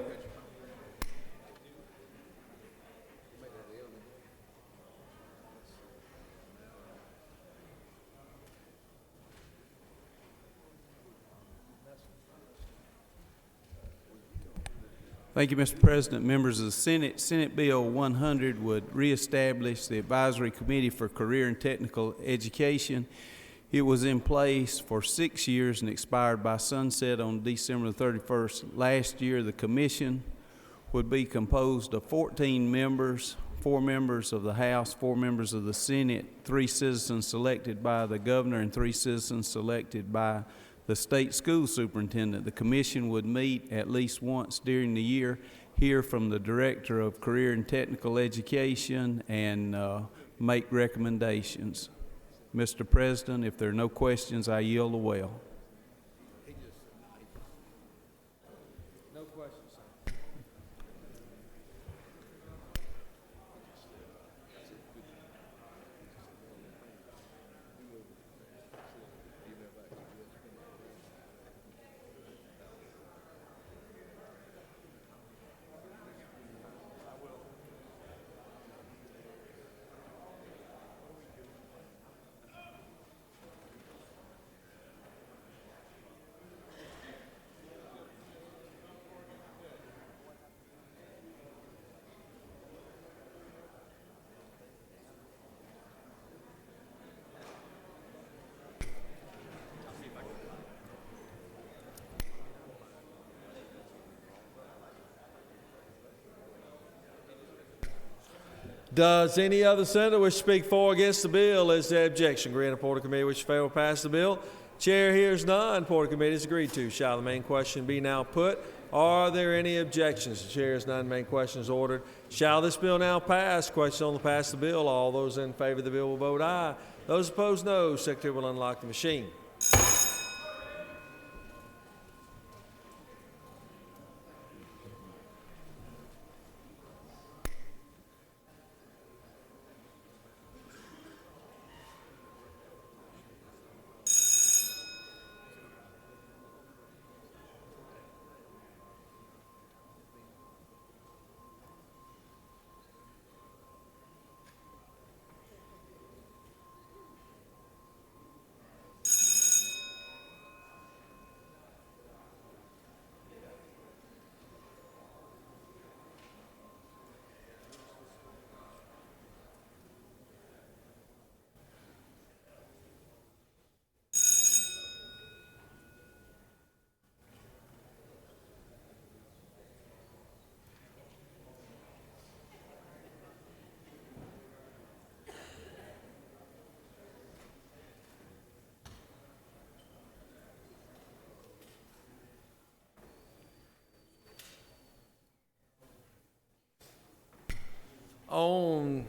Thank you, Mr. President. Members of the Senate, Senate Bill 100 would reestablish the Advisory Committee for Career and Technical Education. It was in place for 6 years and expired by sunset on December 31st. Last year, the commission would be composed of 14 members, 4 members of the House, 4 members of the Senate, 3 citizens selected by the governor, and 3 citizens selected by the state school superintendent. The commission would meet at least once during the year, hear from the Director of Career and Technical Education, and make recommendations. Mr. President, if there are no questions, I yield the well. No questions, Does any other senator wish to speak for or against the bill? Is there objection? Agree on the Report of Committee which fail to pass the bill. Chair hears none. Report of Committee is agreed to. Shall the main question be now put? Are there any objections? The chair hears none. Main question is ordered. Shall this bill now pass? Question on the pass the bill. All those in favor of the bill will vote aye. Those opposed, no. Secretary will unlock the machine. On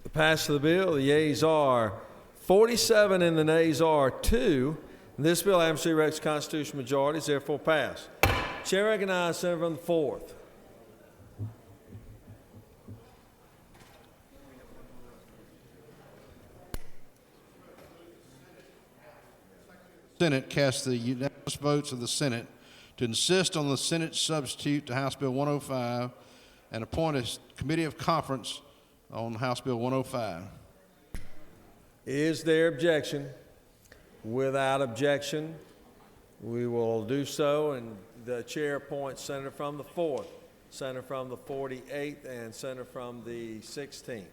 the pass of the bill, the yeas are 47 and the nays are 2. This bill absolutely erects constitutional majority, is therefore passed. Chair recognizes Senator from the 4th. Senate cast the unanimous votes of the Senate to insist on the Senate substitute to House Bill 105 and appoint a committee of conference on House Bill 105. Is there objection? Without objection, we will do so, and the chair appoints Senator from the 4th, Senator from the 48th, and Senator from the 16th.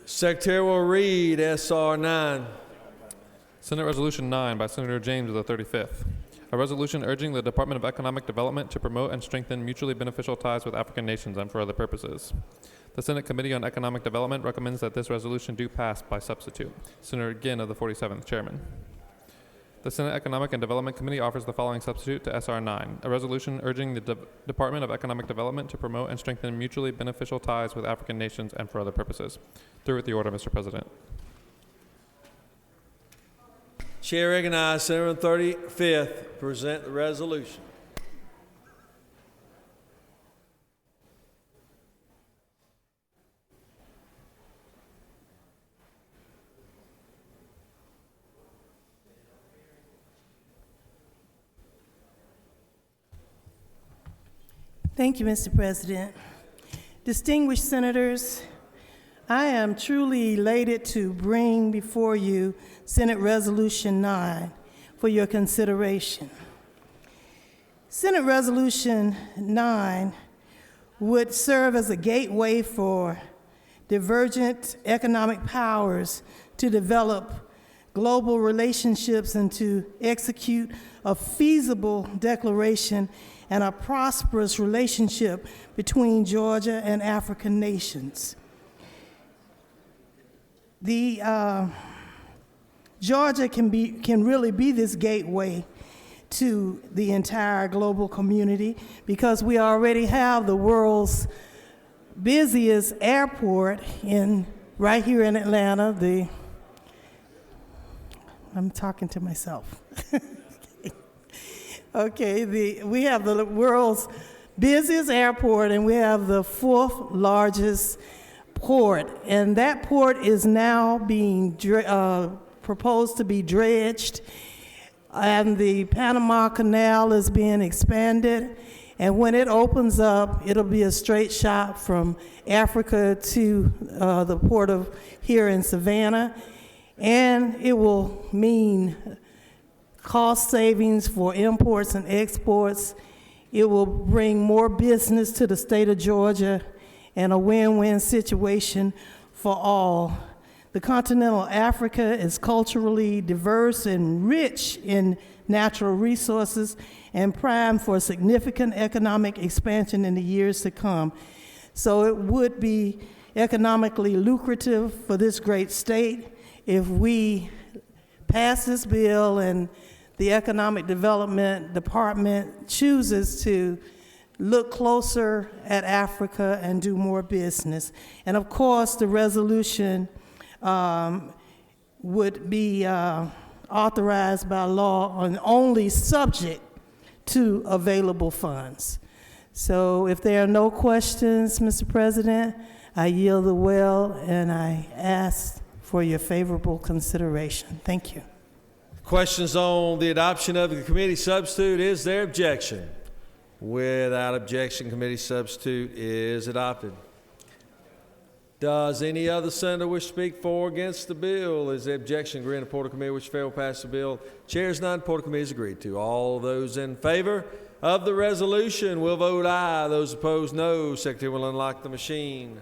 Secretary will read SR 9. Senate Resolution 9 by Senator James of the 35th. A resolution urging the Department of Economic Development to promote and strengthen mutually beneficial ties with African nations and for other purposes. The Senate Committee on Economic Development recommends that this resolution do pass by substitute. Senator Ginn of the 47th, Chairman. The Senate Economic and Development Committee offers the following substitute to SR 9, a resolution urging the Department of Economic Development to promote and strengthen mutually beneficial ties with African nations and for other purposes. Through with the order, Mr. President. Chair recognizes Senator 35th present the resolution. Thank you, Mr. President. Distinguished senators, I am truly elated to bring before you Senate Resolution 9 for your consideration. Senate Resolution 9 would serve as a gateway for divergent economic powers to develop global relationships and to execute a feasible declaration and a prosperous relationship between Georgia and African nations. Georgia can really be this gateway to the entire global community because we already have the world's busiest airport right here in Atlanta. I'm talking to myself. Okay, we have the world's busiest airport and we have the fourth largest port, and that port is now being proposed to be dredged, and the Panama Canal is being expanded, and when it opens up, it'll be a straight shot from Africa to the port of here in Savannah, and it will mean cost savings for imports and exports. It will bring more business to the state of Georgia and a win-win situation for all. The continental Africa is culturally diverse and rich in natural resources and primed for significant economic expansion in the years to come. So it would be economically lucrative for this great state if we pass this bill and the Economic Development Department chooses to look closer at Africa and do more business. And of course, the resolution would be authorized by law and only subject to available funds. So if there are no questions, Mr. President, I yield the well and I ask for your favorable consideration. Thank you. Questions on the adoption of the committee substitute. Is there objection? Without objection, committee substitute is adopted. Does any other senator wish to speak for or against the bill? Is there objection? Agree on the report of committee which fail pass the bill. Chair's none. Report of committee is agreed to. All those in favor of the resolution will vote aye. Those opposed, no. Secretary will unlock the machine.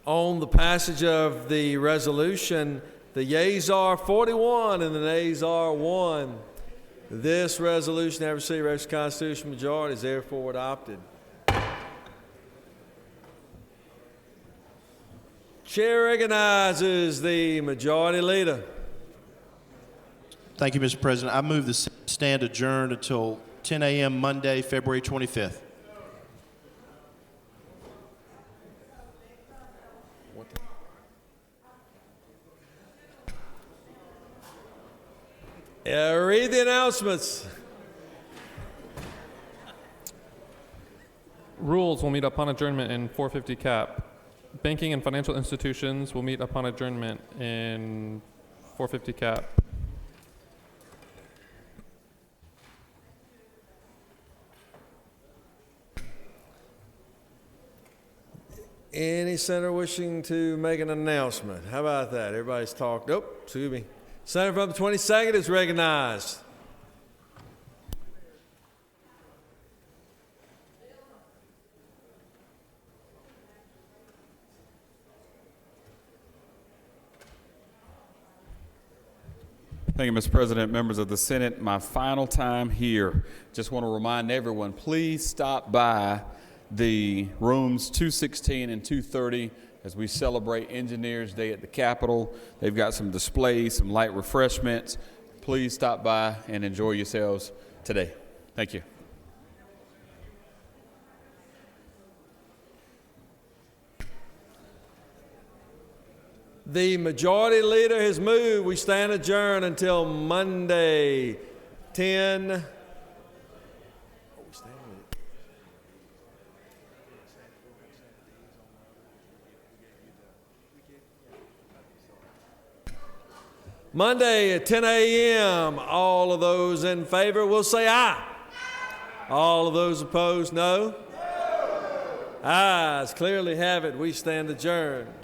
On the passage of the resolution, the yeas are 41 and the nays are 1. This resolution, having received a constitutional majority, is therefore adopted. Chair recognizes the majority leader. Thank you, Mr. President. I move the stand adjourned until 10 a.m. Monday, February 25th. Read the announcements. Rules will meet upon adjournment in 450 cap. Banking and financial institutions will meet upon adjournment in 450 cap. Any senator wishing to make an announcement? How about that? Everybody's talked. Oh, excuse me. Senator from the 22nd is recognized. Thank you, Mr. President, members of the Senate. My final time here. Just want to remind everyone, please stop by the rooms 216 and 230 as we celebrate Engineers Day at the Capitol. They've got some displays, some light refreshments. Please stop by and enjoy yourselves today. Thank you. The majority leader has moved. We stand adjourned until Monday, 10. Monday at 10 a.m. All of those in favor will say aye. All of those opposed, no. Ayes clearly have it. We stand adjourned.